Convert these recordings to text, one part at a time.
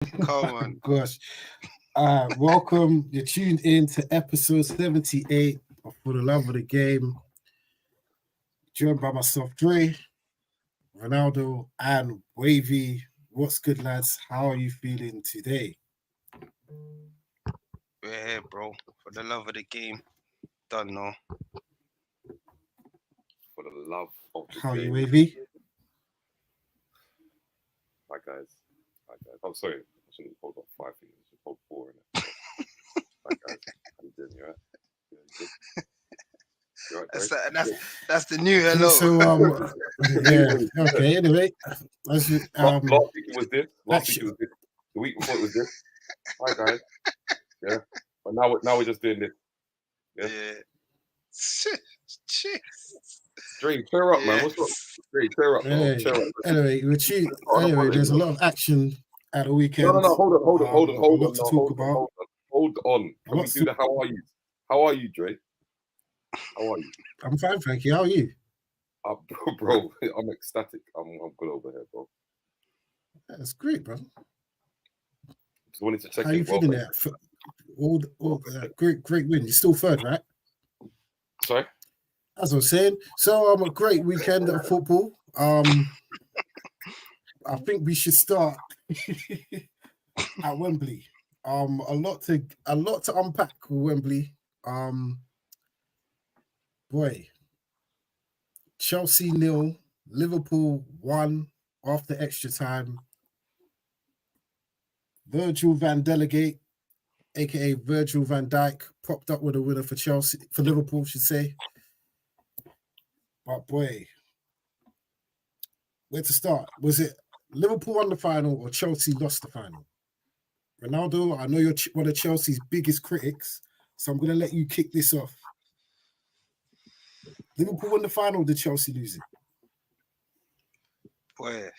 Come on. Gosh. Welcome. You're tuned in to episode 78 of For the Love of the Game. Joined by myself, Dre, Ronaldo, and Wavy. What's good, lads? How are you feeling today? We're here, bro. For the love of the game. Don't know. For the love of the How are you, game. Wavy? Hi guys. I'm sorry, I shouldn't hold up 5 fingers. I should hold 4 in it. Hi guys. How you doing? You alright? You alright, That's the new hello. So, yeah, okay. Anyway, as you, last week it was this. actually- Week it was this. The week before it was this. Hi guys. Yeah. But now we're just doing this. Yeah. Jeez. Dre, cheer up, man. What's up? Dre, cheer up, man. Anyway, Cheer up. anyway, there's a lot of action at the weekend. No. Hold on. A lot to talk about. Hold on. Can we What's do the how are you? How are you, Dre? How are you? I'm fine, thank you. How are you? Bro, I'm ecstatic. I'm good over here, bro. That's great, bro. Just wanted to check How in. you feeling there? Great win. You're still third, right? Sorry? As I was saying. So a great weekend of football. I think we should start at Wembley. A lot to unpack with Wembley. Boy. Chelsea 0, Liverpool 1 after extra time. Virgil van Delegate, aka Virgil van Dijk, popped up with a winner for Liverpool, should say. But boy, where to start? Was it Liverpool won the final or Chelsea lost the final? Ronaldo, I know you're one of Chelsea's biggest critics, so I'm going to let you kick this off. Liverpool won the final, did Chelsea lose it? Boy.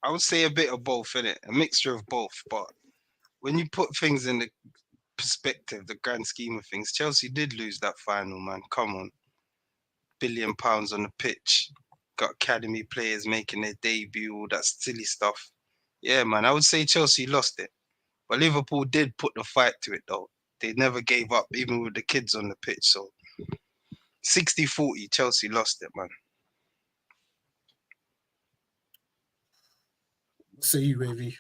I would say a bit of both, innit? A mixture of both. But when you put things in the perspective, the grand scheme of things, Chelsea did lose that final, man. Come on. £1 billion on the pitch. Got academy players making their debut, all that silly stuff. Yeah, man, I would say Chelsea lost it. But Liverpool did put the fight to it, though. They never gave up, even with the kids on the pitch. So 60-40, Chelsea lost it, man. Say you, Wavy.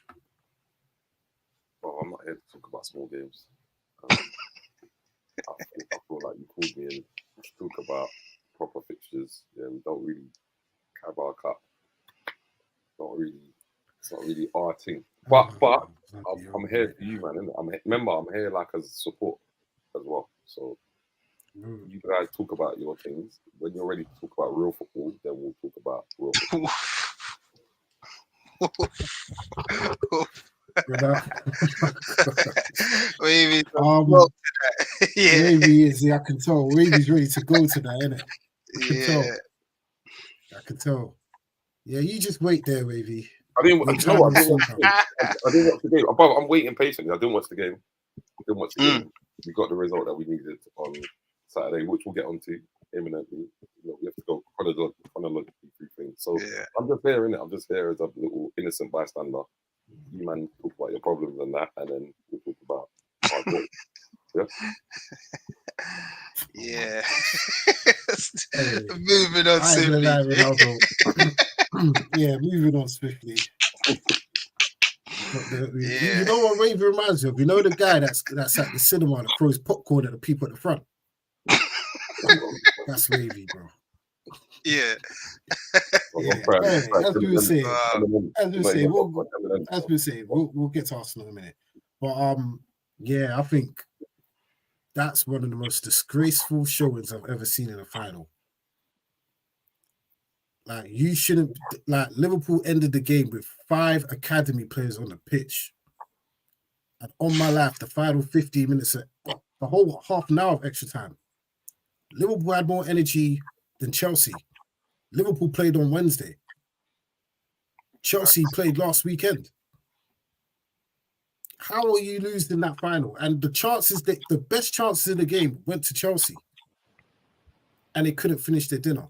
Well, I'm not here to talk about small games. I feel like you called me in to talk about proper fixtures. Yeah, we don't really Carabao Cup. It's not really our thing. But I'm here for you, man. Innit? I'm here like as support as well. So you guys talk about your things. When you're ready to talk about real football, then we'll talk about real football. Wavy, yeah. Wavy is, I can tell. Wavy's ready to go tonight, isn't it? I can tell. Yeah, you just wait there, Wavy. I didn't watch the game. I'm waiting patiently. I didn't watch the game. We got the result that we needed on Saturday, which we'll get onto imminently. We have to go chronologically through things. So I'm just here, innit? I'm just here as a little innocent bystander. You man talk about your problems and that, and then we'll talk about hard work. Yeah. Moving on swiftly. Yeah, moving on swiftly. You know what Wavy reminds me of? You know the guy that's at the cinema and throws popcorn at the people at the front? That's Wavy, bro. Yeah. As we were saying, we'll get to Arsenal in a minute. But I think that's one of the most disgraceful showings I've ever seen in a final. Like, you shouldn't. Like, Liverpool ended the game with 5 academy players on the pitch, and on my life, the final 15 minutes, the whole half an hour of extra time, Liverpool had more energy than Chelsea. Liverpool played on Wednesday. Chelsea played last weekend. How are you losing that final? And the best chances in the game went to Chelsea, and they couldn't finish their dinner.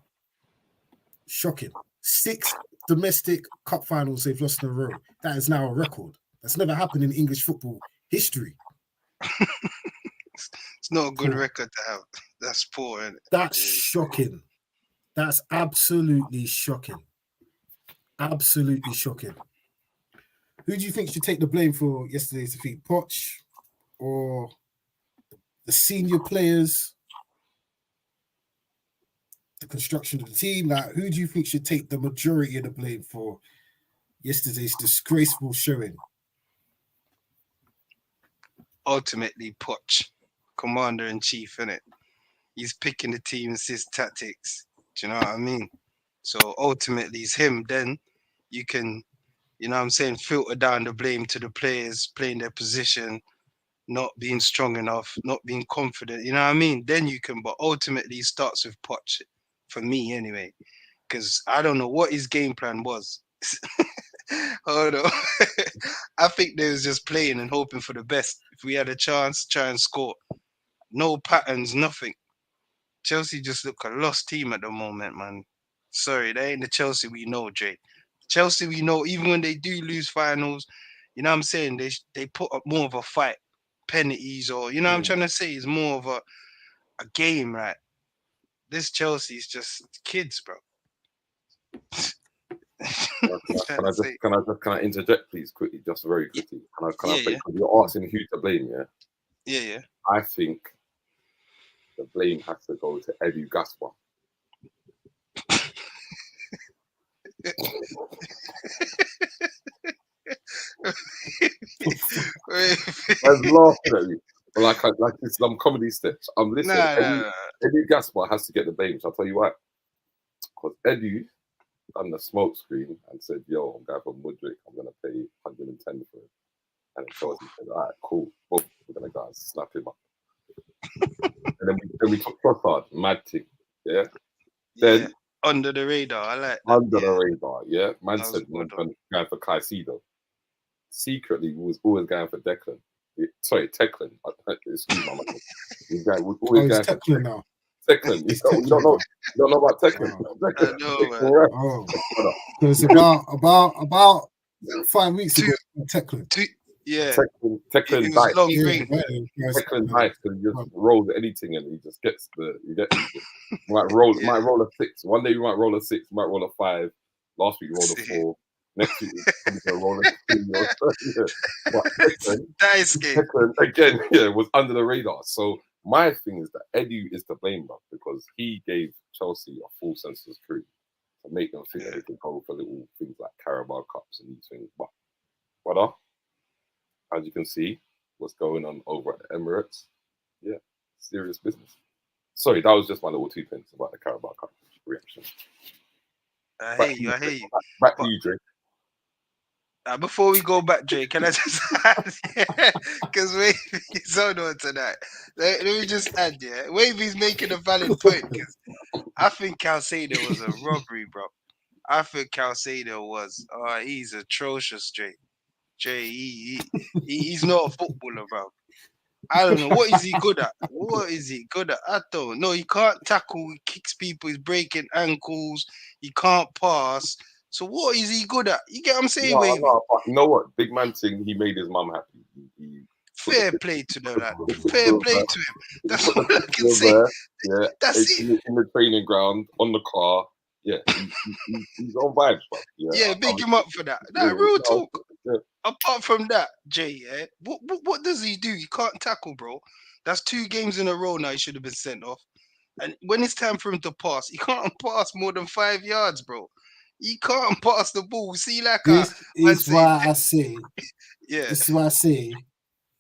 Shocking. 6 domestic cup finals they've lost in a row. That is now a record. That's never happened in English football history. It's not a good Poor. record to have. That's poor, isn't it? That's shocking. That's absolutely shocking. Absolutely shocking. Who do you think should take the blame for yesterday's defeat? Poch or the senior players? The construction of the team? Like, who do you think should take the majority of the blame for yesterday's disgraceful showing? Ultimately, Poch, commander in chief, innit? He's picking the team, it's his tactics. Do you know what I mean? So ultimately, it's him. Then you can, you know what I'm saying, filter down the blame to the players playing their position, not being strong enough, not being confident. You know what I mean? Then you can, but ultimately, it starts with Poch, for me anyway, because I don't know what his game plan was. Hold on. I think they was just playing and hoping for the best. If we had a chance, try and score. No patterns, nothing. Chelsea just look a lost team at the moment, man. Sorry, they ain't the Chelsea we know, Jay. Chelsea we know, even when they do lose finals, you know what I'm saying? They put up more of a fight, penalties, or you know what I'm trying to say? It's more of a game, right? This Chelsea is just kids, bro. Can I interject, please, quickly, just very quickly? Can I because you're asking who to blame, yeah? Yeah. I think the blame has to go to Edu Gaspar. I'm laughing at you. Like it's some comedy sketch. I'm listening. Edu Gaspar has to get the blame. I'll tell you why. Because Edu done the smoke screen and said, "Yo, I'm going from Woodrick. I'm gonna pay 110 for it." And Chelsea said, "All right, cool. Boom, we're gonna go and snap him up." And then we took Trossard, mad thing, yeah. Then under the radar, I like that. Under the radar, yeah. Man said we're going for Caicedo. Secretly, we was always going for Declan. Sorry, Teclan. Excuse my mistake. He's always going for Teclan now. Teclan. You don't know about Teclan. I know, man. So it's about 5 weeks ago. Teclan. Teclan died. Teclan died because he just rolls anything and he just gets might roll a 6. One day you might roll a 6, you might roll a 5. Last week you rolled a 4. Next week you roll a 3. But Teclan again, was under the radar. So my thing is that Edu is to blame, bro, because he gave Chelsea a full sense of security to make them think that they can go for little things like Carabao Cups and these things. But as you can see, what's going on over at the Emirates, serious business. Sorry, that was just my little 2 pence about the Carabao Cup reaction. I hear you. Back to you, Dre. Before we go back, Jay, can I just add? Because Wavy's on tonight. Let me just add, Wavy's making a valid point, because I think Caicedo was a robbery, bro. I think Caicedo was, he's atrocious, Jay. He's not a footballer, bro. I don't know. What is he good at? I don't know. He can't tackle. He kicks people. He's breaking ankles. He can't pass. So what is he good at? You get what I'm saying, Wavy? No, you know what? Big man thing, he made his mum happy. Fair play to the lad. Fair play to him. That's all I can say. Yeah, that's it. In the training ground, on the car. Yeah, he's on vibes, bro. Yeah, big him up for that. Real talk. Yeah. Apart from that, Jay, what does he do? He can't tackle, bro. That's 2 games in a row now he should have been sent off. And when it's time for him to pass, he can't pass more than 5 yards, bro. He can't pass the ball. See, like this is why I say,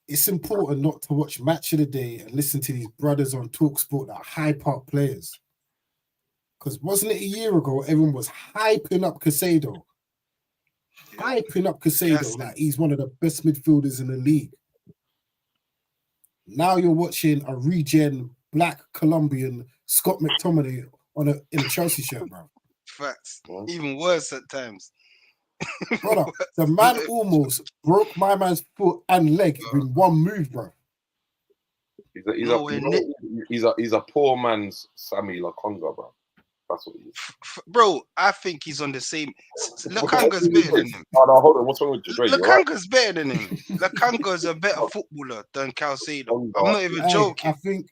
it's important not to watch Match of the Day and listen to these brothers on TalkSport that hype up players. Because wasn't it a year ago everyone was hyping up Caicedo? Like he's one of the best midfielders in the league. Now you're watching a regen black Colombian Scott McTominay in a Chelsea shirt, bro. Facts. Even worse at times. Brother, the man almost broke my man's foot and leg in one move, bro. He's a poor man's Sammy Lokonga, bro. That's what he is. Bro, I think he's on the same. Lukanga's better than him. Oh, no, hold on. What's wrong with Dre? You're right. Lukanga's better than him. Lukanga's a better footballer than Caicedo. I'm not even Hey, joking. I think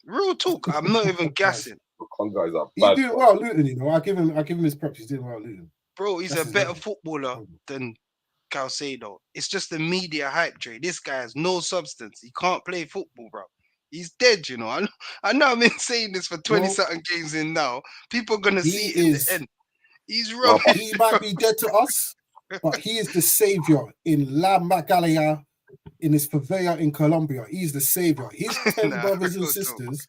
Real talk. I'm not even gassing. Conga is a he's bad doing well, Luton. You know, I give him his props. He's doing well, Luton. Bro, he's That's a his better name. footballer than Caicedo. It's just the media hype, Dre. This guy has no substance. He can't play football, bro. He's dead, you know. I know I've been saying this for 20-something games in now. People are going to see it in the end. He's rubbish. He might be dead to us, but he is the savior in La Magalia, in his favela in Colombia. He's the savior. His 10 brothers and sisters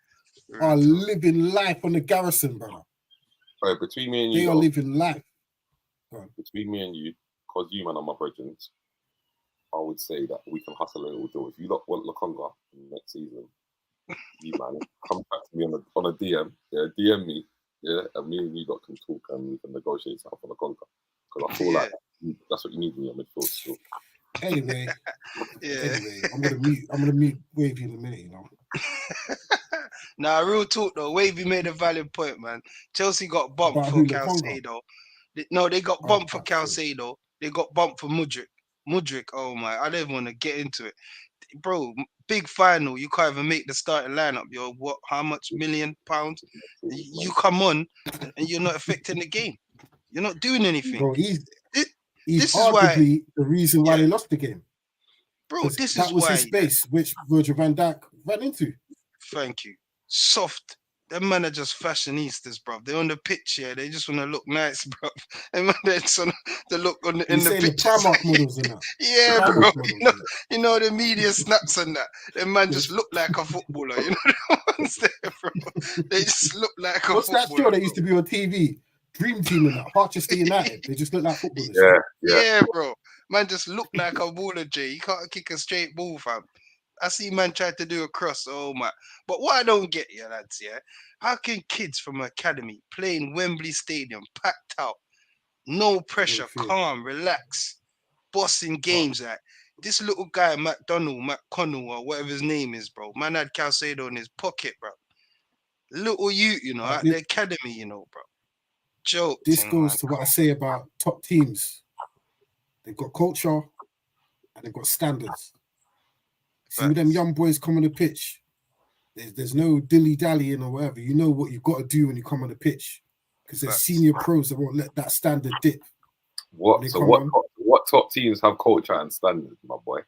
are living life on the garrison, brother. Right, between me and you, they are living life. Between me and you, because you, man, are my brethren, I would say that we can hustle a little deal. If you lot want Lukonga next season, you, man, come back to me on a DM. Yeah, DM me. Yeah, and me and you lot can talk and we can negotiate something for Lukonga. Because I feel like that's what you need in your midfield still. Anyway, I'm gonna mute Wavy in a minute, you know. Nah, real talk though. Wavy made a valid point, man. Chelsea got bumped for Caicedo. No, they got bumped for Caicedo. They got bumped for Mudryk. Oh my, I don't even want to get into it, bro. Big final. You can't even make the starting lineup. Yo, what? How much £1 million? You come on, and you're not affecting the game. You're not doing anything. Bro, he's arguably the reason why they lost the game. Bro, that was his space, which Virgil van Dijk ran into. Thank you. Soft. Them man are just fashionistas, bro. They're on the pitch here. They just want to look nice, bro. And man, they just want to look in the pitch. Primark models and that. Yeah, bro. You know the media snaps and that. Them man just look like a footballer. You know the ones there, bro. They just look like a footballer. What's that show that used to be on TV? Dream Team and that. Manchester United. They just look like footballers. Yeah, bro. Man just look like a baller, Jay. You can't kick a straight ball, fam. I see man try to do a cross. Oh my! But what I don't get, lads, how can kids from academy play in Wembley Stadium, packed out, no pressure, calm, relax, bossing games like this little guy, McConnell, or whatever his name is, bro? Man had Caicedo in his pocket, bro. Little you know, at the academy, you know, bro. Joke. This goes to what I say about top teams. They've got culture and they've got standards. See, when them young boys come on the pitch, there's no dilly-dallying or whatever. You know what you've got to do when you come on the pitch. Because there's senior pros that won't let that standard dip. What top teams have culture and standards, my boy?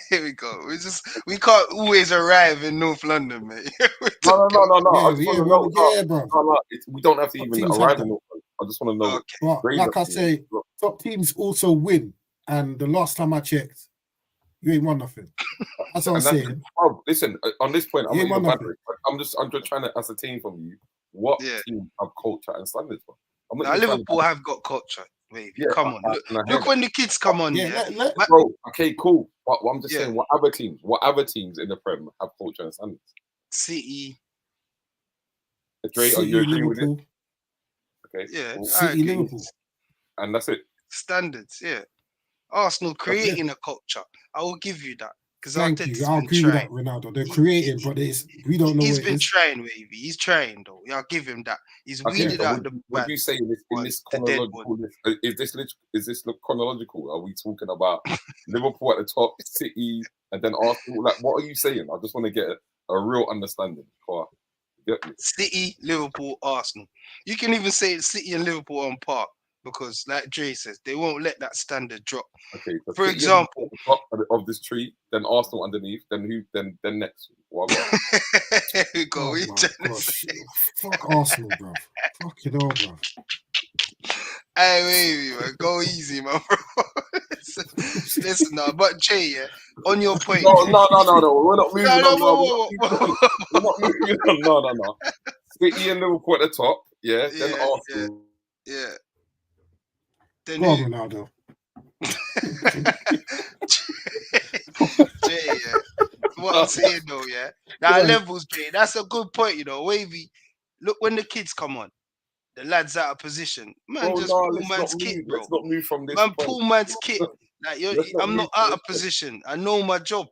Here we go. We can't always arrive in North London, mate. No. Bro. We don't have to even arrive in North London. I just want to know. But like I say, top teams also win. And the last time I checked, you ain't won nothing. That's what I'm saying. Oh, listen, on this point, I'm just trying to ascertain from you what teams have culture and standards. Liverpool have got culture. Wait, come on. Look when the kids come on. Bro, okay, cool. But I'm just saying, what other teams in the Prem have culture and standards? City. Are you agree with it? Okay. Yeah. City, Liverpool. And that's it. Standards, yeah. Arsenal creating a culture. I will give you that. Thank you. I'll agree with that, Ronaldo. They're creating, but we don't know. He's been trying, Wavy. He's trying, though. I'll give him that. He's weeded out the. Would you say in this chronological? Is this chronological? Are we talking about Liverpool at the top, City, and then Arsenal? Like, what are you saying? I just want to get a real understanding. City, Liverpool, Arsenal. You can even say City and Liverpool on par. Because, like Dre says, they won't let that standard drop. Okay. So for example, top of this tree, then Arsenal underneath, then who? Then next. Here we go. Fuck Arsenal, bro. Fucking hell, bro. Hey, wait, man. Go easy, man, bro. Listen now, but Jay, on your point. No. We're not moving on. We're not moving on. No. City and Liverpool at the top, then Arsenal. Yeah. Then go on, Ronaldo. Jay, what I'm saying though, that levels, Jay. That's a good point, Wavy. Look when the kids come on, the lads out of position. Man, pull man's kit, bro. Let's not move from this. Man, pull man's kit. Like I'm not out of position. I know my job.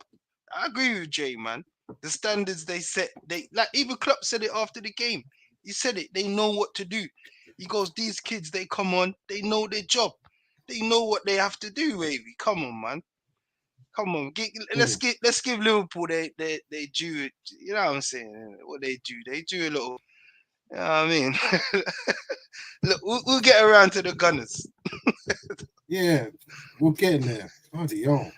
I agree with Jay, man. The standards they set, like even Klopp said it after the game. He said it. They know what to do. He goes, these kids, they come on, they know their job. They know what they have to do, Wavy. Come on, man. Come on. Let's give Liverpool they due. You know what I'm saying? What they do. They do a little. You know what I mean? Look, we'll get around to the Gunners. Yeah, we're getting there. Bloody yo.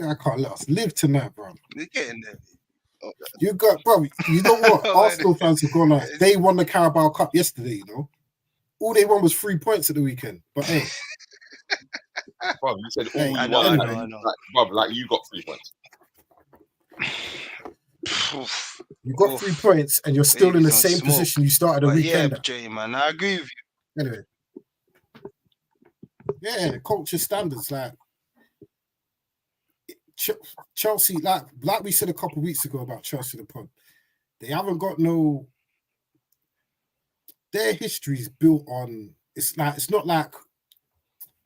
I can't let us live tonight, bro. We're getting there. You got, bro. You know what? Arsenal fans have gone like they won the Carabao Cup yesterday. You know, all they won was 3 points at the weekend. But hey, Bro, you said all Hey, you I want. know. Like you got 3 points. you got 3 points, and you're still in the same position you started the weekend. Yeah, Jay, man, I agree with you. Anyway, yeah, the culture standards, like Chelsea, like we said a couple of weeks ago about Chelsea, the pod, they haven't got no. Their history is built on. It's not like.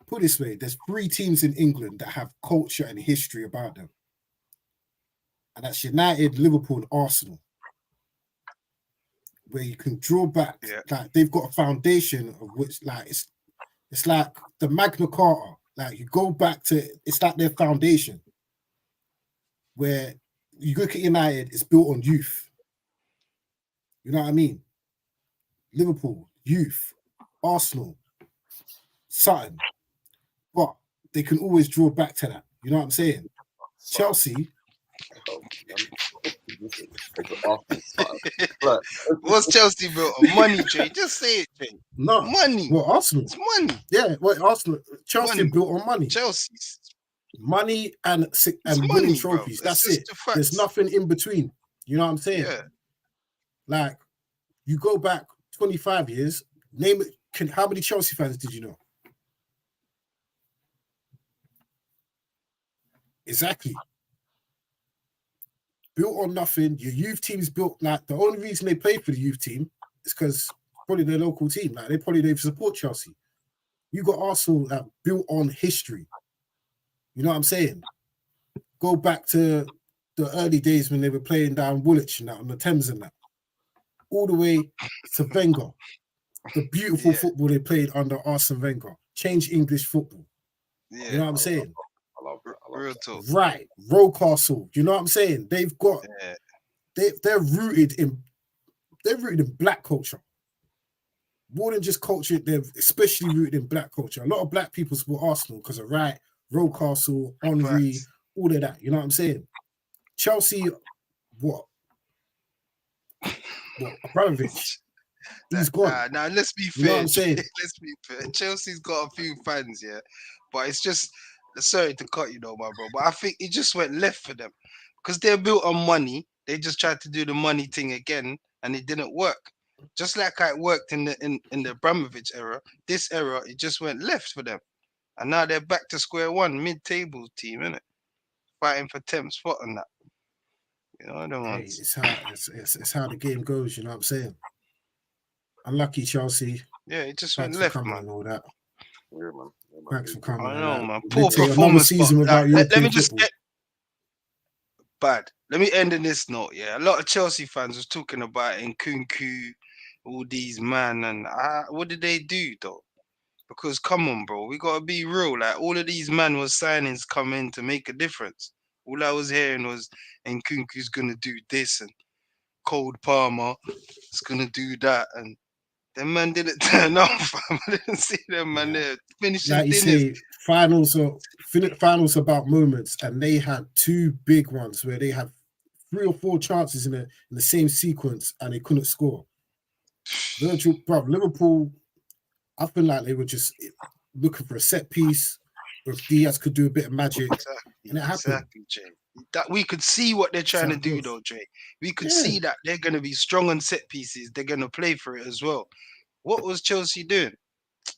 Put it this way: there's 3 teams in England that have culture and history about them, and that's United, Liverpool, and Arsenal, where you can draw back. Yeah. Like they've got a foundation of which, like it's like the Magna Carta. Like you go back to, it's like their foundation. Where you look at United, it's built on youth. You know what I mean? Liverpool, youth. Arsenal, something. But they can always draw back to that. You know what I'm saying? Chelsea. What's Chelsea built on? Money, Jay. Just say it, Jay. No. Money. Well, Arsenal. It's money. Yeah, well, Arsenal. Chelsea Money. built on money. Chelsea's. Money and winning money, trophies. bro. That's It's it. just the facts. There's nothing in between. You know what I'm saying? Yeah. Like, you go back 25 years, name it. How many Chelsea fans did you know? Exactly. Built on nothing. Your youth team's built, like, the only reason they play for the youth team is because probably their local team. Like, they support Chelsea. You got Arsenal that built on history. You know what I'm saying? Go back to the early days when they were playing down Woolwich and that on the Thames and that. All the way to Wenger. The beautiful football they played under Arsene Wenger. Change English football. Yeah. You know what I'm saying? I love Real talk. Right. Rocastle. You know what I'm saying? They've got they're rooted in black culture. More than just culture, they're especially rooted in black culture. A lot of black people support Arsenal because of Rocastle, Henry, all of that. You know what I'm saying? Chelsea, what? Abramovich. He's gone. Now let's be fair. You know what I'm saying? Let's be fair. Chelsea's got a few fans, yeah, but it's just, sorry to cut you, though, my bro, but I think it just went left for them because they're built on money. They just tried to do the money thing again, and it didn't work. Just like how it worked in the Abramovich era, this era it just went left for them, and now they're back to square one, mid-table team, innit? Fighting for 10th spot on that. You know, it's how the game goes. You know what I'm saying? Unlucky Chelsea. Yeah, it just Thanks went for left, coming man. And all that. Yeah, man. Thanks for coming. I know, man. Poor performance. season without let me just football. Bad. Let me end in this note. Yeah, a lot of Chelsea fans was talking about Nkunku, all these man, and what did they do though? Because come on, bro, we gotta be real. Like all of these man was signings come in to make a difference. All I was hearing was Nkunku's gonna do this and Cole Palmer is gonna do that, and them man didn't turn up. I didn't see them man there finishing like you dinners. say, finals about moments, and they had 2 big ones where they had 3 or 4 chances in the same sequence and they couldn't score. Liverpool, I feel like they were just looking for a set piece. If Diaz could do a bit of magic, and it happened. Exactly, Jay. That we could see what they're trying to do, though, Jay. We could see that they're going to be strong on set pieces. They're going to play for it as well. What was Chelsea doing?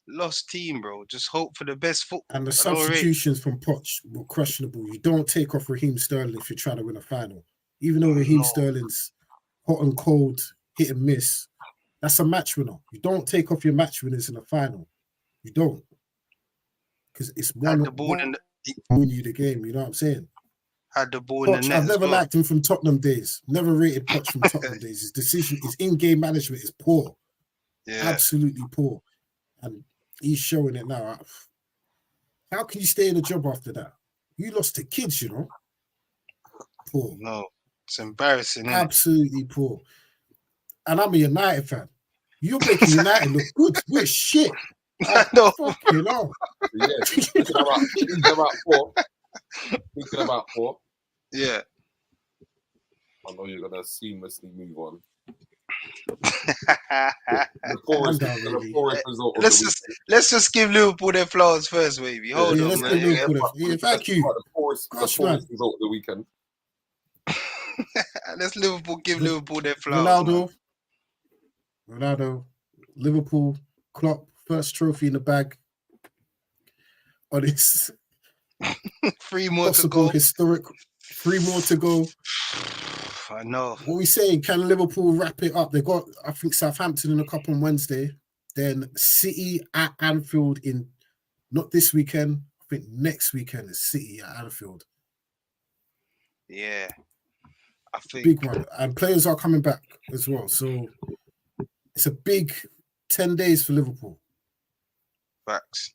Lost team, bro. Just hope for the best football. And the substitutions from Poch were questionable. You don't take off Raheem Sterling if you're trying to win a final. Even though Raheem Sterling's hot and cold, hit and miss, that's a match winner. You don't take off your match winners in a final. You don't. Because it's one win you the game. You know what I'm saying? Had the ball in the net. I've never liked him from Tottenham days. Never rated Poch from Tottenham days. His decision, his in-game management is poor. Yeah. Absolutely poor. And he's showing it now. How can you stay in the job after that? You lost to kids, you know. Poor. No, it's embarrassing, isn't it? Absolutely poor. And I'm a United fan. You're making United look good. We're shit. I know. Fucking hell. Yeah, speaking about four, Yeah. I know you're gonna seamlessly move on. Calm down, baby. Result of the week. Let's just give Liverpool their flowers first, baby. Hold Yeah, on, let's man. give Liverpool yeah, thank you. The poorest result of the weekend. Let's give Liverpool their flowers. Ronaldo, Liverpool, Klopp, first trophy in the bag. On his 3 more possible to go. Historic 3 more to go. I know. What are we saying? Can Liverpool wrap it up? They got, I think, Southampton in a cup on Wednesday. Then City at Anfield in not this weekend. I think next weekend is City at Anfield. Yeah. I think Big one. And players are coming back as well. So it's a big 10 days for Liverpool. facts.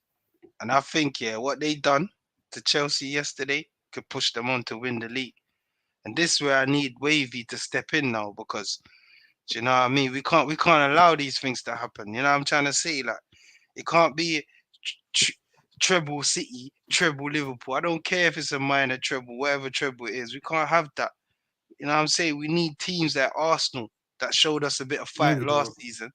And I think, what they done to Chelsea yesterday could push them on to win the league. And this is where I need Wavy to step in now, because do you know what I mean? We can't allow these things to happen. You know what I'm trying to say? Like, it can't be treble City, treble Liverpool. I don't care if it's a minor treble, whatever treble it is. We can't have that. You know what I'm saying? We need teams like Arsenal that showed us a bit of fight last season.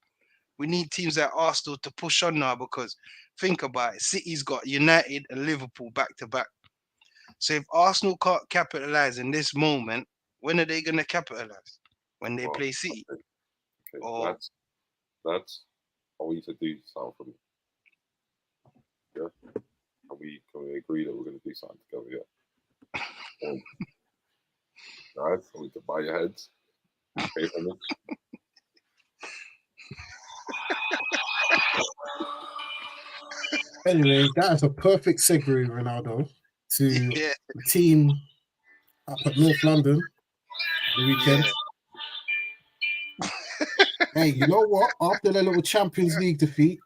We need teams like Arsenal to push on now, because think about it. City's got United and Liverpool back to back. So if Arsenal can't capitalize in this moment, when are they going to capitalize? When they play City? Okay. Lads, I want you to do something for me. Yeah? Can we agree that we're going to do something together? Yeah. Guys, I want you to buy your heads. Pay for me. Anyway, that's a perfect segue, Ronaldo, to the team up at North London the weekend. Yeah. Hey, you know what? After their little Champions League defeat,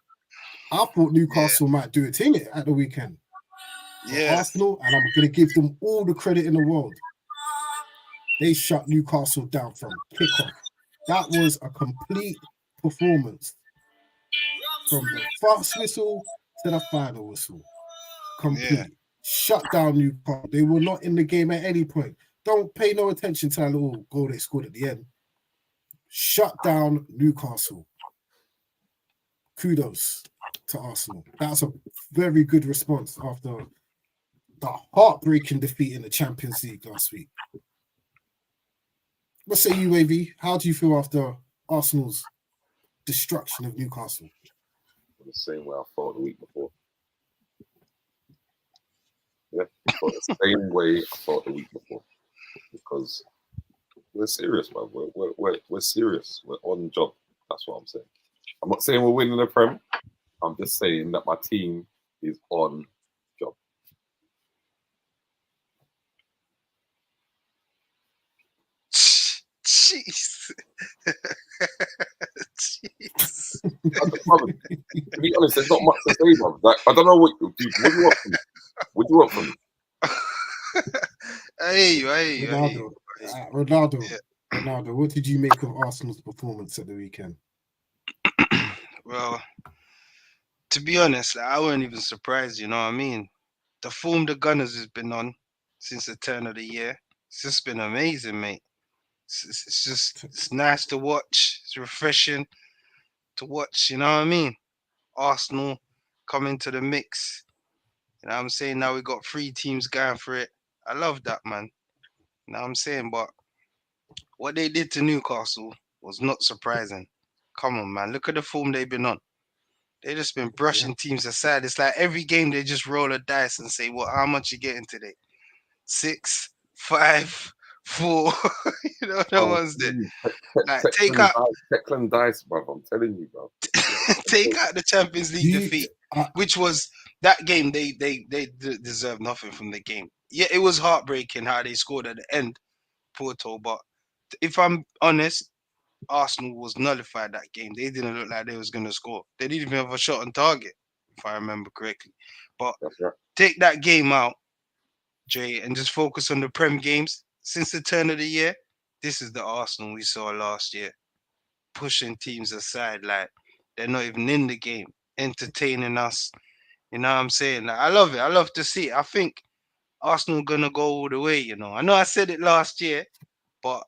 I thought Newcastle might do a thing at the weekend. Yeah. Arsenal, and I'm going to give them all the credit in the world. They shut Newcastle down from kickoff. That was a complete performance from the first whistle to the final whistle. Complete. Yeah. Shut down Newcastle. They were not in the game at any point. Don't pay no attention to that little goal they scored at the end. Shut down Newcastle. Kudos to Arsenal. That's a very good response after the heartbreaking defeat in the Champions League last week. What say you, AV? How do you feel after Arsenal's destruction of Newcastle? The same way I felt the week before. Yeah, I felt the same way I felt the week before. Because we're serious, man. We're serious. We're on job. That's what I'm saying. I'm not saying we're winning the Prem. I'm just saying that my team is on job. Jeez. Jeez. To be honest, there's not much to say, man. Like, I don't know what you want from me. What do you want from me? Ronaldo, what did you make of Arsenal's performance at the weekend? Well, to be honest, I wasn't even surprised, you know what I mean? The form the Gunners has been on since the turn of the year, it's just been amazing, mate. It's nice to watch. It's refreshing to watch, you know what I mean? Arsenal come into the mix. You know what I'm saying? Now we got 3 teams going for it. I love that, man. You know what I'm saying? But what they did to Newcastle was not surprising. Come on, man. Look at the form they've been on. They just been brushing teams aside. It's like every game they just roll a dice and say, "Well, how much you getting today? 6, 5, 4." You know, no one's there. Like, take out Declan dice, bro. I'm telling you, bro. take out the Champions League defeat, which was that game. They deserve nothing from the game. Yeah, it was heartbreaking how they scored at the end, Porto. But if I'm honest, Arsenal was nullified that game. They didn't look like they was gonna score. They didn't even have a shot on target, if I remember correctly. But That's right. take that game out, Jay, and just focus on the Prem games. Since the turn of the year, this is the Arsenal we saw last year, pushing teams aside like they're not even in the game, entertaining us. You know what I'm saying? Like, I love it. I love to see it. I think Arsenal gonna go all the way. I know I said it last year, but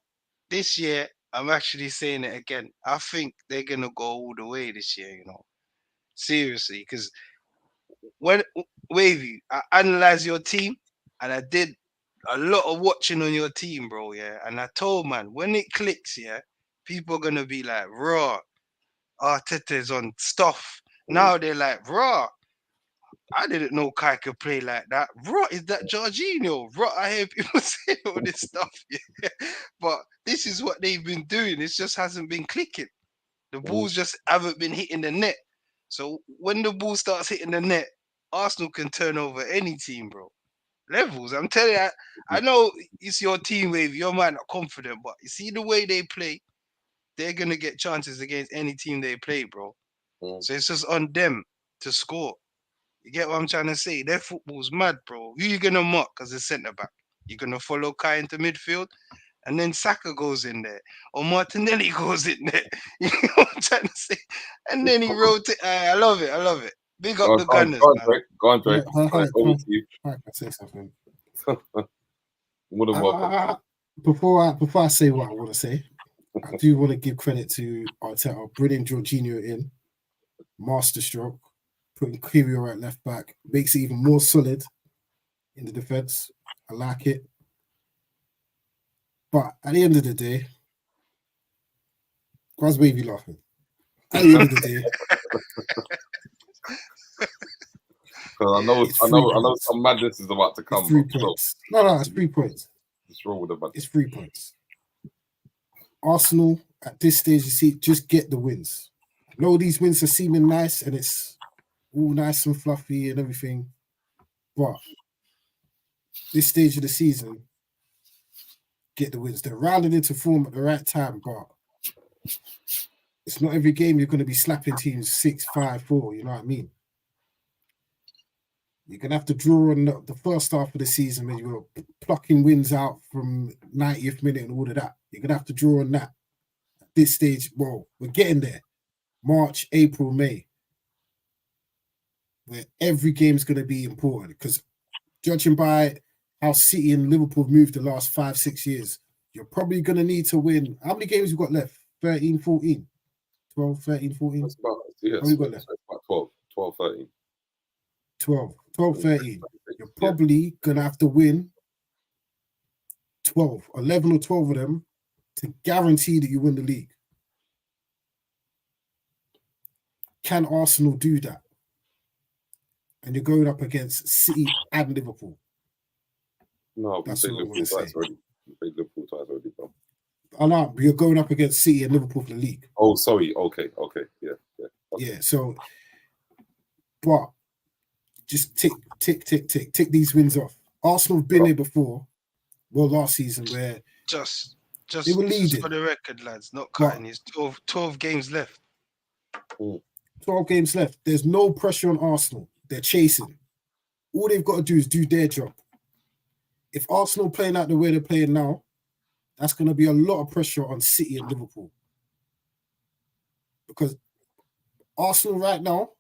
this year I'm actually saying it again. I think they're gonna go all the way this year. Seriously, because when Wavy, I analyze your team, and I did a lot of watching on your team, bro. Yeah, and I told man when it clicks, yeah, people are gonna be like, raw. Arteta's on stuff. Now they're like, raw. I didn't know Kai could play like that. What is that Jorginho? What I hear people say all this stuff, yeah. But this is what they've been doing. It just hasn't been clicking. The balls just haven't been hitting the net. So when the ball starts hitting the net, Arsenal can turn over any team, bro. Levels. I'm telling you, I know it's your team, Wave. Your man not confident, but you see the way they play, they're gonna get chances against any team they play, bro. So it's just on them to score. You get what I'm trying to say? Their football's mad, bro. Who you gonna mark as a centre back? You're gonna follow Kai into midfield, and then Saka goes in there, or Martinelli goes in there. You know what I'm trying to say? And then he rotates. I love it. I love it. Big up the Gunners, go on, man. Drake. Go on, Drake. Over to you. I can say something. More than welcome. Before I say what I want to say, I do want to give credit to Arteta bringing Jorginho in, masterstroke, putting Kyrgios at left back, makes it even more solid in the defense. I like it. But at the end of the day, why's Wavy laughing? At the end of the day, I know some madness is about to come. It's 3 points. No, it's 3 points. What's wrong with the madness? It's 3 points. Arsenal at this stage, you see, just get the wins. I know these wins are seeming nice and it's all nice and fluffy and everything, but this stage of the season, get the wins. They're rounding into form at the right time, but it's not every game you're going to be slapping teams 6-5-4. You know what I mean? You're going to have to draw on the first half of the season when you were plucking wins out from 90th minute and all of that. You're going to have to draw on that. At this stage, well, we're getting there. March, April, May, where every game is going to be important because judging by how City and Liverpool have moved the last 5-6 years, you're probably going to need to win. How many games you got left? 13, 14? 12, 13, 14? That's about, yes, How you got left? about 12, 13. 12, 13. You're probably going to have to win 12, 11 or 12 of them to guarantee that you win the league. Can Arsenal do that? And you're going up against City and Liverpool. No, That's we what I played want to say. Liverpool twice already, bro. I know, but you're going up against City and Liverpool for the league. Oh, sorry. Okay. Yeah. Okay. Yeah, so, but just tick these wins off. Arsenal have been here before, well, last season, where Just they were leading. for the record, lads, not cutting. It's 12 games left. 12 games left. There's no pressure on Arsenal. They're chasing. All they've got to do is do their job. If Arsenal playing out the way they're playing now, that's going to be a lot of pressure on City and Liverpool. Because Arsenal right now,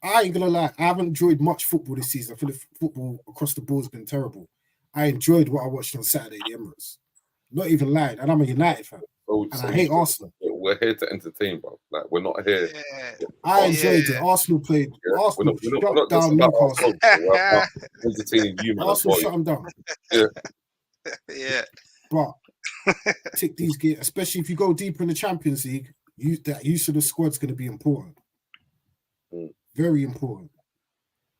I ain't going to lie, I haven't enjoyed much football this season. I feel the football across the board has been terrible. I enjoyed what I watched on Saturday, the Emirates. Not even lying, and I'm a United fan. And I hate Arsenal. We're here to entertain, bro. Like, we're not here. Yeah. I enjoyed it. Arsenal played. Yeah. Arsenal we're shut not down Newcastle. We're about entertaining you, man. Arsenal shut them down. Yeah. But tick these games, especially if you go deeper in the Champions League, that use of the squad's going to be important. Very important.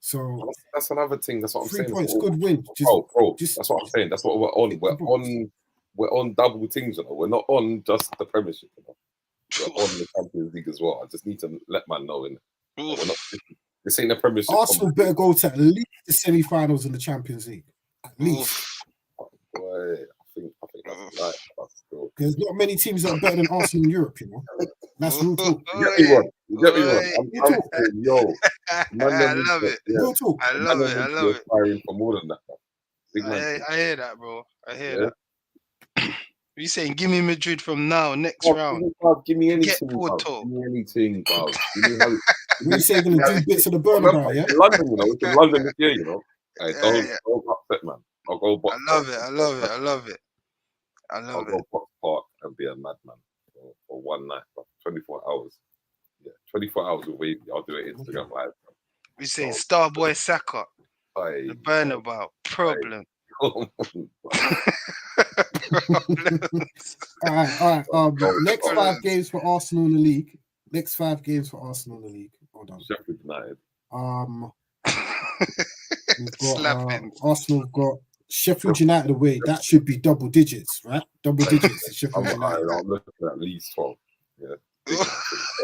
So that's another thing. That's what I'm saying. 3 points, good win. That's what I'm saying. That's what we're on. We're on double things, you know. We're not on just the Premiership, you know. We're on the Champions League as well. I just need to let man know. We're not. This ain't the Premiership. Arsenal better go to at least the semi-finals in the Champions League. At least. Boy, I think that's right. That's still. There's not many teams that are better than Arsenal in Europe, you know. That's real talk. You get me wrong. You get me wrong. Real I'm talk. saying, yo, I love it. Real talk. I love it. I love it. Aspiring for more than that. Man. Big man. I hear that, bro. I hear Yeah. that. You saying give me Madrid from now, next Oh, round. give me Get anything, Porto. bro. Give me anything, bro. Give me how. We say you're gonna do bits of the Bernabeu, yeah? It's in London, you know. It's in London this year, you know. Hey, Yeah. don't upset, man. I'll go box. I love it. I love it. I love it. I I'll love go it. box park and be a madman for one night, bro. 24 hours. Yeah, 24 hours with Wavy. I'll do it Instagram live. Bro. We saying Starboy Saka, Hey, the Bernabeu problem. All right. Next Problems. 5 games for Arsenal in the league. Next 5 games for Arsenal in the league. Hold on. Sheffield United. We've got Slapping. Arsenal have got Sheffield United away. That should be double digits, right? Double digits. Sheffield United. I'm looking at least 12. Yeah.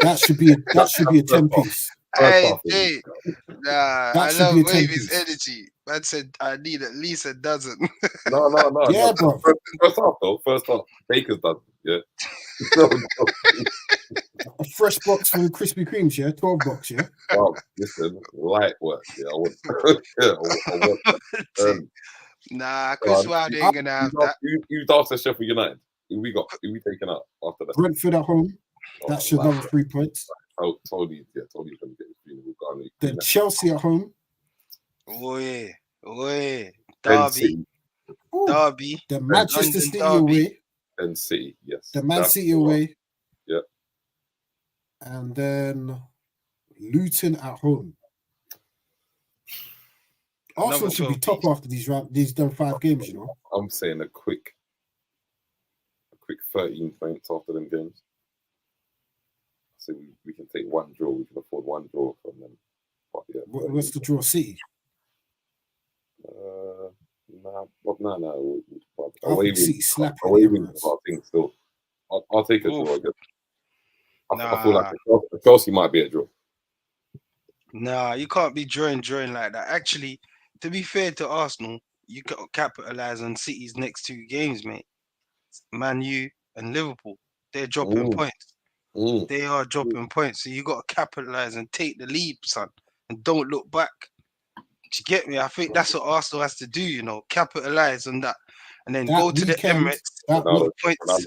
That should be a 10-piece. Hey, Jay. Nah, That I should love be a Wavy's 10-piece. energy. Man said I need at least a dozen. No. Yeah, bro. First half, though. First half. Baker's done. Yeah. A fresh box from Krispy Kremes, yeah? 12 bucks, yeah? Wow, listen, light work. Yeah, I want. I want. Nah, Chris Wilde ain't gonna have that. You after Sheffield United. Who we got? Who we taking out after that? Brentford at home. That's another 3 points. Tony's gonna get his funeral gone. Then Chelsea at home. Oi. Derby. The Manchester London City derby. away. And City, yes. The Man City away. Yeah. And then Luton at home. Arsenal should be top after these done 5 games, you know. I'm saying a quick 13 points after them games. So we can take 1 draw. We can afford 1 draw from them. But yeah, What's the draw? City? No. I think City slapping Away the win, Emirates. I think still. I'll take a draw again. I feel like Nah. Chelsea might be a draw. Nah, you can't be drawing like that. Actually, to be fair to Arsenal, you got to capitalise on City's next 2 games, mate. Man U and Liverpool. They're dropping points. They are dropping points. So you got to capitalise and take the lead, son. And don't look back. Do you get me? I think that's what Arsenal has to do, you know, capitalise on that. And then go to the Emirates with points.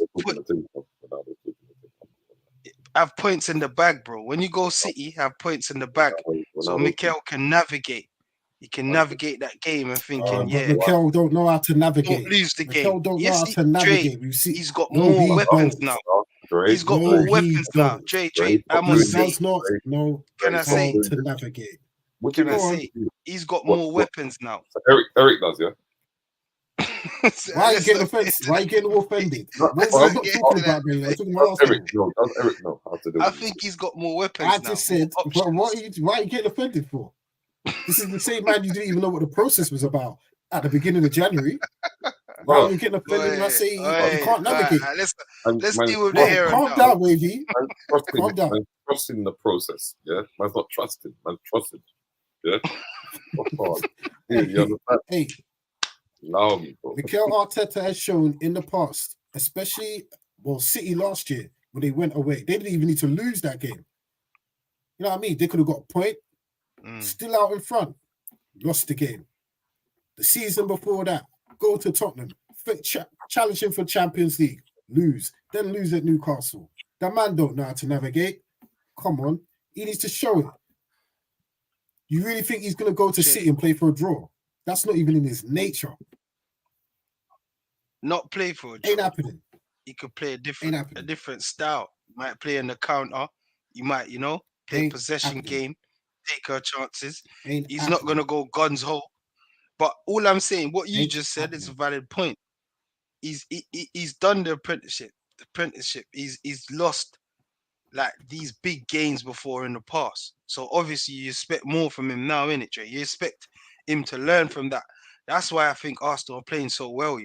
Have points in the bag, bro. When you go City, have points in the bag. So Mikel can navigate. He can navigate that game and thinking, but Mikel don't know how to navigate. Don't lose the game. Mikel don't know how to navigate. He's got more weapons now. He's got more weapons now. Dre, I must say. Does not know Can I say to navigate. What can I say? He's got more weapons now. Eric does, yeah? Why are you getting offended? Why are you getting offended? I'm not talking about me. I'm talking about Eric know how to do it. I think he's got more weapons. I just said, why are you getting offended for? This is the same man you didn't even know what the process was about at the beginning of January. Why are you getting offended when I say you can't navigate? Let's deal with the here and now. Calm down, Wavy. Calm down. Man, trusting the process. Yeah, man's not trusting. Man, trusting. Yeah. You understand? Hey. Allow me, bro. Mikel Arteta has shown in the past, especially City last year when they went away, they didn't even need to lose that game. You know what I mean? They could have got a point, still out in front, lost the game. The season before that, go to Tottenham, challenging for Champions League, lose, then lose at Newcastle. That man don't know how to navigate. Come on, he needs to show it. You really think he's going to go to City and play for a draw? That's not even in his nature. Not play for a draw. Ain't happening. He could play a different style. You might play in the counter. You might, play possession game, take her chances. He's not gonna go guns ho. But all I'm saying, what you just said is a valid point. He's done the apprenticeship. He's lost like these big games before in the past. So obviously you expect more from him now, innit, Jay? You expect him to learn from that. That's why I think Arsenal are playing so well,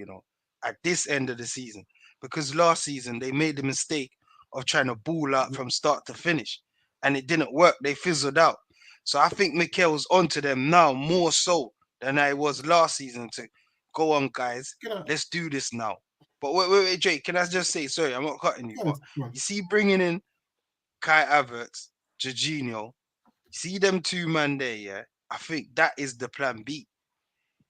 at this end of the season. Because last season they made the mistake of trying to ball out from start to finish. And it didn't work. They fizzled out. So I think Mikel's onto them now more so than I was last season to go on, guys. Let's do this now. But wait, Jake, can I just say, sorry, I'm not cutting you, Yeah, but yeah. you see bringing in Kai Havertz, Jorginho, see them two man there, yeah? I think that is the plan B.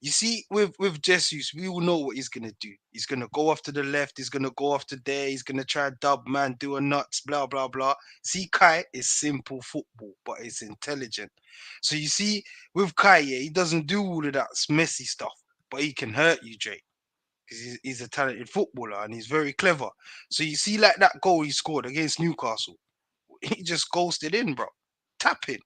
You see, with Jesus, we all know what he's gonna do. He's gonna go off to the left. He's gonna go off to there. He's gonna try dub man, do a nuts, blah blah blah. See, Kai is simple football, but it's intelligent. So you see, with Kai, yeah, he doesn't do all of that messy stuff, but he can hurt you, Jake, because he's a talented footballer and he's very clever. So you see, like that goal he scored against Newcastle, he just ghosted in, bro, tapping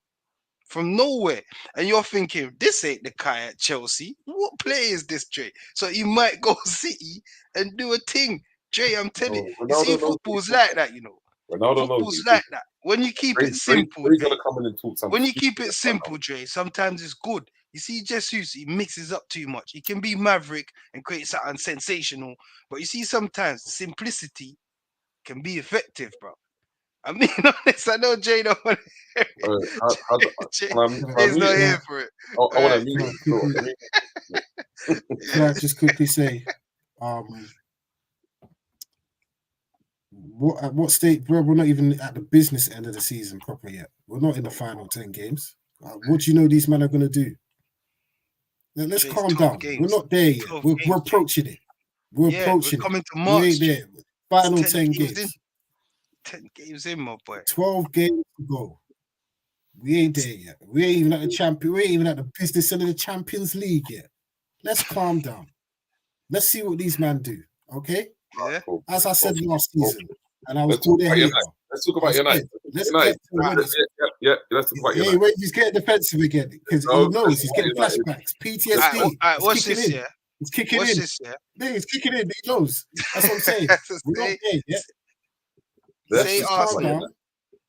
from nowhere. And you're thinking, this ain't the guy at Chelsea. What play is this, Dre? So he might go City and do a thing. Dre, I'm telling you, you see, Ronaldo knows football's like that, you know. Ronaldo knows Football's like that. When you keep it simple, He's Dre, gonna come in and talk some when you stupid keep it shit right simple, Dre, sometimes it's good. You see, Jesus, he mixes up too much. He can be maverick and create something sensational. But you see, sometimes simplicity can be effective, bro. I'm being honest. I know Jay don't want to hear now. it. Jay, Can I Jay's mute not it? here for it. I want to Alright. mute Can I it. quickly, Let me- can I just quickly say, what state, bro? We're not even at the business end of the season proper yet. We're not in the final 10 games. What do you know these men are gonna do? Let's Jay, it's calm 12 down. games. We're not there yet. 12 We're games, Jay. approaching it. We're Yeah, we're approaching it. coming to We March. ain't Jay. there. Final 10 10 games in. games. 10 games in, my boy. 12 games to go. We ain't there yet. We ain't even at the champion. We ain't even at the business end of the Champions League yet. Let's calm down. Let's see what these men do. Okay? Yeah. Cool. As I said last season, and I was Let's called talk a about hater. United. Let's talk I about United. said, let's United. get to when it's. Yeah, let's talk about Hey, United. wait, he's getting defensive again because No, he knows he's getting United. flashbacks. PTSD. Alright, It's what's kicking this in. here? It's kicking What's in. this here? Yeah, it's kicking in. He knows. That's what I'm saying. We're not there yet. Let's Say just calm Arsenal. down.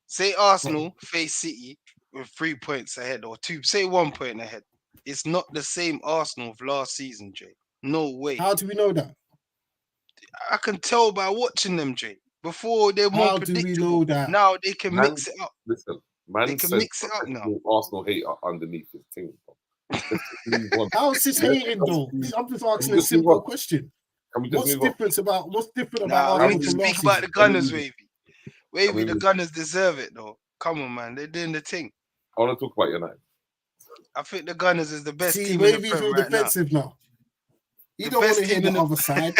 Say Arsenal face City with 3 points ahead or two. Say 1 point ahead. It's not the same Arsenal of last season, Jay. No way. How do we know that? I can tell by watching them, Jay. Before they're more How do we predictable. know that? Now they can Man, mix it up. Listen, man They can said mix it up now. Arsenal hater underneath his team. Let's just move on. How's this hating though? I'm just asking a just move simple on. question. Can we just What's move on? different about Nah, we Arsenal need to from speak last about season? the Gunners, Let me- Wavy. Wavy, let the me- Gunners deserve it, though. Come on, man. They're doing the thing. I want to talk about United. I think the Gunners is the best See, team in the Wavy's Prem real right now. defensive now. You The don't want best to hear team the in the- other side.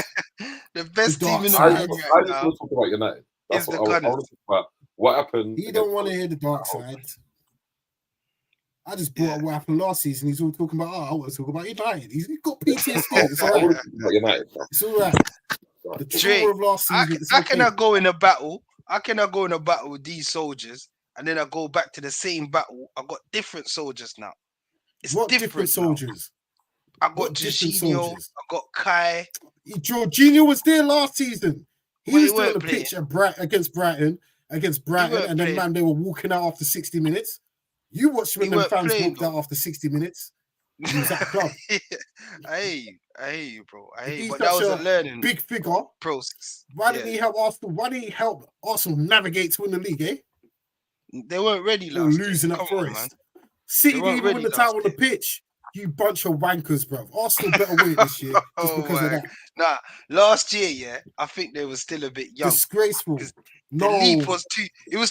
The best The team in the dark I Prem side. just right want now to talk about United. That's is the what I want Gunners. to talk about. What happened? You don't want to hear the dark side. I just brought up what happened last season. He's all talking about, I want to talk about United. He's got PTSD. It's I all want right. to talk about United. It's all right. The Dre, trauma of last season. It's I okay. cannot go in a battle. I cannot go in a battle with these soldiers and then I go back to the same battle. I got different soldiers now. It's What different now. soldiers? I got What different Jorginho. soldiers? I got Kai. Jorginho was there last season. He But he was still on weren't the pitch against Brighton, weren't and then playing. they were walking out after 60 minutes. You watched when He them weren't fans playing, walked out after 60 minutes. He was at the club. I hear you, bro. I If hear you. he's But that was a such learning big figure, process. why didn't he help Arsenal? Why didn't he help Arsenal navigate to win the league, eh? They weren't ready They were last year. losing at Come on, man. Forest. City They didn't weren't even win ready the title on last the year. pitch. You bunch of wankers, bro. Arsenal better win it this year just Oh because of my- that. Nah, last year, yeah, I think they were still a bit young. Disgraceful. 'Cause No. The leap was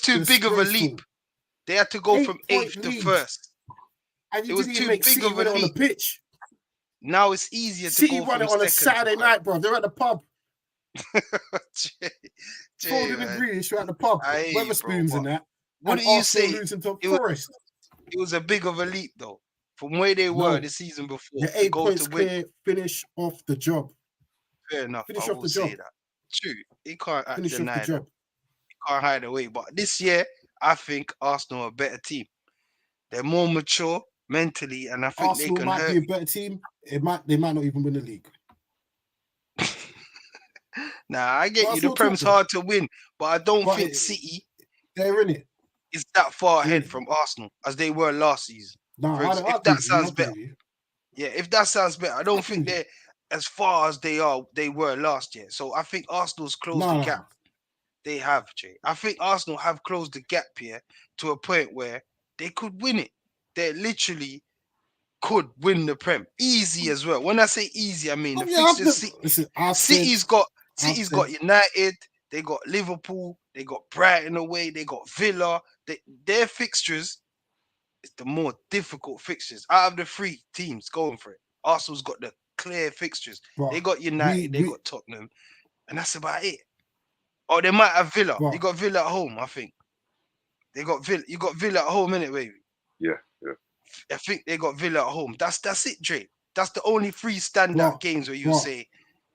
too big of a leap. They had to go from 8-point 8th to lead. 1st. And you It was didn't even too make big City of a win it on the leap. pitch. Now it's easier to City go won from it on a 2nd to Saturday 1st. night, bro. They're at the pub. Jay, Folded and man. Grealish are at the pub. I hear you, bro, Weatherspoons and but that. What And do you Arsenal say? losing to It was- Forest. It was a big of a leap, though, from where they were No. the season before The to 8 go points to win. clear, finish off the job. Fair enough. Finish I off will the say job. that. True. He can't Finish off deny the that. job. Can't hide away. But this year, I think Arsenal are a better team. They're more mature mentally, and I think Arsenal they can might hurt. be a better team. They might not even win the league. Nah, I get you. The Arsenal Prem's talking. hard to win, but I don't But think City they're in it. is that far They're in ahead it. from Arsenal as they were last season. No, For I ex- don't if agree that with you. sounds I agree better. with you. Yeah, if that sounds better, I don't think agree. they're as far as they were last year. So I think Arsenal's closed No, the no, gap. no. They have, Jay. I think Arsenal have closed the gap here to a point where they could win it. They literally could win the Prem. Easy as well. When I say easy, I mean the Yeah, fixtures. listen, I said City's got City's got United, they got Liverpool, they got Brighton away, they got Villa. Their fixtures is the more difficult fixtures out of the 3 teams going for it. Arsenal's got the clear fixtures. They got United, they got Tottenham, and that's about it. Or they might have Villa. You got Villa at home, I think. They got Villa. You got Villa at home, innit, baby? Yeah. I think they got Villa at home. That's it, Dre. That's the only 3 standout games where you say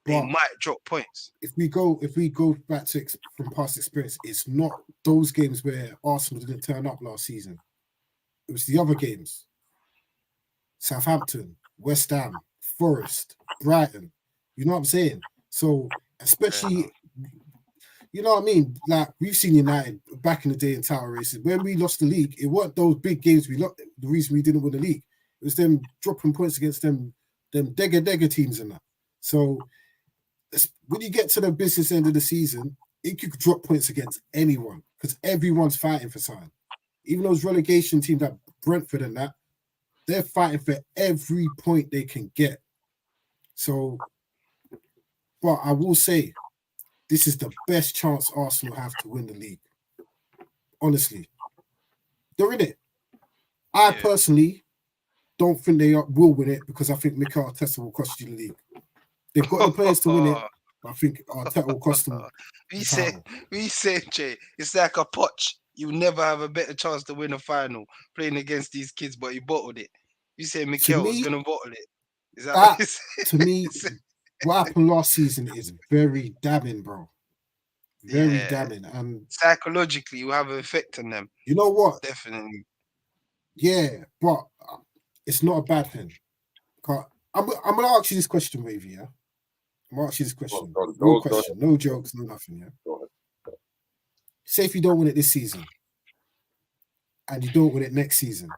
they might drop points. If we go back to from past experience, it's not those games where Arsenal didn't turn up last season. It was the other games. Southampton, West Ham, Forest, Brighton. You know what I'm saying? So especially, you know what I mean? Like we've seen United back in the day in title races. When we lost the league, it weren't those big games we lost. The reason we didn't win the league, it was them dropping points against them Degger teams and that. So when you get to the business end of the season, you could drop points against anyone because everyone's fighting for something. Even those relegation teams like Brentford and that, they're fighting for every point they can get. So, but I will say, this is the best chance Arsenal have to win the league. Honestly. They're in it. I personally don't think they will win it because I think Mikel Arteta will cost you the league. They've got the players to win it, but I think Arteta will cost them. We say, Jay, it's like a potch. You never have a better chance to win a final playing against these kids, but you bottled it. You say Mikel was going to bottle it. Is that what to me, what happened last season is very damning, bro. Very damning. And psychologically, you have an effect on them. You know what? Definitely. Yeah, but it's not a bad thing. I'm going to ask you this question, Wavy, yeah? I'm going to ask you this question. Real question. No jokes, no nothing, yeah? Say if you don't win it this season and you don't win it next season.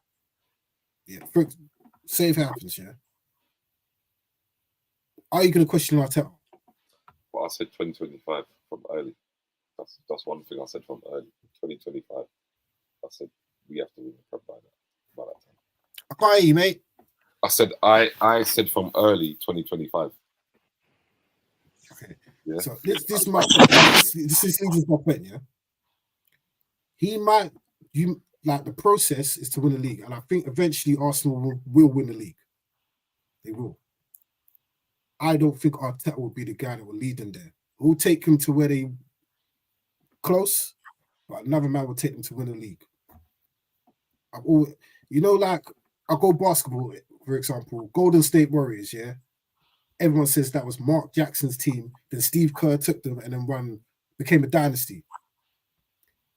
Yeah. Say if it happens, yeah? Are you going to question Arteta? Well, I said 2025 from early. That's one thing I said from early. 2025. I said we have to win the cup by that time. I can't hear you, mate. I said from early 2025. Okay. Yeah. So this is my point. This is my point, yeah? The process is to win the league, and I think eventually Arsenal will win the league. They will. I don't think Arteta will be the guy that will lead them there. We'll take him to where they close, but another man will take them to win the league. I go basketball, for example, Golden State Warriors, yeah? Everyone says that was Mark Jackson's team, then Steve Kerr took them and then became a dynasty.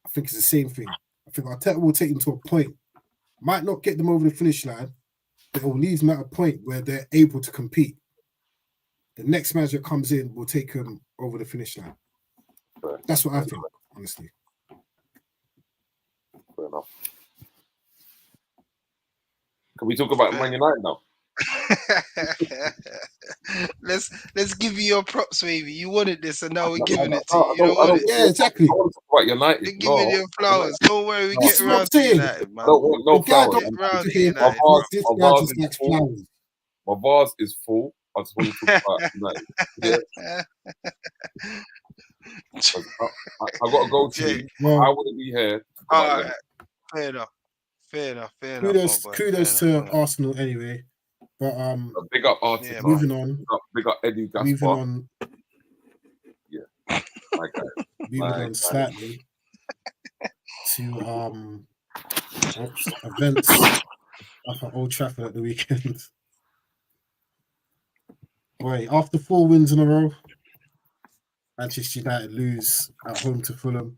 I think it's the same thing. I think Arteta will take them to a point. Might not get them over the finish line, but it will leave them at a point where they're able to compete. The next manager that comes in will take them over the finish line. That's what I think, honestly. Fair enough. Can we talk about Man United now? Let's give you your props, Wavy. You wanted this, and now we're giving it to you. Yeah, exactly. I want to talk about United. We're giving you flowers. Don't worry, we get around to United, man. I don't want no flowers. My vase is full. I just want to talk about United. I got to go to you. I wouldn't be here. All right. Fair enough. Kudos to Arsenal anyway. But big up Arteta. Moving on. Big up Eddie Gaspar. Moving on. Yeah. My guy. Moving on slightly to events up at Old Trafford at the weekend. Wait, after 4 wins in a row, Manchester United lose at home to Fulham.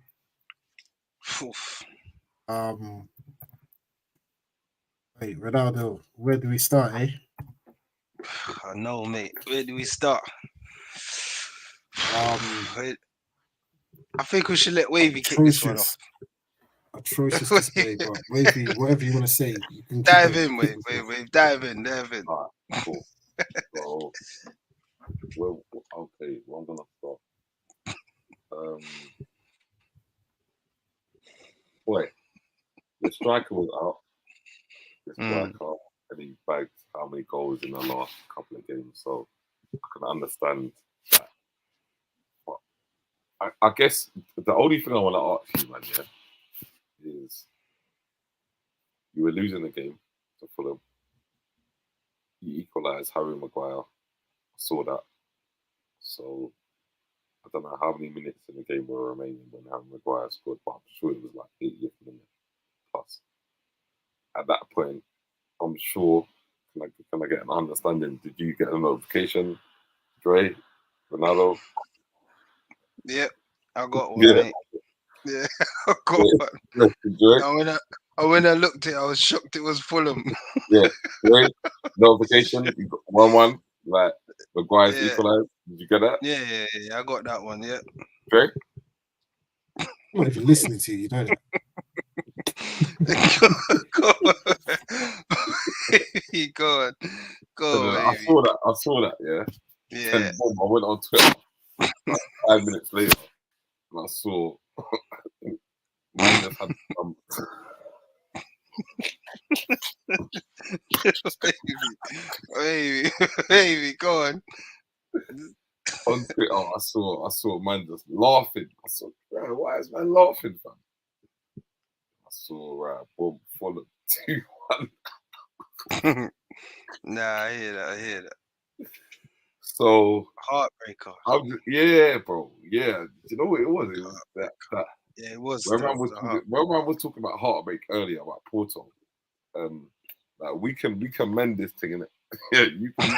Wait, Ronaldo, where do we start, eh? I know, mate. Where do we start? I think we should let Wavy kick this one off. Atrocious display, bro. Wavy, whatever you want to say. You can dive in, Wave. Dive in. All right, cool. So, okay, I'm going to start. Wait, the striker was out. And he bagged how many goals in the last couple of games. So I can understand that I guess the only thing I want to ask you, man, is you were losing the game to Fulham. You equalised Harry Maguire. I saw that. So I don't know how many minutes in the game were remaining when Harry Maguire scored, but I'm sure it was like 80th minute plus. At that point, I'm sure. Can I get an understanding? Did you get a notification, Dre, Ronaldo? Yep, I got one, Yeah. mate. Yeah, I got one. Dre? When I looked at it, I was shocked it was Fulham. Yeah, Dre, notification. You got 1-1. Like Maguire's Yeah. equalised. Did you get that? Yeah, I got that one. Yeah. Dre? I'm not even listening to you. You know that. Go on. I saw that. Yeah. Yeah. And boom, I went on Twitter like 5 minutes later, and I saw mine just had baby, go on. on Twitter. I saw mine just laughing. I saw, why is man laughing, fam? I saw boom, Fulham 2-1. Nah, I hear that. So Heartbreaker. yeah, bro. Yeah. Do you know what it was? It was that Yeah, it was. when man was talking about heartbreak earlier about Porto, like we can mend this thing, innit? Yeah, you can.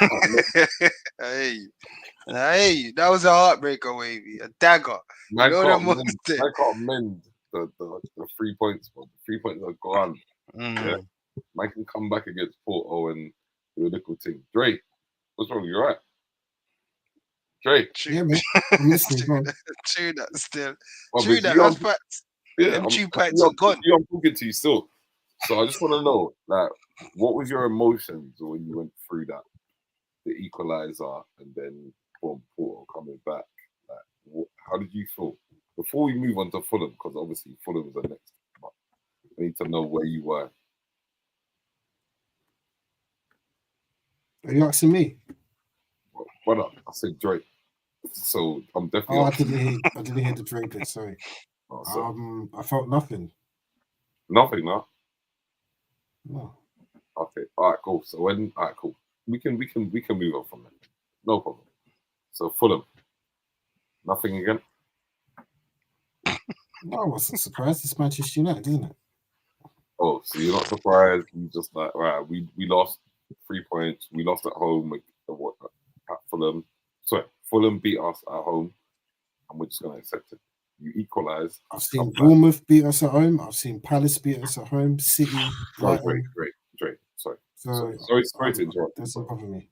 I hear you. That was a heartbreaker, wavy. A dagger. Man You know can't them ones there. I can't mend the 3 points, bro. The 3 points are gone. Yeah. Man can come back against Porto and do a little thing. Dre, what's wrong? You right? Dre. Yeah, man. I'm listening. True that still. Well, True that. That's facts. Yeah, them 2 pints are gone. I'm talking to you still. So I just want to know, like, what was your emotions when you went through that, the equalizer, and then boom, Porto coming back? Like, how did you feel before we move on to Fulham? Because obviously Fulham's the next. But I need to know where you were. Are you asking me? Brother, I said Drake. So I'm definitely. Oh, I didn't hear the Drake bit. Sorry. Oh, I felt nothing. Nothing, no. No. Okay. All right. Cool. So when. All right. Cool. We can move on from that. No problem. So Fulham. Nothing again. No, I wasn't surprised. It's Manchester United, isn't it? Oh, so you're not surprised? You just like, right? We lost 3 points. We lost at home at Fulham. Sorry, Fulham beat us at home, and we're just gonna accept it. You equalise. I've seen Bournemouth beat us at home. I've seen Palace beat us at home. City, Brighton. Drake. Sorry. Sorry to interrupt. Doesn't bother me.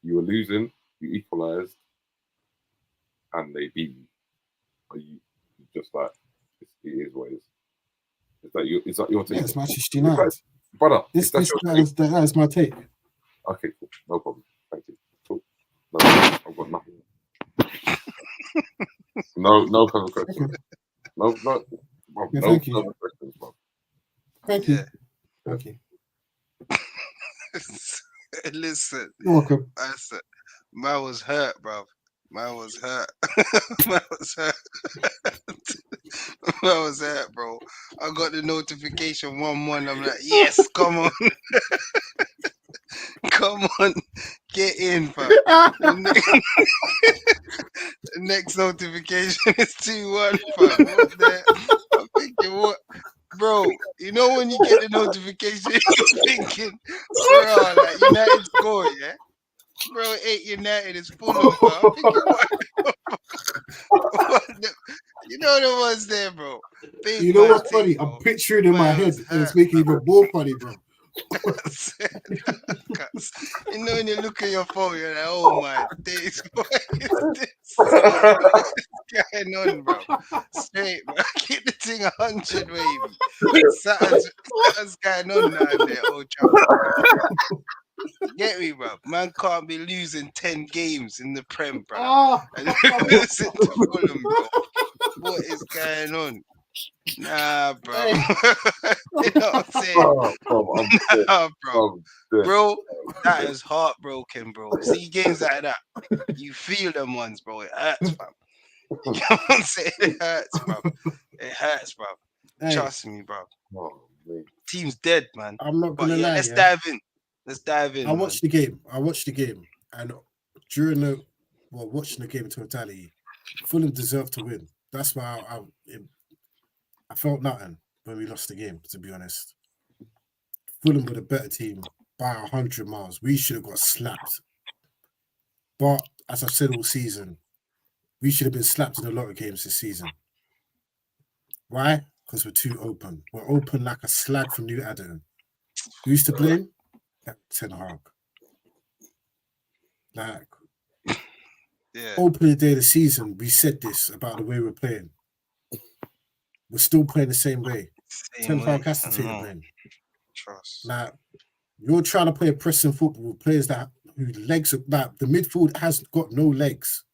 You were losing. You equalised, and they beat you. Are you just like it is what it is? Is that your take? Yeah, it's Manchester United. Brother, that is my take. Okay, cool. No problem. Thank you. Cool. No, I've got nothing. No further questions. No. Yeah, no thank you. further questions, bro. Thank you. Thank you. Listen. You're welcome. I said, man was hurt, bro. Man was hurt. Man was hurt, bro. I got the notification 1-1. I'm like, yes, come on. Come on. Get in, fam. The next notification is 2-1, fam. What the? I'm thinking, what? Bro, you know when you get the notification, you're thinking, bro, like United score, yeah? Bro, it ain't United, it's Fulham, bro. I'm thinking, what? You know the ones there, bro. Big you know man what's funny? bro. I'm picturing in my head, and it's making even more funny, bro. You know when you look at your phone, you're like, oh my days, what is this? What is going on, bro? Straight, bro. Keep the thing 100, baby. Something's going on down there, old chap. Get me, bro. Man can't be losing 10 games in the Prem, bro. And listen to Fulham, bro. What is going on? Nah, bro. You know what I'm saying? Nah, bro. Bro, that is heartbroken, bro. See games like that, you feel them ones, bro. It hurts, fam. You know what I'm saying? It hurts, bro. It hurts, bro. Hey, Trust me, bro. Oh, man. Team's dead, man. I'm not But gonna yeah, lie, let's yeah. dive in. Let's dive in, I man. watched the game. And during watching the game in totality, Fulham deserved to win. That's why I felt nothing when we lost the game. To be honest, Fulham were the better team by 100 miles. We should have got slapped. But as I've said all season, we should have been slapped in a lot of games this season. Why? Because we're too open. We're open like a slag from New Adam. Who's to blame? Ten Hag. Like, Yeah. opening day of the season, we said this about the way we're playing. We're still playing the same way. Ten Hag has to take the blame. Trust. Like, you're trying to play a pressing football with players whose legs are like the midfield has got no legs.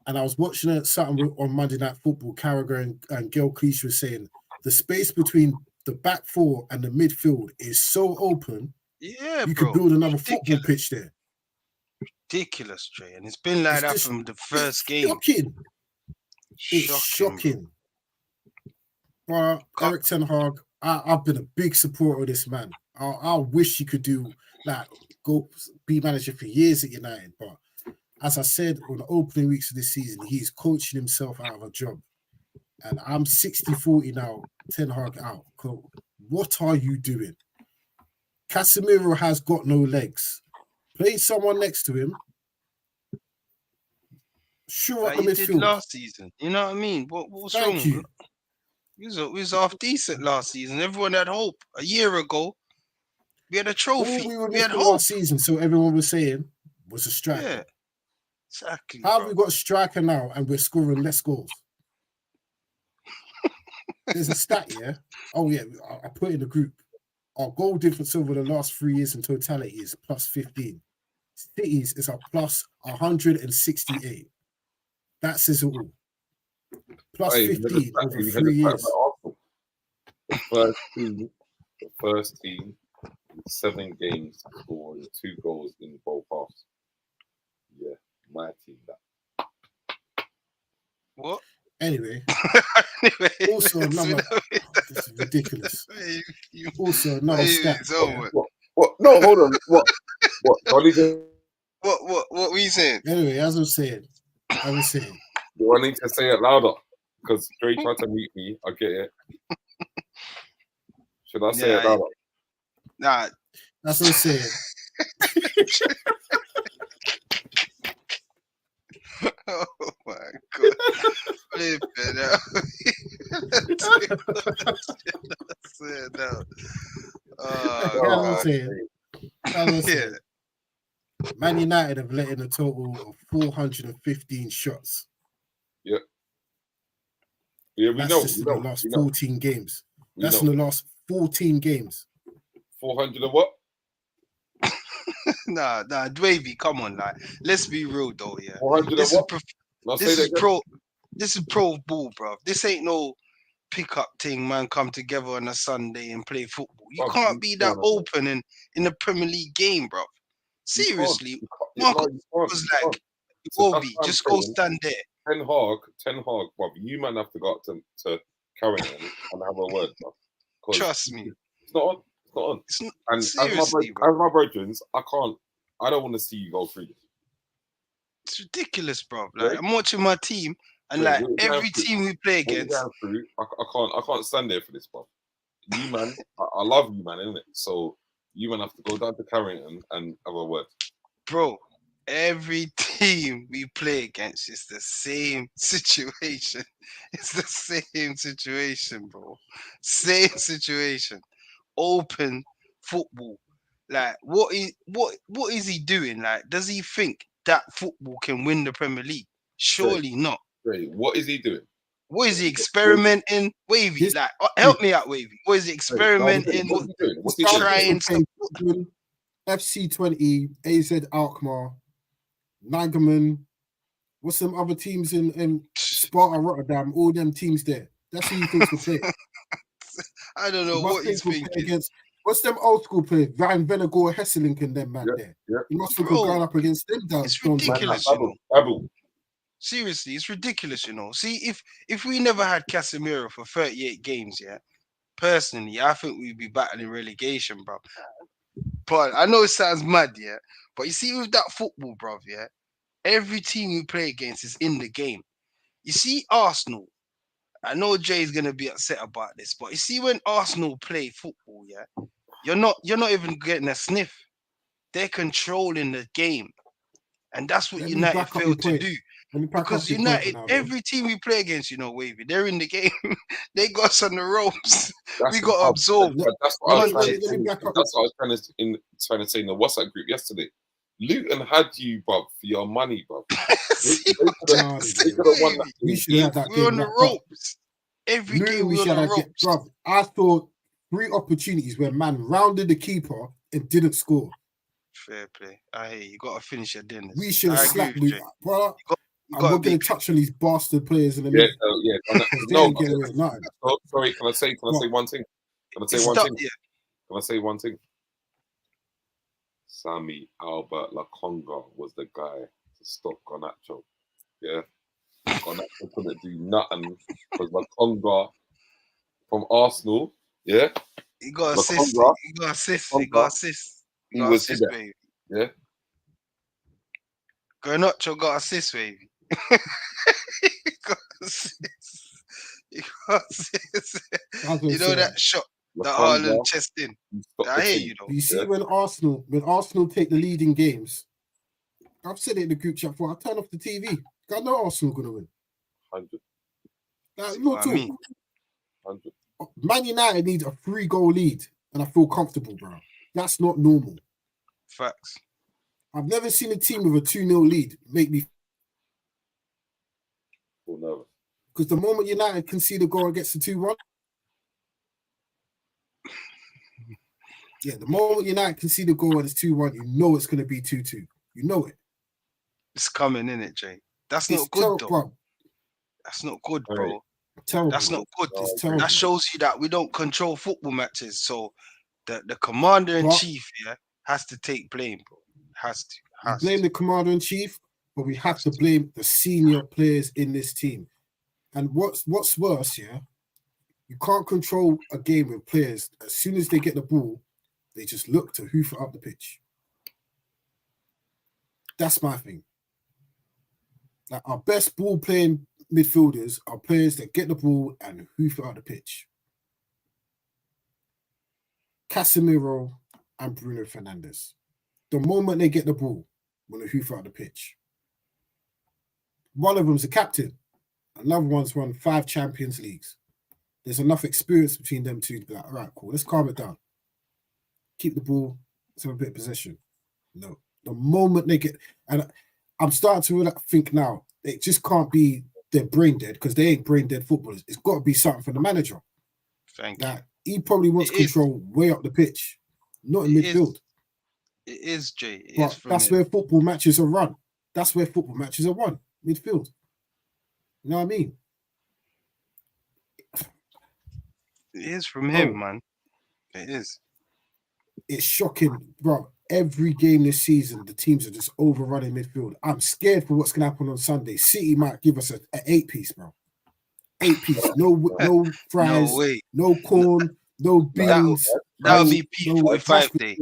And I was watching something on Monday Night Football. Carragher and Gail Cleese was saying the space between the back four and the midfield is so open. Yeah, you bro. could build another football pitch there. Ridiculous, Trey. And it's been like that from the first game. Shocking. It's shocking. But Eric Ten Hag, I've been a big supporter of this man. I wish he could go be manager for years at United. But as I said on the opening weeks of this season, he's coaching himself out of a job. And I'm 60-40 now, Ten Hag out. Cool. What are you doing? Casemiro has got no legs. Play someone next to him. Sure, like you did last season. You know what I mean? What's wrong? You. We was half decent last season. Everyone had hope. A year ago, we had a trophy. We had hope. Last season, so everyone was saying was a striker. Yeah, exactly. How have we got a striker now and we're scoring less goals? There's a stat, yeah. Oh yeah, I put in the group. Our goal difference over the last 3 years in totality is plus 15. City's is a plus 168. That says it all. Plus 15 over 3 years. The first team, 7 games scoring 2 goals in both halves. Yeah, my team. That. What? Anyway, also another. This is ridiculous. Also another stat. What? No, hold on. What? What were you saying? Anyway, as I was saying. Do I need to say it louder? Because Dre tried to mute me. I get it. Should I say it louder? Nah. That's what I'm saying. Oh my god. Flipping out. Yeah. Man United have let in a total of 415 shots. Yeah. Yeah, we That's know. just in the last 14 games. That's in the last 14 games. 400 and what? Nah, Dwavy, come on, like, let's be real though, yeah. 400 and what? This is pro ball, bro. This ain't no pickup thing, man. Come together on a Sunday and play football. You can't be that open in the Premier League game, bro. Seriously, Marco was like, Obi, just go stand there. Ten Hag, bro. You man have to go up to Carrington and have a word, bro. Trust me, it's not on. It's not on. It's not, and seriously, as my brethren, I don't want to see you go through this. It's ridiculous, bro. Like, I'm watching my team, and like every team we play against, I can't stand there for this, bro. You man, I love you, man, innit? So you man have to go down to Carrington and have a word, bro. Every team we play against is the same situation. It's the same situation, bro. Same situation. Open football. Like, what is he doing? Like, does he think that football can win the Premier League? Surely not. Wait, what is he doing? What is he experimenting? Wavy, like, help me out, Wavy. What is he experimenting? What's he trying? FC20, AZ Alkmaar, Nagelsmann, what's some other teams in Sparta Rotterdam? All them teams there. That's who you think will play. I don't know what he's thinking. What's them old school players? Ryan Venegor, Hesselink, and them man there. Yeah. You must have going up against them. It's ridiculous. Babel. Seriously, it's ridiculous, you know. See, if we never had Casemiro for 38 games, yeah, personally, I think we'd be battling relegation, bro. But I know it sounds mad, yeah. But you see, with that football, bro, yeah, every team we play against is in the game. You see, Arsenal. I know Jay's gonna be upset about this, but you see, when Arsenal play football, yeah, you're not even getting a sniff. They're controlling the game, and that's what Let me United back up your failed to point. do. Let me back Because up your point, United, Ronaldo. every team we play against, Wavy, they're in the game. They got us on the ropes. That's We the got to hub. absorb. That's what I was Let trying me to say. back up. That's what I was trying to say in the WhatsApp group yesterday. Luton had you, bruv, for your money, bruv. See They what could I'm have saying, won that Wavy? We game. should have had that We're on game the wrapped up. ropes. Every Luton, game we we're on should the have ropes. bruv. I saw 3 opportunities where man rounded the keeper and didn't score. Fair play. I hear you. Got to finish your dinners. We should have I agree slapped with Luke, you. brother. You And got we're to be going to touch on these bastard players in a Yeah, minute. yeah. They No, ain't getting away with nothing. sorry. Can I say one thing? Can I say one thing? Yeah. Can I say one thing? Sammy Albert Lakonga was the guy to stop Garnacho. Yeah. Garnacho couldn't do nothing because Lakonga from Arsenal, yeah. You got assist. Lakonga, You got assist. Lakonga, You got assist. he You got was assist, there. baby. Yeah. Garnacho got assist, baby. He got assist. He got assist. You know that shot, the Haaland chest in. I hear you though. You see, when Arsenal take the lead in games, I've said it in the group chat before. I turn off the TV. I know Arsenal gonna win. 100. See No what I talk. mean? 100. Man United needs a 3-goal lead, and I feel comfortable, bro. That's not normal. Facts. I've never seen a team with a 2-0 lead make me. Feel nervous. Because the moment United can see the goal and gets to 2-1, yeah, the moment United can see the goal and it's 2-1, you know it's going to be 2-2. You know it. It's coming, in it, Jay. That's not It's good, terrible, though. bro. That's not good, bro. Terrible. That's not good. It's terrible. That shows you that we don't control football matches. So the commander in chief has to take blame, bro. Has to. We blame the commander in chief, but we have to blame the senior players in this team. And what's worse, yeah, you can't control a game with players. As soon as they get the ball, they just look to hoof it up the pitch. That's my thing. Like, our best ball playing midfielders are players that get the ball and hoof it up the pitch. Casemiro and Bruno Fernandes. The moment they get the ball, want to hoof out the pitch. One of them's a captain. Another one's won 5 Champions Leagues. There's enough experience between them two to be like, all right, cool, let's calm it down. Keep the ball, let's have a bit of possession. No. The moment they get... And I'm starting to think now, it just can't be they're brain dead, because they ain't brain dead footballers. It's got to be something from the manager. Thank you. He probably wants control way up the pitch, not in midfield. It is, Jay. But that's where football matches are run. That's where football matches are won, midfield. You know what I mean? It is from him, man. It is. It's shocking, bro. Every game this season, the teams are just overrunning midfield. I'm scared for what's going to happen on Sunday. City might give us an 8-piece, bro. 8-piece. No fries, no corn, no beans. That'll be P45 day.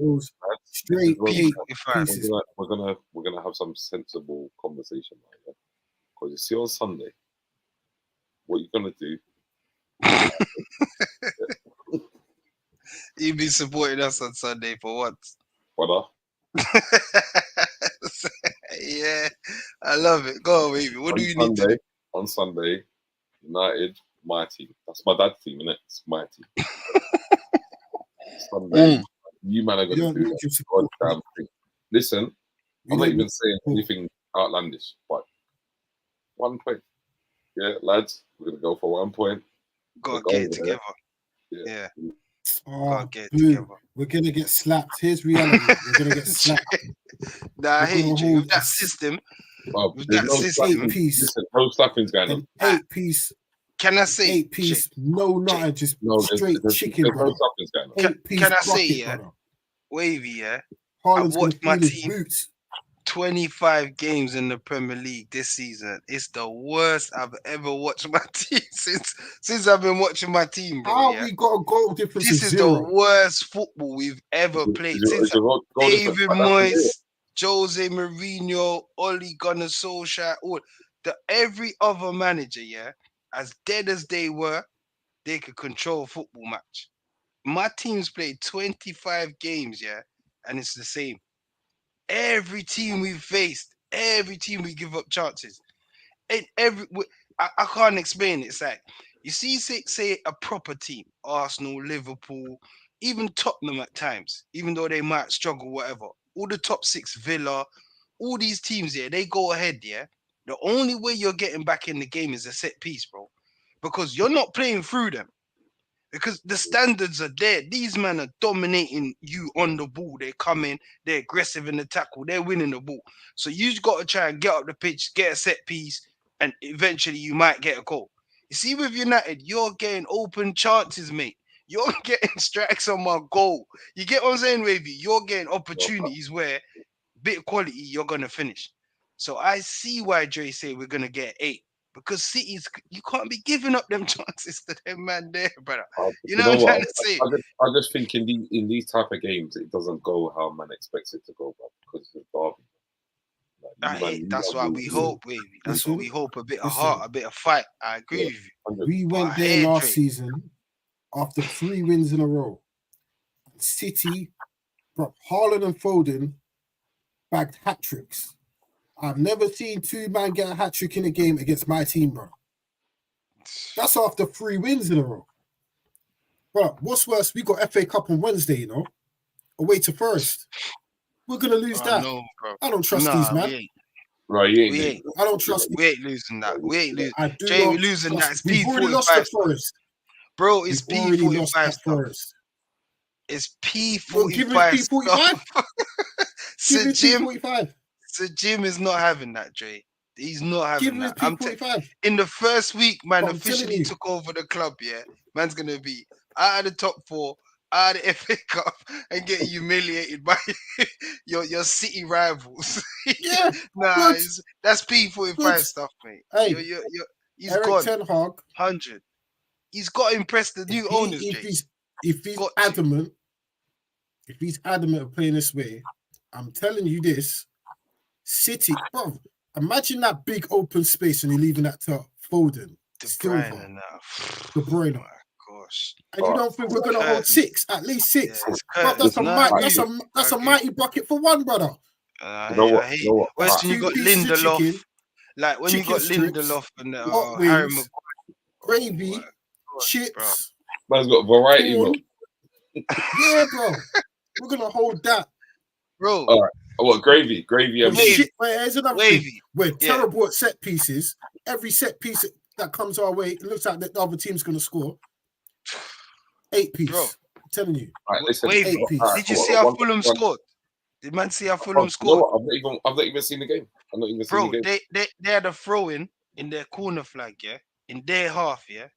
Straight 8 pieces. We're gonna have some sensible conversation, right? Because you see on Sunday, what you're gonna do. You'll be supporting us on Sunday for what? Brother. Yeah, I love it. Go on, baby. What do you need to do? On Sunday, United, my team. That's my dad's team, innit? It's my team. Sunday, you man are going to do that goddamn thing. Listen, I'm not even saying anything outlandish, but 1 point. Yeah, lads, we're going to go for 1 point. Gotta get it together. Yeah. Oh, we're going to get slapped. Here's reality. We're going to get slapped. Nah, I hate you. With that system, with that system, 8-piece. Listen, no slapping's going on. 8-piece. Can I say 8-piece? No, nothing. Just straight chicken, bro. 8-piece. Can I say, yeah? Wavy, yeah? Haaland's I watched my team boots. 25 games in the Premier League this season. It's the worst I've ever watched my team since I've been watching my team, bro. How Yeah, we got a goal difference this of is 0? the worst football we've ever played since Goal difference, David but that's the deal. Moyes, Jose Mourinho, Ole Gunnar Solskjaer, every other manager, yeah, as dead as they were, they could control a football match. My team's played 25 games, yeah, and it's the same. Every team we've faced, every team we give up chances. And I can't explain it. It's like you see, say a proper team, Arsenal, Liverpool, even Tottenham at times, even though they might struggle, whatever. All the top 6, Villa, all these teams here, they go ahead, yeah. The only way you're getting back in the game is a set piece, bro, because you're not playing through them. Because the standards are there. These men are dominating you on the ball. They come in, they're aggressive in the tackle, they're winning the ball. So you've got to try and get up the pitch, get a set piece, and eventually you might get a goal. You see, with United, you're getting open chances, mate. You're getting strikes on my goal. You get what I'm saying, Wavy? You're getting opportunities where bit of quality you're gonna finish. So I see why Dre say we're gonna get 8. Because City's, you can't be giving up them chances to them man there, brother. You know what I'm trying to say? I just think in these type of games, it doesn't go how man expects it to go, bro, because it's derby. That's why we hope, baby. That's what we hope. A bit of heart, a bit of fight. I agree with you. We went there last season after 3 wins in a row. City, bro, Haaland and Foden bagged hat tricks. I've never seen 2 men get a hat trick in a game against my team, bro. That's after 3 wins in a row. Bro, what's worse, we got FA Cup on Wednesday, you know, away to Forest. We're going to lose that. No, bro. I don't trust these, man. Right, we ain't. I don't trust We ain't losing that. We ain't losing. I do Jay, not we're losing trust. that. It's We've already lost P45 at Forest. Bro, it's We've already lost P45 at stuff. Forest. It's Well, give me P45 P45. stuff. Give me P45. Sir Jim is not having that, Dre. He's not having that. P45. In the first week, man, I'm officially took over the club, yeah? Man's going to be out of the top 4, out of the FA Cup, and get humiliated by your City rivals. Yeah. Nah, that's P45 Good. stuff, mate. Hey, he's Eric gone. Ten Hag, 100. He's got to impress the new owners, Jay. If he's adamant of playing this way, I'm telling you this, City, bro, imagine that big open space and you're leaving that to Foden, De Bruyne. Oh my gosh. And you don't think we're going to hold 6, at least 6? Yeah, that's a mighty bucket for one, brother. You know what? When you got Lindelof, like when you got Lindelof and Harry Maguire, gravy, chips. Man's got variety, bro. Yeah, bro. We're going to hold that. Bro. All right. What, gravy? And shit, here's another thing. We're terrible at set pieces. Every set piece that comes our way, it looks like the other team's going to score. 8 piece. Bro. I'm telling you. Right, listen, 8 piece. Did you see how Fulham scored? Did man see how Fulham scored? No, I've not even seen the game. Bro, they had a throw-in their corner flag, yeah? In their half, yeah?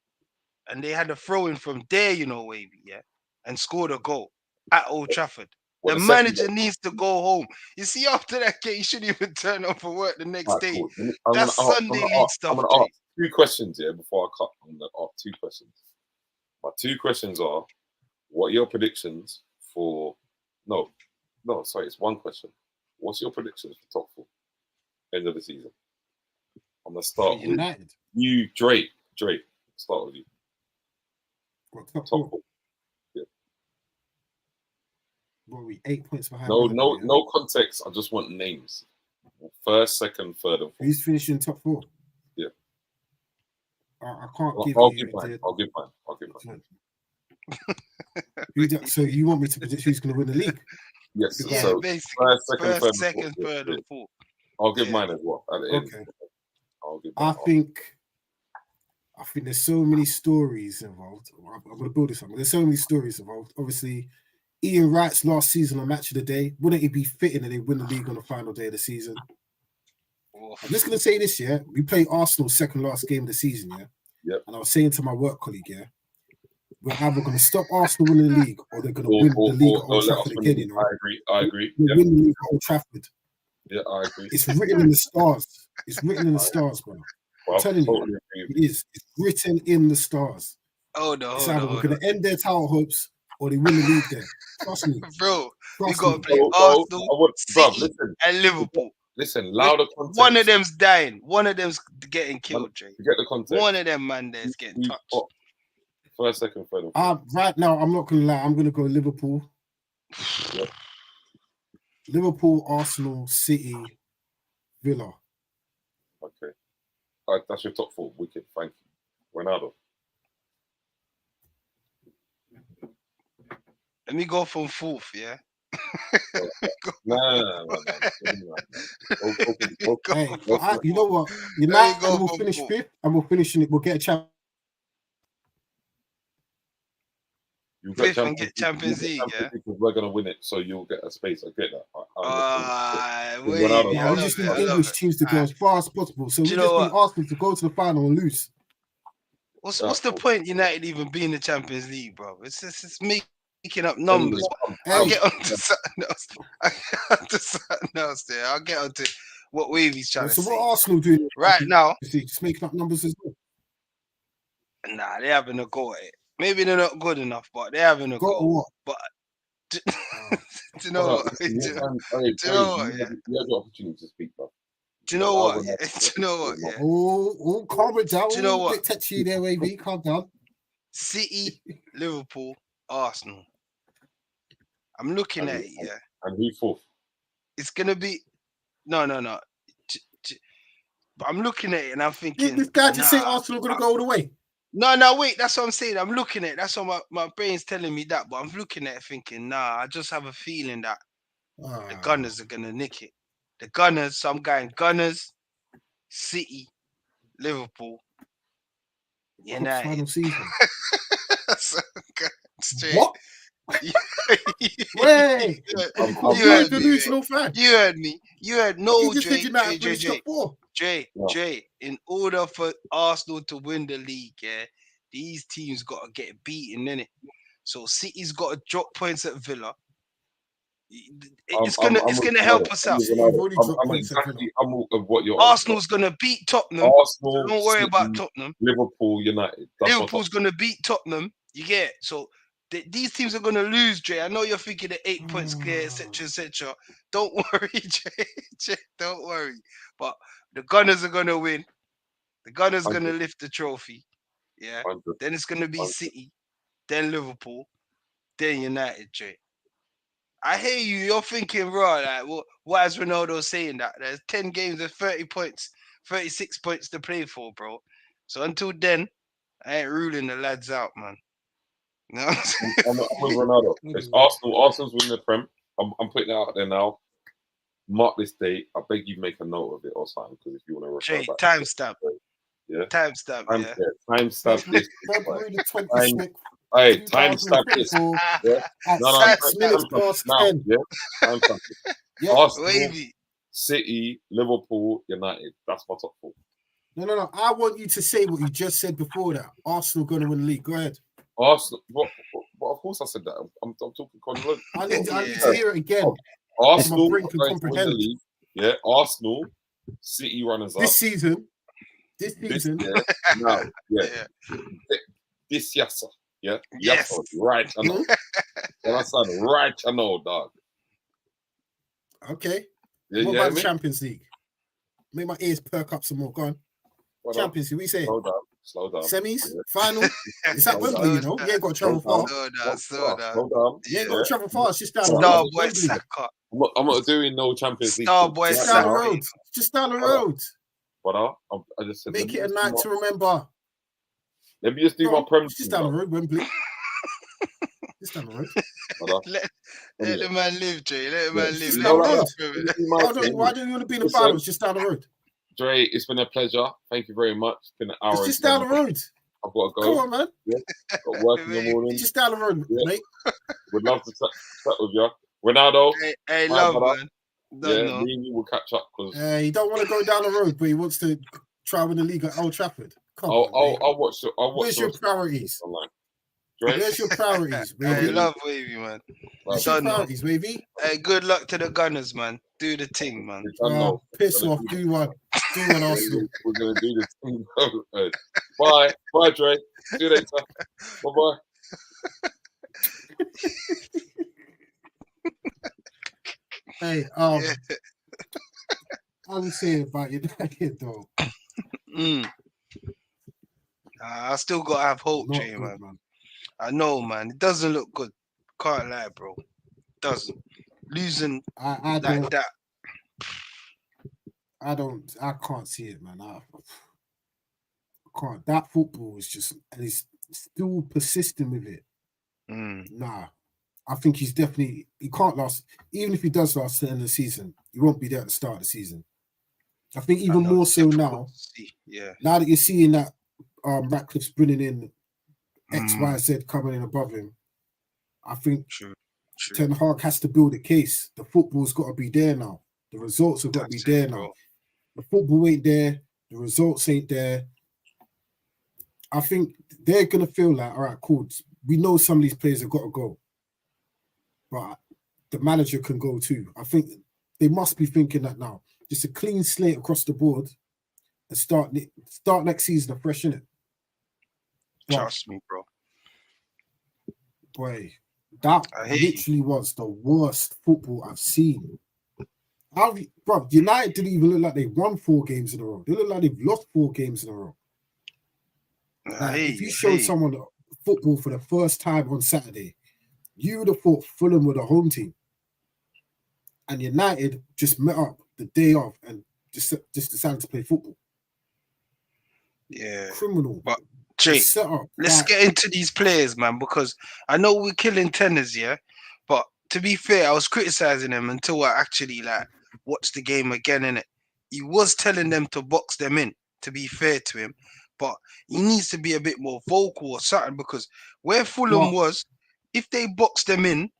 And they had a throw-in from there, you know, Wavy, yeah? And scored a goal at Old Trafford. The manager needs to go home. You see, after that game, he shouldn't even turn up for work the next day. Cool. That's Sunday league stuff. I'm going to ask 2 questions here before I cut. I'm going to ask 2 questions. My 2 questions are, what are your predictions for... No, sorry, it's 1 question. What's your predictions for top 4? End of the season. I'm going to start with you, Drake. Start with you. Top 4? Yeah. What are we, 8 points behind? No context. I just want names. First, second, third, and 4th. Who's finishing top 4? Yeah. I can't give I'll you... give mine. I'll give mine. So you want me to predict who's going to win the league? Yes. Yeah, so basically. First, second, third, and 4th. I'll give mine as well. At the end. Okay. I'll give I think there's so many stories involved. I'm going to build this up. There's so many stories involved. Obviously, Ian Wright's last season on Match of the Day. Wouldn't it be fitting that they win the league on the final day of the season? I'm just going to say this, yeah. We play Arsenal's second last game of the season, yeah? Yep. And I was saying to my work colleague, yeah, we're either going to stop Arsenal winning the league or they're going to win the league at Old Trafford again, you know? I agree. We'll win the league at Old Trafford. Yeah, I agree. It's written in the stars. It's written in the stars, bro. Well, telling you. totally agree with It is. It's written in the stars. Hold on, It's hold either on, we're hold going on. to end their title hopes or they win the league there. Trust me. Bro, we Trust got to me. play So, Arsenal, bruv, City, listen, and Liverpool. listen, louder context. One of them's dying. One of them's getting killed, Jay. To get the context. One of them, man, there's getting We've touched. got first, second, third, and fourth. Right now, I'm not going to lie. I'm going to go Liverpool. Yep. Liverpool, Arsenal, City, Villa. Okay. That's your top 4. Wicked. Thank you. Ronaldo. Let me go from 4th, yeah? No. Hey, you know what? Let me United go will from finish 4th. 5th and we'll finish in it. We'll get a chance. You 5th and get Champions League, yeah? Because we're gonna win it, so you'll get a space. I get that. Wait, Ronaldo, No, I we love just it, need I love English it. teams to go as far as possible. So Do we you just know need Arsenal to go to the final and lose. What's the point United even being in the Champions League, bro? It's making up Anyway, numbers. Hey. I'll get on to something else. There. I'll get on to what Wavy's trying to So say. what Arsenal doing Right now, just making up numbers as well. nah, they're having a go at it. Maybe they're not good enough, but they're having a Go or go. what? But do you know what? Do you know what? You had the opportunity to speak, bro. Do you know what? Yeah. Do you know what? Yeah. Oh, calm it down. Do you know what? A bit touchy there, Wavy. Calm down. City, Liverpool, Arsenal. I'm looking at it, yeah. And who's 4th? It's gonna be no. But I'm looking at it and I'm thinking, This guy just say Arsenal going to go all the way. No, wait, that's what I'm saying. I'm looking at it. That's what my brain's telling me that, but I'm looking at it thinking, I just have a feeling that the Gunners are gonna nick it. The Gunners, so I'm going Gunners, City, Liverpool, United. Final season. So, straight. What? Wait, you heard me. delusional fan. You heard me. You heard no, You just said United finished top 4. Jay, in order for Arsenal to win the league, yeah, these teams got to get beaten, innit? So City's got to drop points at Villa. It's gonna help us out. I'm what you're. Arsenal's gonna beat Tottenham. Arsenal, Don't worry City, about Tottenham. Liverpool, United. Liverpool's gonna beat Tottenham. You get it? So these teams are gonna lose, Jay. I know you're thinking the 8 points clear, etc., etc. Don't worry, Jay. Don't worry. But the Gunners are gonna win. The Gunners are gonna lift the trophy. Yeah. 100. Then it's gonna be City, then Liverpool, then United, Jay. I hear you. You're thinking, right? Like, why is Ronaldo saying that? There's 10 games of 30 points, 36 points to play for, bro. So until then, I ain't ruling the lads out, man. No, I'm with Ronaldo. It's Arsenal. Arsenal's winning the Prem. I'm putting it out there now. Mark this date. I beg you make a note of it or something, because if you want to refer back. Timestamp. Yeah. Timestamp. Yeah. Timestamp this. February the 26th. Hey, timestamp this. Yeah. At 6 minutes past 10. Yeah. Timestamp this. Yeah. Arsenal, Wavy. City, Liverpool, United. That's my top 4. No. I want you to say what you just said before that. Arsenal going to win the league. Go ahead. Arsenal. What? Of course I said that. I'm talking convoluted. I need to hear it again. Arsenal brain can going to win the league. Yeah. Arsenal, City runners up. This season. Yeah. Now, yeah. This yes, sir. Yeah. Yes. Right. I know. When I said right, I know, dog. Okay. Yeah, what about the Champions League? Make my ears perk up some more. Go on. Champions League, what you saying? Slow down. Semis? Final? It's at Wembley, you know? You ain't got to travel far. Slow down. You ain't got to travel far. It's just down the road. Starboy Saka. I'm not doing no Champions League. Starboy Just Saka. down the road. Just down the road. But I just said, make it a night to remember. Let me just do my Prem. Just down the road, Wembley. Just down the road. Let the man live, Jay. Let the man live. Just down the road. Why don't you want to be in the finals? Just down the road. Dre, it's been a pleasure. Thank you very much. It's been an hour. It's just down the road. I've got to go. Come on, man. Yeah. Got work in the morning. Just down the road, mate. Would love to chat with you. Ronaldo. Hey, love, man. Me and you will catch up. He don't want to go down the road, but he wants to try win the league at Old Trafford. Come on, I'll watch. Where's your priorities? Online. Drake. Where's your priorities, I Wavy? love Wavy, man. Where's Done your now. priorities, Wavy? Hey, good luck to the Gunners, man. Do the thing, man. Piss off. Do one. Do one, Arsenal. We're gonna do this thing. Bye, Drake. See you later. Bye. Hey, Yeah. I was saying about United though. I still gotta have hope, Not Jay, good, man. I know, man. It doesn't look good. Can't lie, bro. Doesn't. Losing I like that. I can't see it, man. I can't. That football is just, and he's still persisting with it. Nah, I think he can't last. Even if he does last to the end of the season, he won't be there at the start of the season. I think even more so now. Yeah. Now that you're seeing that Ratcliffe's bringing in XYZ coming in above him, I think True. Ten Hag has to build a case. The football's got to be there now. The results have got to be there now. The football ain't there. The results ain't there. I think they're going to feel like, all right, cool. We know some of these players have got to go. But the manager can go too. I think they must be thinking that now. Just a clean slate across the board and start next season afresh, innit? Trust me, bro. Boy, that literally was the worst football I've seen. Bro, United didn't even look like they won 4 games in a row. They look like they've lost 4 games in a row. If you showed someone football for the first time on Saturday, you would have thought Fulham were the home team. And United just met up the day off and just decided to play football. Yeah. Criminal. But Jay, let's get into these players, man, because I know we're killing tenors, yeah. But to be fair, I was criticizing them until I actually watched the game again, innit? He was telling them to box them in, to be fair to him. But he needs to be a bit more vocal or something, because where Fulham was, if they boxed them in,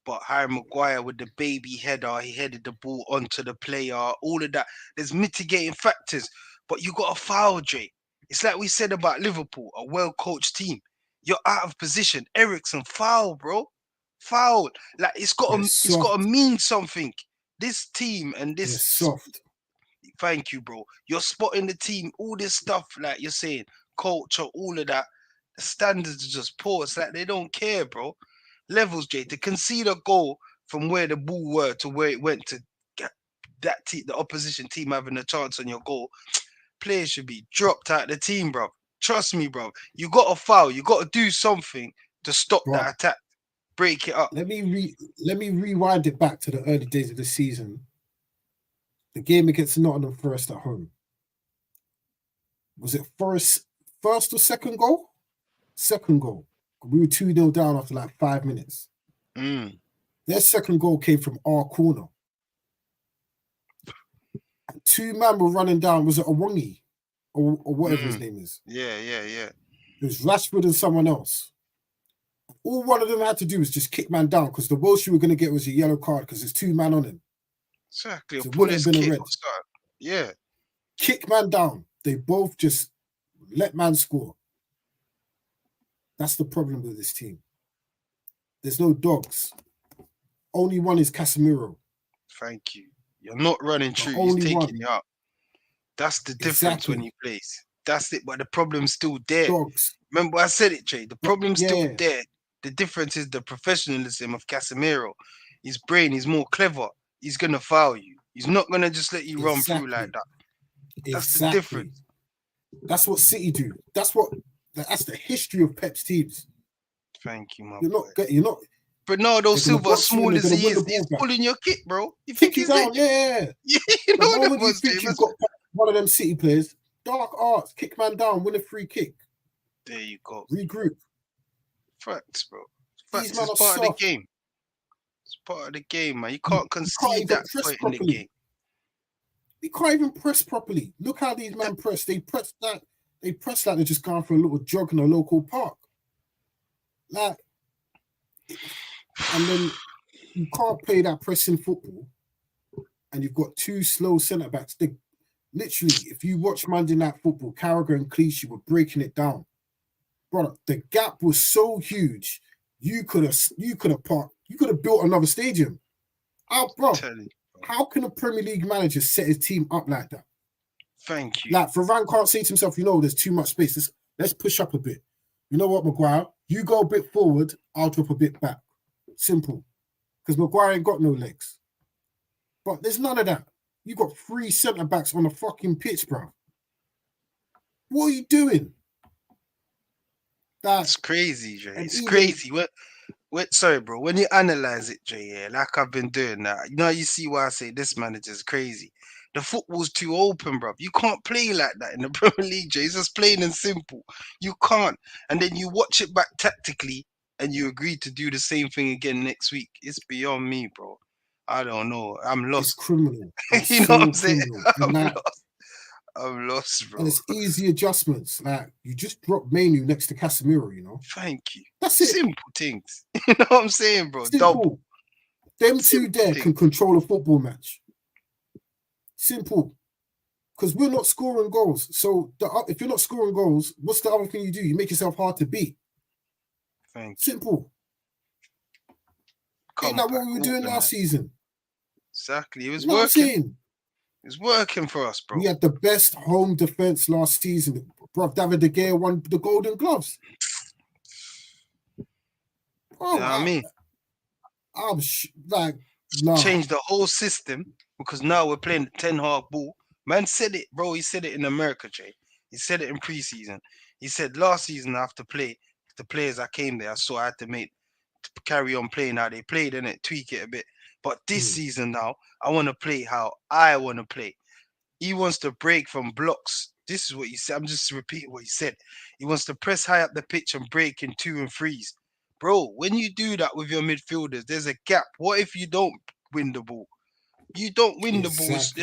but Harry Maguire with the baby header, he headed the ball onto the player, all of that. There's mitigating factors, but you got a foul, Jay. It's like we said about Liverpool, a well-coached team. You're out of position. Eriksen, foul, bro. Foul. Like it's got to mean something. This team and this it's soft. Thank you, bro. You're spotting the team, all this stuff, like you're saying, culture, all of that. The standards are just poor. It's like they don't care, bro. Levels, Jay, to concede a goal from where the ball were to where it went to get that team, the opposition team having a chance on your goal, players should be dropped out of the team, bro. Trust me, bro. You got to foul. You got to do something to stop that attack. Break it up. Let me rewind it back to the early days of the season. The game against Nottingham Forest at home. Was it Forest first or second goal? Second goal. We were 2-0 down after like 5 minutes. Their second goal came from our corner. And 2 men were running down. Was it Awongi? Or whatever his name is? Yeah. It was Rashford and someone else. All one of them had to do was just kick man down, because the worst you were going to get was a yellow card because there's 2 men on him. Exactly. So it would have been a red. Yeah. Kick man down. They both just let man score. That's the problem with this team. There's no dogs. Only one is Casemiro. Thank you. You're not running true. He's taking you out. That's the difference when he plays. That's it. But the problem's still there. Dogs. Remember, I said it, Jay. The problem's still there. The difference is the professionalism of Casemiro. His brain is more clever. He's going to foul you. He's not going to just let you run through like that. That's the difference. That's what City do. That's the history of Pep's teams. Thank you, man. You're not. Bernardo Silva, as small as he is, he's pulling your kick, bro. You think he's down? Yeah. You know the moment you think you've got one of them City players, dark arts, kick man down, win a free kick. There you go. Regroup. Facts, bro. Facts is part of the game. It's part of the game, man. You can't concede that point in the game. You can't even press properly. Look how these men press. They press like they're just going for a little jog in a local park. And then you can't play that pressing football, and you've got 2 slow centre backs. They literally, if you watch Monday Night Football, Carragher and Clichy were breaking it down. Bro, the gap was so huge. You could have built another stadium. Bro, Tell you. how can a Premier League manager set his team up like that? Thank you. Like, Varane can't say to himself, there's too much space. Let's push up a bit. You know what, Maguire? You go a bit forward, I'll drop a bit back. Simple. Because Maguire ain't got no legs. But there's none of that. You got 3 centre-backs on the fucking pitch, bro. What are you doing? It's crazy, Jay. It's crazy. Sorry, bro. When you analyze it, Jay, yeah, like I've been doing that, you see why I say this manager's crazy. The football's too open, bro. You can't play like that in the Premier League, Jay. It's just plain and simple. You can't. And then you watch it back tactically and you agree to do the same thing again next week. It's beyond me, bro. I don't know. I'm lost. It's criminal. It's you know what I'm saying? I'm lost, bro. And it's easy adjustments. Like, you just drop Manu next to Casemiro, Thank you. That's it. Simple things. You know what I'm saying, bro? Simple. Double. Them two there can control a football match. Simple. Because we're not scoring goals. So if you're not scoring goals, what's the other thing you do? You make yourself hard to beat. Simple. Ain't that what we were doing last season? Exactly. It was working. It's working for us, bro. We had the best home defense last season. Bro, David De Gea won the Golden Gloves. Oh, you know what I mean? I'm Change the whole system because now we're playing the 10-hard ball. Man said it, bro. He said it in America, Jay. He said it in preseason. He said last season I have to play the players I came there. I saw I had to carry on playing how they played and tweak it a bit. But this season now, I want to play how I want to play. He wants to break from blocks. This is what he said. I'm just repeating what he said. He wants to press high up the pitch and break in 2 and 3s. Bro, when you do that with your midfielders, there's a gap. What if you don't win the ball? You don't win the balls.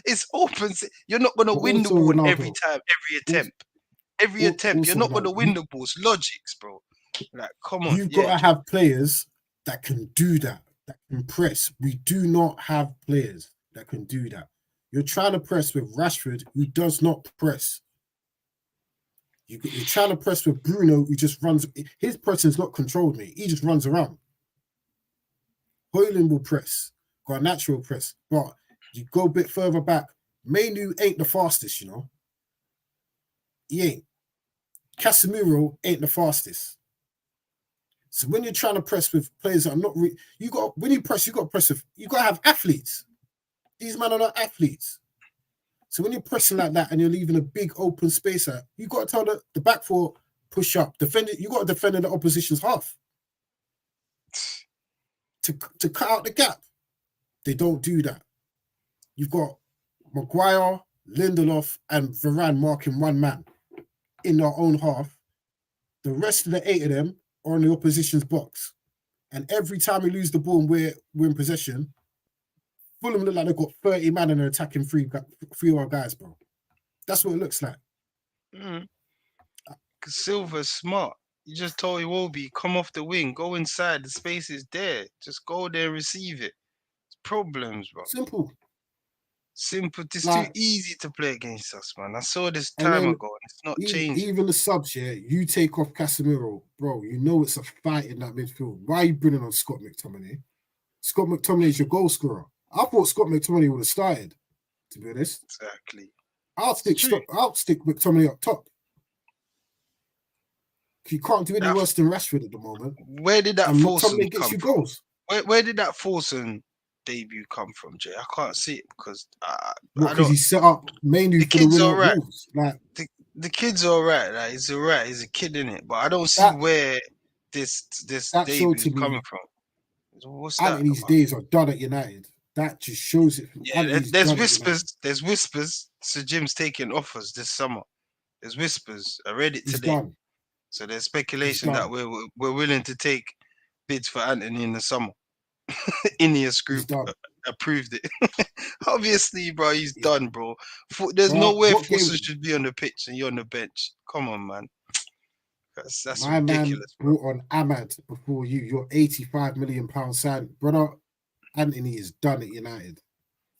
It's open. You're not going to win the ball every time, every attempt. Every attempt. You're not going to win the balls. Logics, bro. Like, come on. You've got to have players that can do that can press. We do not have players that can do that. You're trying to press with Rashford, who does not press. You're trying to press with Bruno, who just runs. His pressing is not controlled, mate. He just runs around. Højlund will press, got a natural press, but you go a bit further back. Manu ain't the fastest, He ain't. Casemiro ain't the fastest. So when you're trying to press with players that are not, when you press, you got to have athletes. These men are not athletes. So when you're pressing like that and you're leaving a big open space out, you got to tell the back four push up, defend it. You got to defend in the opposition's half to cut out the gap. They don't do that. You've got Maguire, Lindelof, and Varane marking one man in their own half. The rest of the 8 of them are on the opposition's box. And every time we lose the ball and we're in possession, Fulham look like they've got 30 man and they're attacking three of our guys, bro. That's what it looks like. Because Silva's smart. You just told Iwobi, come off the wing, go inside. The space is there. Just go there and receive it. It's problems, bro. Simple. It's too easy to play against us, man. I saw this time ago and it's not changing. Even the subs, you take off Casemiro, bro. You know it's a fight in that midfield. Why are you bringing on Scott McTominay? Scott McTominay is your goal scorer. I thought Scott McTominay would have started, to be honest. Exactly. I'll stick McTominay up top. You can't do any worse than Rashford at the moment. Where did that Forsen come from? Goals. Where did that Forsen debut come from, Jay? I can't see it because because he set up mainly for the winning rules. Like the kid's all right. Like he's all right. He's a kid in it, but I don't see where this debut is coming from. What's that? Anthony's days are done at United. That just shows it. Yeah, there's whispers. There's whispers. Sir Jim's taking offers this summer. There's whispers. I read it today. So there's speculation that we're willing to take bids for Anthony in the summer. Ineos Group approved it. Obviously, bro, he's done, bro. There's no way Foster should be on the pitch and you're on the bench. Come on, man. That's my ridiculous. Man brought on Ahmad before you. Your £85 million sign, brother. Anthony is done at United.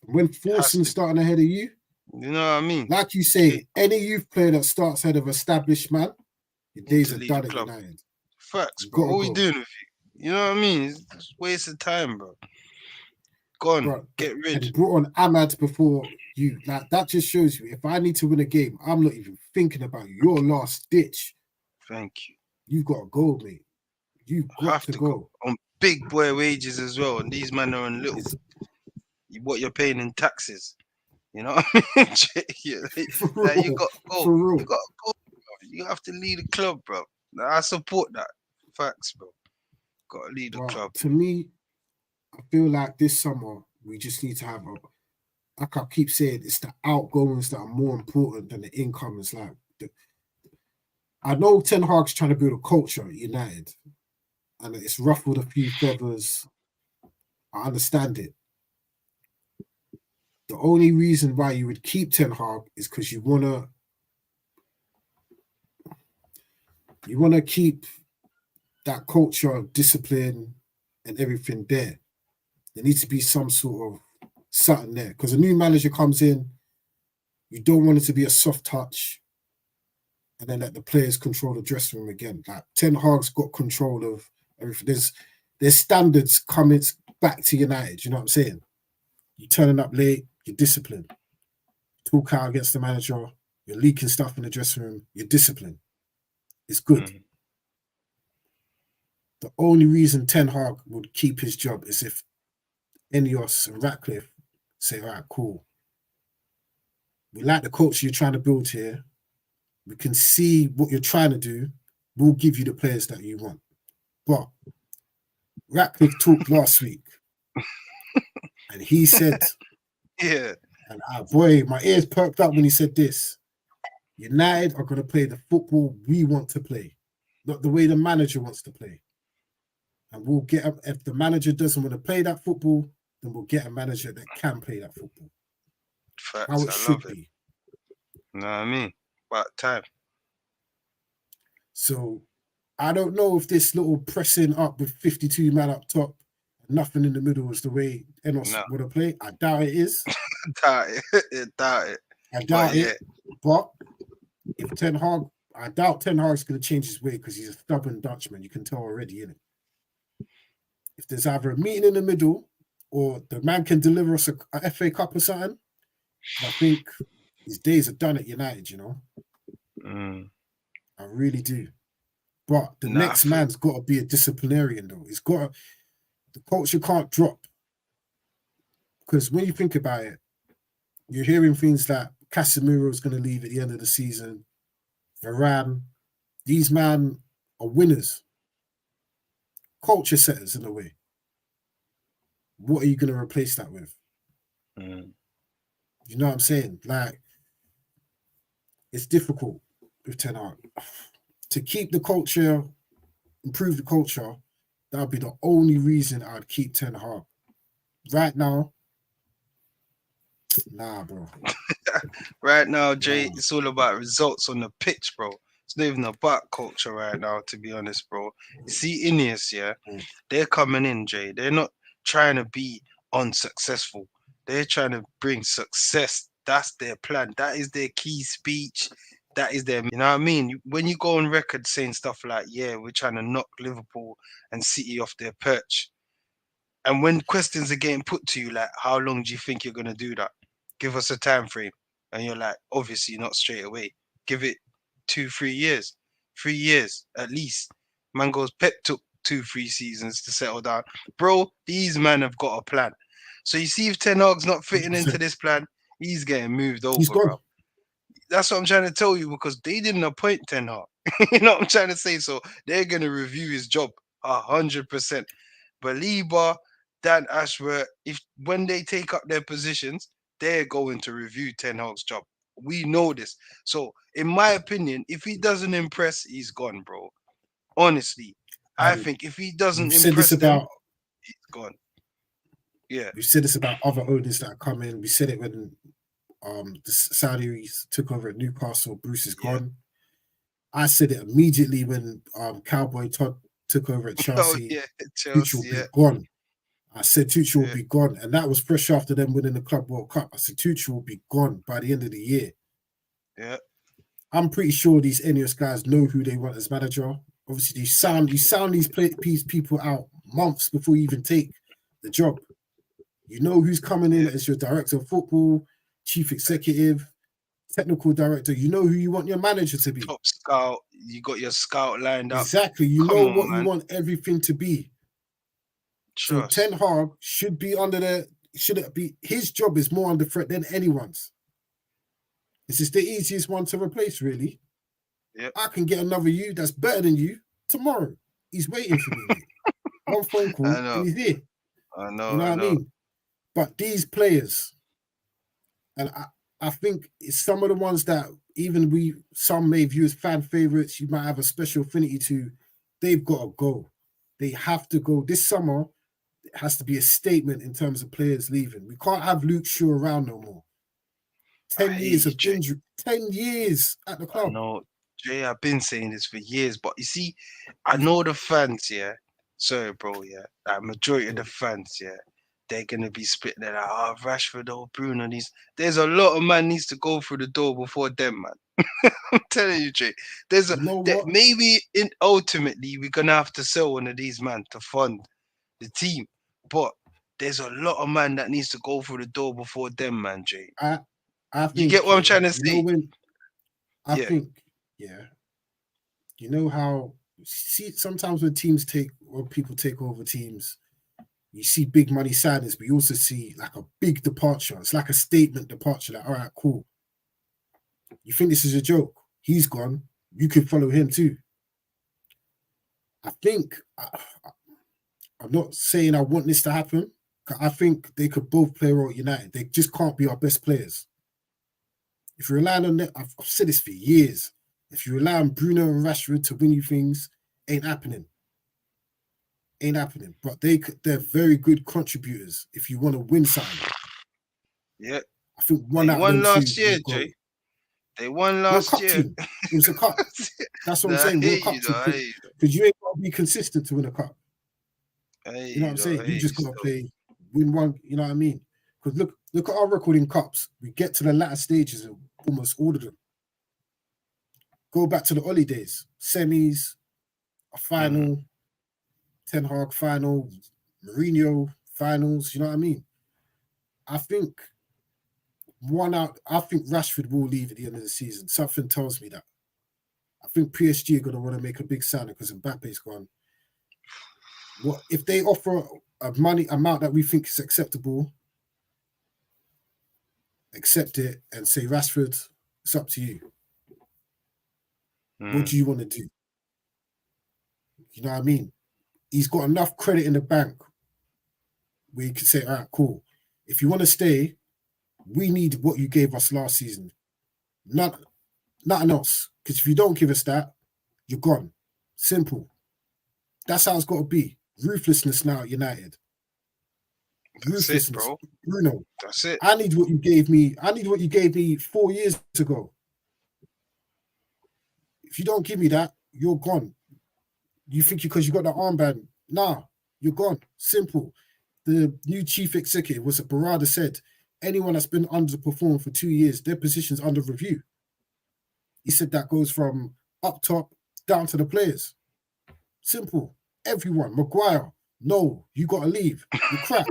When Forsen's starting ahead of you know what I mean? Like you say, any youth player that starts ahead of established man, Your You need days to are leave done the at club. United. Facts, You bro. gotta What we go. doing with you? You know what I mean? It's just waste of time, bro. Gone. Bro, Get and he rid. brought on Ahmad before you. Like that just shows you if I need to win a game, I'm not even thinking about you. Your last ditch. Thank you. You've got to go, mate. You've got Have to to go. go on big boy wages as well. And these men are on little. What you're paying in taxes. You know what I mean? For Like you real. got to go. For real. You got to go, bro. You have to lead the club, bro. Like, I support that. Facts, bro. Got to lead the Well, club. to me, I feel like this summer we just need to have a. Like I keep saying, it's the outgoings that are more important than the incomings. Like I know Ten Hag's trying to build a culture at United, and it's ruffled a few feathers. I understand it. The only reason why you would keep Ten Hag is because you wanna keep that culture of discipline and everything there. There needs to be some sort of something there. Because a new manager comes in, you don't want it to be a soft touch and then let the players control the dressing room again. Like Ten Hag's got control of everything. There's standards coming back to United, you know what I'm saying? You're turning up late, you're disciplined. Talk out against the manager, you're leaking stuff in the dressing room, you're disciplined. It's good. Mhm. The only reason Ten Hag would keep his job is if Ineos and Ratcliffe say, all right, cool. We like the culture you're trying to build here. We can see what you're trying to do. We'll give you the players that you want. But Ratcliffe talked last week and he said, Yeah. and boy, my ears perked up when he said this. United are going to play the football we want to play, not the way the manager wants to play. And we'll get up, if the manager doesn't want to play that football, then we'll get a manager that can play that football. Facts. How it I should love it. be. You know what I mean? About time. So I don't know if this little pressing up with 52 man up top, nothing in the middle is the way Enos No. would have played. I doubt it is. Doubt it. Doubt it. I doubt yeah. it. But if Ten Hag, I doubt Ten Hag's going to change his way because he's a stubborn Dutchman. You can tell already, innit? If there's either a meeting in the middle or the man can deliver us a FA Cup or something, I think his days are done at United, you know? Mm. I really do. But the Nah, I next feel- man's got to be a disciplinarian, though. He's got to, the culture can't drop. Because when you think about it, you're hearing things like Casemiro is going to leave at the end of the season, Varane. These men are winners, culture setters in a way. What are you going to replace that with? Mm. You know what I'm saying? Like, it's difficult with Ten Hag. To keep the culture, improve the culture, that would be the only reason I'd keep Ten Hag. Right now, nah, bro. Right now, Jay, Nah. it's all about results on the pitch, bro. It's not even about culture right now, to be honest, bro. You see, Ineos, yeah, they're coming in, Jay. They're not trying to be unsuccessful. They're trying to bring success. That's their plan. That is their key speech. That is their, you know what I mean? When you go on record saying stuff like, yeah, we're trying to knock Liverpool and City off their perch. And when questions are getting put to you, like, how long do you think you're going to do that? Give us a time frame. And you're like, obviously not straight away. Give it 2-3 years. 3 years at least. Man goes, Pep took 2-3 seasons to settle down. Bro, these men have got a plan. So you see if Ten Hag's not fitting into this plan, he's getting moved over, He's gone. bro. That's what I'm trying to tell you because they didn't appoint Ten Hag. You know what I'm trying to say? So they're going to review his job 100%. Belieber, Dan Ashworth, if when they take up their positions, they're going to review Ten Hag's job. We know this. So, in my opinion, if he doesn't impress, he's gone, bro. Honestly, I And think if he doesn't we've said this impress them, about he's gone. Yeah. we've said this about other owners that come in. We said it when the Saudis took over at Newcastle. Bruce is Yeah. gone. I said it immediately when Cowboy Todd took over at Oh Chelsea. yeah, Tuchel will Chelsea. be Yeah. gone. I said Tuchel will Yeah. be gone, and that was fresh after them winning the Club World Cup. I said Tuchel will be gone by the end of the year. Yeah. I'm pretty sure these NEWCASTLE guys know who they want as manager. Obviously, you sound these people out months before you even take the job. You know who's coming in as your director of football, chief executive, technical director. You know who you want your manager to be. Top scout. You got your scout lined up. Exactly. You Come know on, what man. you want everything to be. Trust. So Ten Hag should be should it be his job is more under threat than anyone's. This is the easiest one to replace, really. Yep. I can get another you that's better than you tomorrow. He's waiting for me. One phone call and he's here. I know. You know what I mean? But these players, and I think it's some of the ones that even some may view as fan favorites, you might have a special affinity to, they've got to go. They have to go. This summer, it has to be a statement in terms of players leaving. We can't have Luke Shaw around no more. 10 years of injury. 10 years at the club. No, Jay, I've been saying this for years, but you see, I know the fans, sorry, bro, like majority of the fans, they're gonna be spitting there like, Rashford or Bruno. There's a lot of man needs to go through the door before them, man. I'm telling you, Jay. Maybe ultimately we're gonna have to sell one of these man to fund the team, but there's a lot of man that needs to go through the door before them, man, Jay. I think, you get what I'm trying to say? I think, you know how sometimes when people take over teams, you see big money signings, but you also see like a big departure. It's like a statement departure. Like, all right, cool. You think this is a joke? He's gone. You could follow him too. I think I'm not saying I want this to happen. I think they could both play well at United. They just can't be our best players. If you rely on them, I've said this for years. If you rely on Bruno and Rashford to win you things, ain't happening. Ain't happening. But they're very good contributors if you want to win something. Yeah. I think they won last year, Jay. They won last year. Team. It was a cup. That's what I'm saying. We're a cup team. Because you ain't got to be consistent to win a cup. You know what I'm saying? You just got to play, win one. You know what I mean? Because look at our record in cups. We get to the latter stages of almost all of them. Go back to the Oli days. Semis, a final, Ten Hag final, Mourinho finals. You know what I mean? I think Rashford will leave at the end of the season. Something tells me that. I think PSG are going to want to make a big signing because Mbappe's gone. What if they offer a money amount that we think is acceptable? Accept it and say, Rashford, it's up to you. What do you want to do? You know what I mean? He's got enough credit in the bank where you can say, all right, cool. If you want to stay, we need what you gave us last season. Nothing else. Because if you don't give us that, you're gone. Simple. That's how it's got to be. Ruthlessness now at United. That's it, bro. Bruno. That's it. I need what you gave me. I need what you gave me 4 years ago. If you don't give me that, you're gone. You think because you got the armband? Nah, you're gone. Simple. The new chief executive was Barada said, anyone that's been underperformed for 2 years, their position's under review. He said that goes from up top down to the players. Simple. Everyone. Maguire, no, you got to leave. You're crap.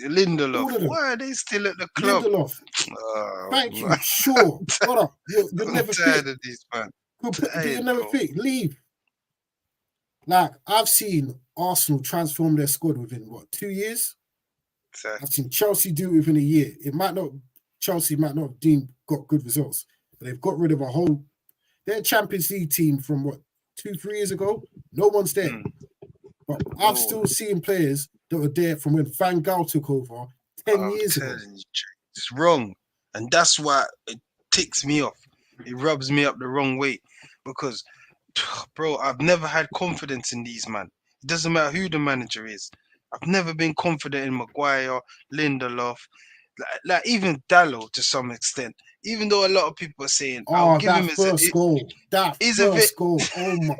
Lindelof, why are they still at the club? Lindelof, thank you. Sure. Brother, you're never tired fit. of these, man. You're never fit. Leave. Like, I've seen Arsenal transform their squad within, 2 years? Exactly. I've seen Chelsea do it within a year. Chelsea might not have got good results, but they've got rid of their Champions League team from 2-3 years ago. No one's there. But I've still seen players that were there from when Van Gaal took over 10 years ago. It's wrong. And that's why it ticks me off. It rubs me up the wrong way. Because, bro, I've never had confidence in these, man. It doesn't matter who the manager is. I've never been confident in Maguire, Lindelof, like even Dallo to some extent. Even though a lot of people are saying, "I'll give him first goal, that is first goal." Oh my!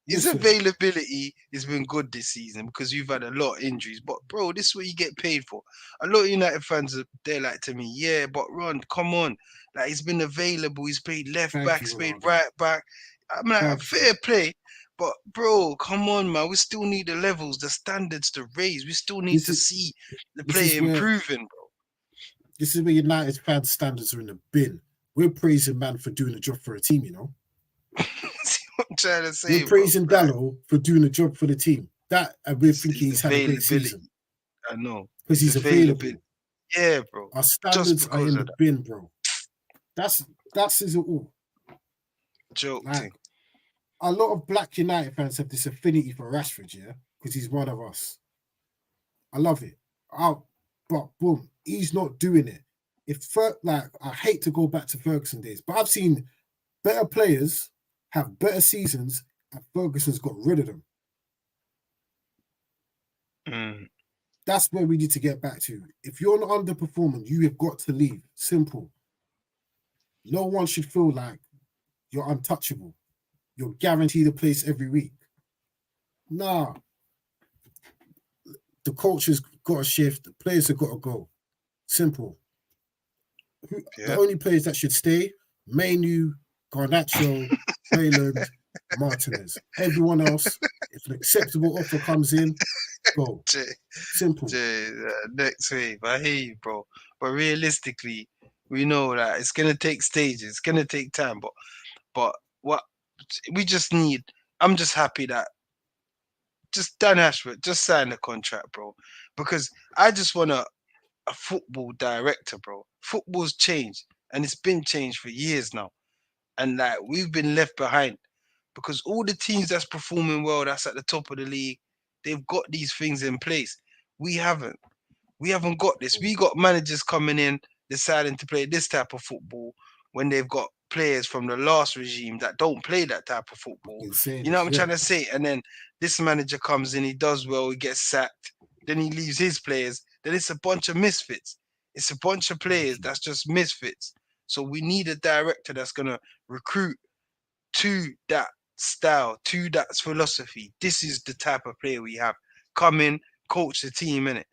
His Listen, availability has been good this season because we've had a lot of injuries. But bro, this is what you get paid for. A lot of United fans they're like to me, yeah, but Ron, come on, like he's been available. He's played left thank back, you, he's played Ronaldo. right back. I'm like, Thank you. fair play. But bro, come on, man. We still need the levels, the standards to raise. We still need This to is see the this is player where improving, United fan standards are in the bin. We're praising man for doing a job for a team, you know. bro. See what I'm trying to We're say, bro. praising Like, Dallo for doing a job for the team. That and we're thinking his he's had a great availability. season I know. because His he's availability. available. Yeah, bro. Our Just standards are because in of the that bin, bro. That says it all. joke Like thing. a lot of Black United fans have this affinity for Rashford, yeah, because he's one of us. I love it. But boom, he's not doing it. Like I hate to go back to Ferguson days, but I've seen better players have better seasons, and Ferguson's got rid of them. Mm. That's where we need to get back to. If you're not underperforming, you have got to leave. Simple. No one should feel like you're untouchable. You're guaranteed a place every week. Nah, the culture's got to shift. The players have got to go. Simple. The Yeah. only players that should stay: Mainu, Garnacho, Wayland, Martinez. Everyone else, if an acceptable offer comes in, go. Jay, Simple. next wave. I hear you, bro. But realistically, we know that it's gonna take stages. It's gonna take time. But what we just need. I'm just happy that just Dan Ashford just signed a contract, bro. Because I just want a football director, bro. Football's changed, and it's been changed for years now. And like we've been left behind because all the teams that's performing well, that's at the top of the league, they've got these things in place. We haven't. We haven't got this. We got managers coming in deciding to play this type of football when they've got players from the last regime that don't play that type of football. Insane You know as what I'm yeah. trying to say? And then this manager comes in, he does well, he gets sacked, then he leaves his players. Then it's a bunch of misfits. It's a bunch of Thank players you. that's just misfits. So we need a director that's gonna recruit to that style, to that philosophy. This is the type of player we have. Come in, coach the team in it.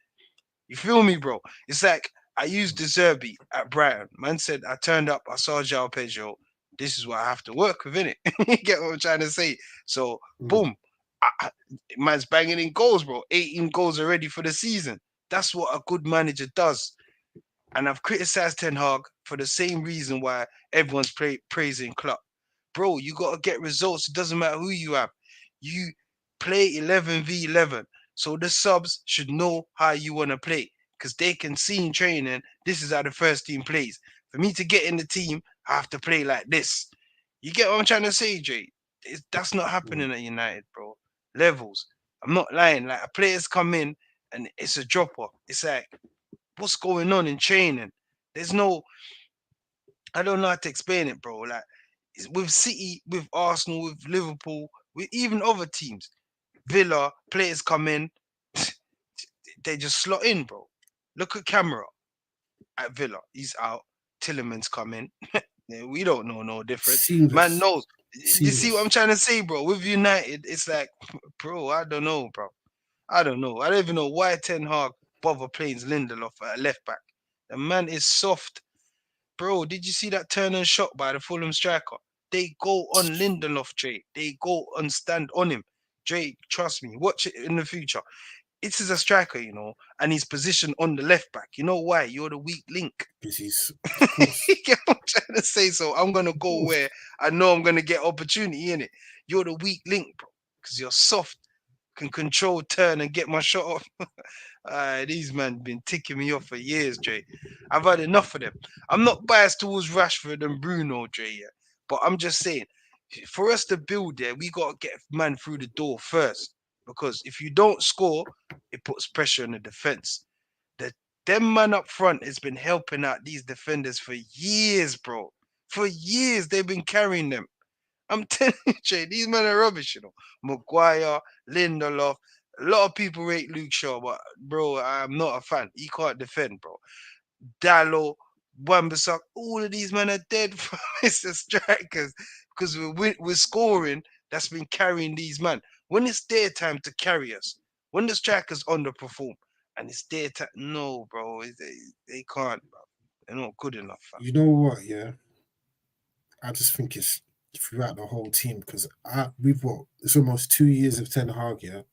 You feel me, bro? It's like I used the Zerbi at Brighton. Man said I turned up, I saw João Pedro. This is what I have to work with, innit? You get what I'm trying to say? So, Mm. boom. Man's banging in goals, bro. 18 goals already for the season. That's what a good manager does. And I've criticized Ten Hag for the same reason why everyone's praising Klopp. Bro, you got to get results. It doesn't matter who you have. You play 11v11. So the subs should know how you want to play because they can see in training this is how the first team plays. For me to get in the team, I have to play like this. You get what I'm trying to say, Jay? That's not Mm. happening at United, bro. Levels. I'm not lying. Like, players come in and it's a drop off. It's like, what's going on in training? There's no, I don't know how to explain it, bro. Like with City, with Arsenal, with Liverpool, with even other teams, Villa players come in, they just slot in, bro. Look at Camera at Villa, he's out. Tillerman's coming. Yeah, we don't know no different. Man Seamless. knows. You see what I'm Seamless. trying to say, bro? With United, it's like, bro, I don't know, bro. I don't know. I don't even know why Ten Hag bother playing Lindelof at left back. The man is soft. Bro, did you see that turn and shot by the Fulham striker? They go on Lindelof, Dre. They go and stand on him. Dre, trust me, watch it in the future. It is a striker, you know, and he's positioned on the left back. You know why? You're the weak link. Because he's, of course, You get what I'm trying to say? So I'm gonna of go course. where I know I'm gonna get opportunity in it. You're the weak link, bro, because you're soft, can control turn and get my shot off. These men been ticking me off for years, Jay. I've had enough of them. I'm not biased towards Rashford and Bruno, Jay, yeah, but I'm just saying, for us to build there, we gotta get man through the door first. Because if you don't score, it puts pressure on the defense. The them man up front has been helping out these defenders for years, bro. For years they've been carrying them. I'm telling you, Jay, these men are rubbish, you know. Maguire, Lindelof. A lot of people rate Luke Shaw, but bro, I'm not a fan. He can't defend, bro. Dallo, Wan-Bissaka, all of these men are dead. It's the strikers because we're scoring. that's been carrying these man. When it's their time to carry us, when the strikers underperform, and it's their time, no, bro, they can't, bro. They're not good enough, fam. You know what? Yeah, I just think it's throughout the whole team because it's almost 2 years of Ten Hag, yeah.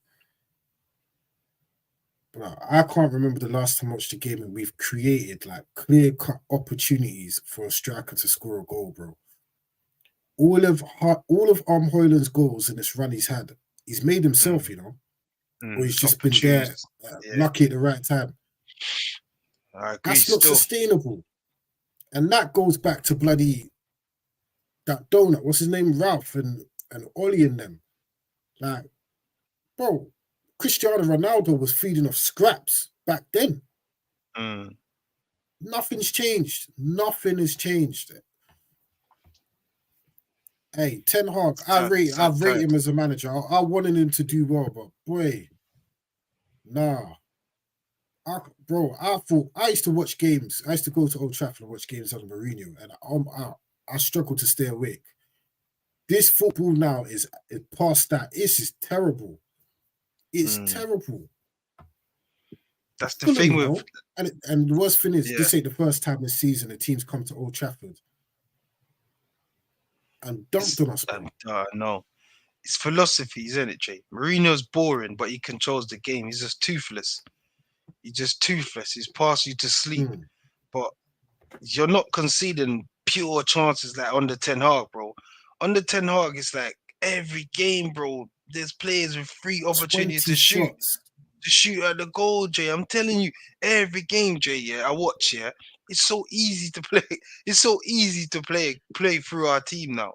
But I can't remember the last time I watched the game and we've created like clear cut opportunities for a striker to score a goal, bro. All of Hoyland's goals in this run he's had, he's made himself, you know, or he's just been there, lucky at the right time. I agree. That's not sustainable, and that goes back to bloody that donut. What's his name, Ralph and Ollie and them. Like, bro, Cristiano Ronaldo was feeding off scraps back then. Nothing's changed. Nothing has changed. Hey, Ten Hag, I rate him as a manager. I wanted him to do well, but boy, nah. I used to watch games. I used to go to Old Trafford and watch games on Mourinho, and I struggle to stay awake. This football now is past that. This is terrible. It's terrible. That's the thing with, and the worst thing is, this ain't the first time this season a team's come to Old Trafford and dumped on us. No, it's philosophy, isn't it, Jay? Mourinho's boring, but he controls the game. He's just toothless. He's past you to sleep, but you're not conceding pure chances like under Ten Hag, bro. Under Ten Hag, it's like every game, bro. There's players with 3 opportunities to shoot at the goal, Jay. I'm telling you, every game, Jay. Yeah, I watch. Yeah, it's so easy to play. It's so easy to play through our team now.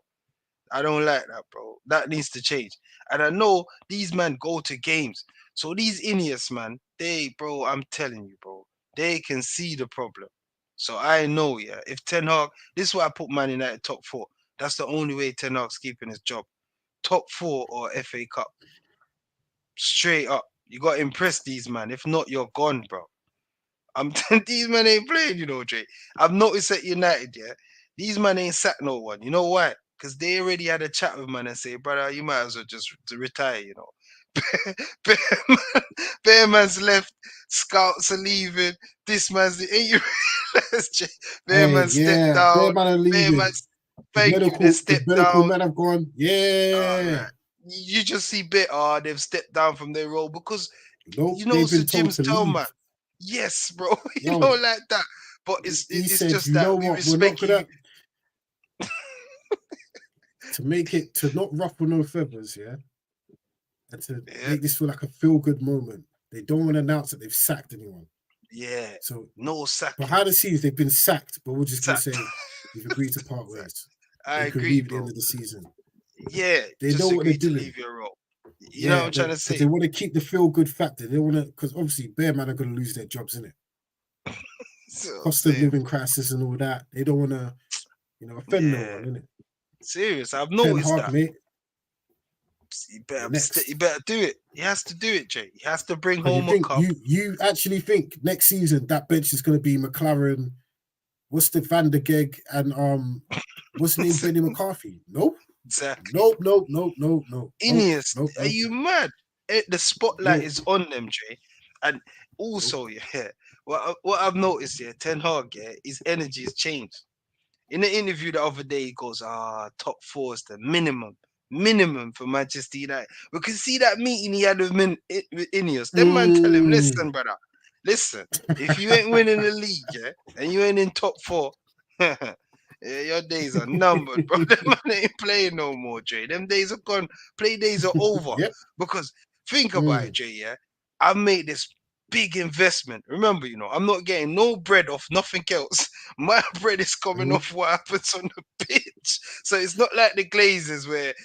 I don't like that, bro. That needs to change. And I know these men go to games. So these idiots, man, I'm telling you, bro, they can see the problem. So I know, yeah, if Ten Hag, this is why I put Man United top 4. That's the only way Ten Hag's keeping his job. Top 4 or FA Cup. Straight up. You got to impress these, man. If not, you're gone, bro. These men ain't playing, you know, Jay. I've noticed at United, yeah, these men ain't sacked no one. You know why? Because they already had a chat with man and say, brother, you might as well just retire, you know. Bear man's left, scouts are leaving. This man's the Bear man stepped down. Bear man are leaving. The medical men have gone. Yeah. You just see they've stepped down from their role because you know Sir Jim's tell man. Yes, bro. You know like that. But it's just that we respect you. To not ruffle no feathers, yeah. And to make this feel like a feel-good moment. They don't want to announce that they've sacked anyone. Yeah. So no sack. Behind the scenes, they've been sacked, but we're just gonna say we've agreed to part ways. I agree, at the end of the season. Yeah, they know what they're doing. Leave your role. You know what I'm trying to say? They want to keep the feel-good factor. They want to, because obviously, Bear Man are going to lose their jobs, innit? Cost of living crisis and all that. They don't want to, offend no one, innit? Serious, I've noticed that. Mate. You better do it. He has to do it, Jay. He has to bring home a cup. You actually think next season that bench is going to be McLaren, what's the Van der Geg, and what's the name, Benny McCarthy? Nope. Exactly. Nope. Ineos, are you mad? The spotlight is on them, Jay. And also, what I've noticed, Ten Hag, his energy has changed. In the interview the other day, he goes, top 4 is the minimum for Manchester United. We can see that meeting he had with Ineos. Them man tell him, listen, brother, if you ain't winning the league, and you ain't in top 4, your days are numbered, bro. Them man ain't playing no more, Jay. Them days are gone. Play days are over. Because think about it, Jay, I've made this big investment. Remember, I'm not getting no bread off nothing else. My bread is coming off what happens on the pitch. So it's not like the Glazers where,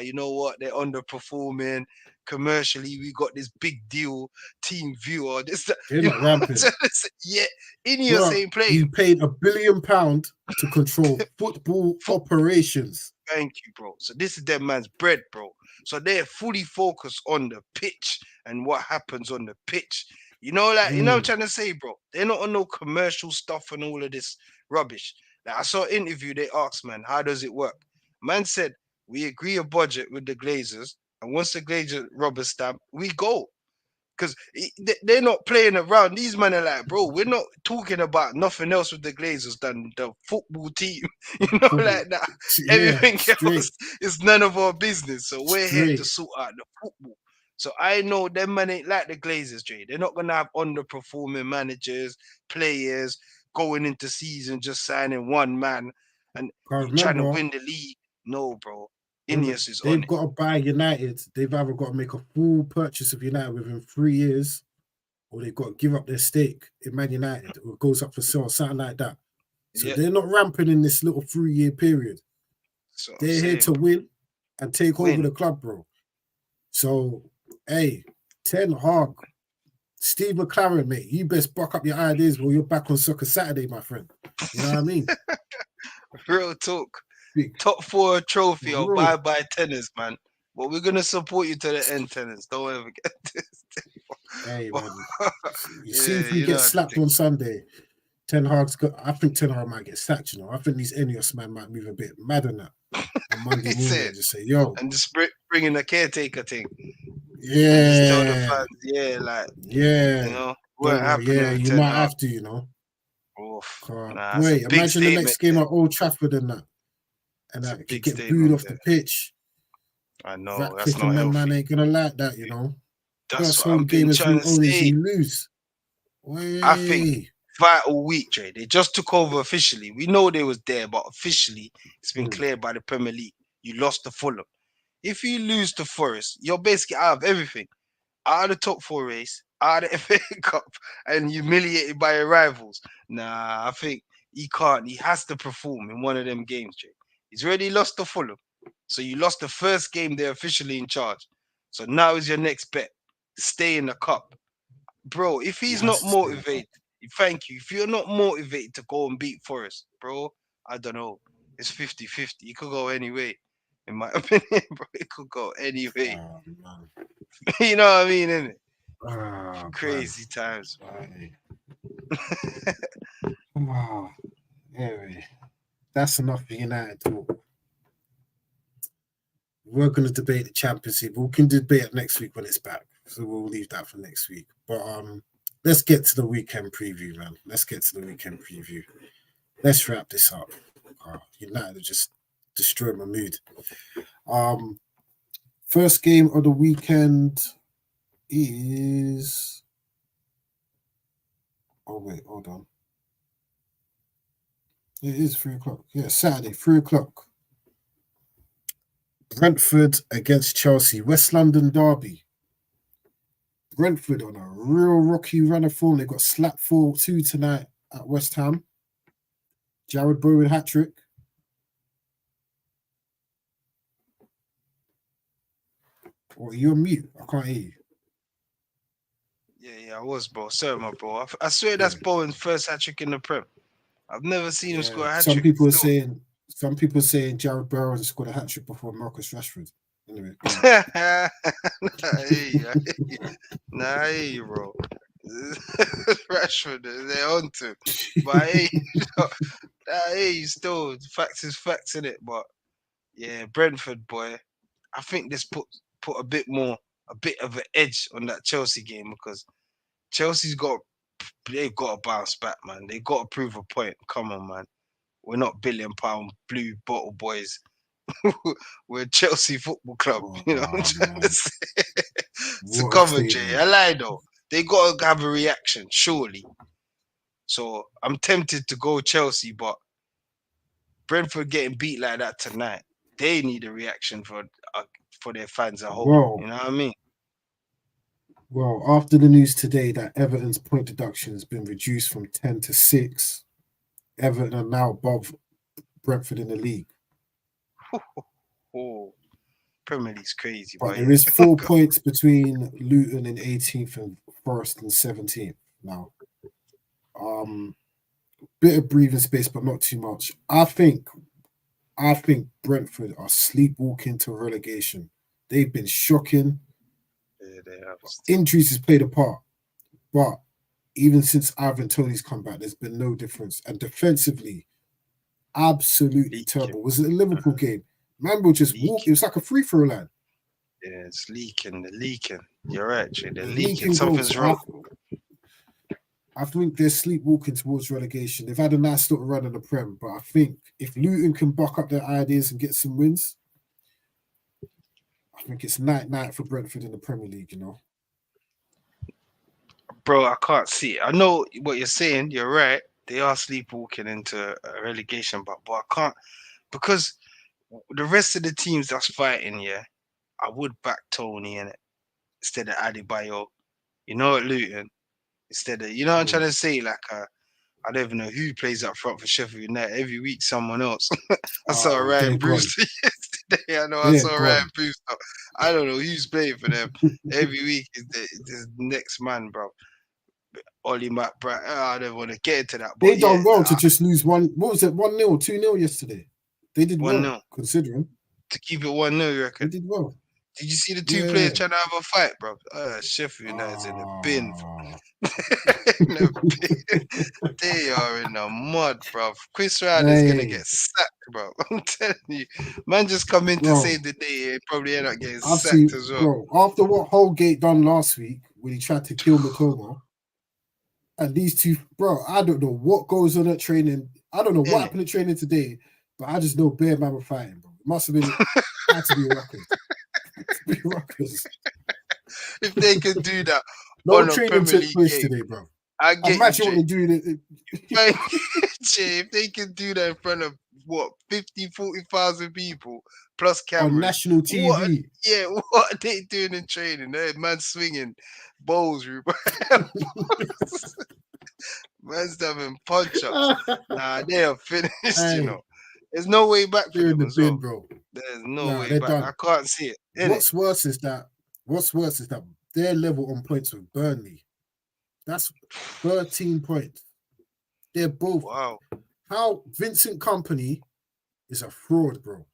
you know what, they're underperforming. Commercially, we got this big deal, team view or this. They're not ramping. Ineos ain't playing. You paid £1 billion to control football operations. Thank you, bro. So this is their man's bread, bro. So they're fully focused on the pitch and what happens on the pitch. You know what I'm trying to say, bro? They're not on no commercial stuff and all of this rubbish. Like I saw an interview, they asked, man, how does it work? Man said, we agree a budget with the Glazers, and once the Glazer rubber stamp, we go. Because they're not playing around. These men are like, bro, we're not talking about nothing else with the Glazers than the football team. Football. Like that. Yeah, Everything straight. else is none of our business. So we're here to Straight. sort out the football. So I know them men ain't like the Glazers, Jay. They're not gonna have underperforming managers, players going into season just signing one man and Can't trying to remember. win the league. No, bro. Remember, Ineos is on they've it. got to buy United. They've either got to make a full purchase of United within 3 years, or they've got to give up their stake in Man United, or it goes up for sale, something like that. So Yeah. they're not ramping in this little 3-year period. So They're here to win and take over the club, bro. So, hey, Ten Hag, Steve McLaren, mate, you best buck up your ideas while you're back on Soccer Saturday, my friend. You know what I mean? Real talk. Big. Top 4 trophy or Bro. bye tennis, man. But we're gonna support you to the end, tennis. Don't ever get this. Hey, man. You see, Yeah, if we you get know slapped on Sunday, Ten Hag's got. I think Ten Hag might get sacked. You know, I think these Ineos man might move a bit mad on that on Monday He morning said. and just say, "Yo, And just bring in the caretaker thing. yeah, And just tell the fans, yeah, like, yeah, you know, don't weren't worry, happening. yeah, with you 10 might Hag. have to, you know." Oof. Wait, that's a big imagine the next game statement. at Old Trafford and that, and It's a that could big get booed statement off the there. pitch. I know, That that's kicking not man healthy. ain't gonna like that, you know. That's First what home I've been game as trying we to always say. you lose. I think vital week, Dre. They just took over officially. We know they was there, but officially it's been cleared by the Premier League. You lost to Fulham. If you lose to Forest, you're basically out of everything. Out of the top 4 race, out of the FA Cup, and humiliated by your rivals. Nah, I think he can't. He has to perform in one of them games, Dre. He's already lost to Fulham. So you lost the first game they're officially in charge. So now is your next bet. Stay in the cup. Bro, if he's not motivated, thank you. If you're not motivated to go and beat Forest, bro, I don't know. It's 50-50. It could go any way, in my opinion, bro. It could go any way. You know what I mean, innit? Crazy times, man. Come on. Anyway, that's enough for United talk. We're going to debate the Champions League. We can debate it next week when it's back. So we'll leave that for next week. But let's get to the weekend preview, man. Let's get to the weekend preview. Let's wrap this up. United have just destroyed my mood. First game of the weekend is... Oh, wait, hold on. It is 3 o'clock. Yeah, Saturday, 3 o'clock. Brentford against Chelsea. West London derby. Brentford on a real rocky run of form. They got slapped 4-2 tonight at West Ham. Jared Bowen hat-trick. Or you're on mute. I can't hear you. Yeah, I was, bro. Sorry, my bro. I swear that's Bowen's first hat-trick in the Prem. I've never seen him score a hat-trick. Some people are saying Jared Bowen has scored a hat-trick before Marcus Rashford. Anyway. I hear you, bro. Rashford, they're on to. But I hear you still. Facts is facts, in it. But yeah, Brentford, boy. I think this put a bit of an edge on that Chelsea game, because they've got to bounce back, man. They've got to prove a point. Come on, man. We're not £1 billion blue bottle boys. We're Chelsea Football Club. You know what I'm trying to say? It's a commentary. I lie though. They got to have a reaction, surely. So I'm tempted to go Chelsea, but Brentford getting beat like that tonight, they need a reaction for their fans at home. Well, you know what I mean? Well, after the news today that Everton's point deduction has been reduced from 10 to 6, Everton are now above Brentford in the league. Oh, Premier League's crazy. But there is 4 points between Luton in 18th and Forest in 17th now. Bit of breathing space, but not too much. I think Brentford are sleepwalking to relegation. They've been shocking. Yeah, they have. Injuries has played a part, but even since Ivan Toney's come back, there's been no difference. And defensively, absolutely terrible. Was it a Liverpool game? Man will just walk. It was like a free throw line. Yeah, it's leaking. They're leaking. You're right, Jay. They're They're leaking. leaking Something's goals. wrong. I think they're sleepwalking towards relegation. They've had a nice little run in the Prem, but I think if Luton can buck up their ideas and get some wins, I think it's night for Brentford in the Premier League, you know. Bro, I can't see it. I know what you're saying. You're right. They are sleepwalking into a relegation, but I can't, because the rest of the teams that's fighting, yeah, I would back Tony in it instead of Adebayo. You know, at Luton, instead of, you know what I'm trying to say? Like, I don't even know who plays up front for Sheffield United. Every week, someone else. I saw Ryan Brewster yesterday. I saw Ryan Brewster. I don't know who's playing for them. Every week is the next man, bro. Ollie McBride. I don't want to get into that. But they done well to just lose one. What was it? 1-0, 2-0 yesterday. They did 1-0. well, considering. To keep it 1-0, you reckon? They did well. Did you see the two players trying to have a fight, bro? Sheffield United's in the bin. In the bin. They are in the mud, bro. Chris Ryder's gonna get sacked, bro. I'm telling you, man, just come in to save the day and probably end up getting sacked as well. Bro, after what Holgate done last week when he tried to kill Matoma, and these two, bro, I don't know what goes on at training. I don't know what happened at training today, but I just know bare man were fighting, bro. It must have been had to be Rockers. If they can do that, no training took place today, bro. I get imagine what they're doing. If they can do that in front of what 50,000-40,000 people plus cameras on national TV, what are they doing in training? Hey, man, swinging bowls, man's having punch ups. Nah, they are finished. You know, there's no way back for them as well, bro. There's no way back. Done. I can't see it. What's worse is that they're level on points with Burnley. That's 13 points. They're both. Wow. How Vincent Kompany is a fraud, bro.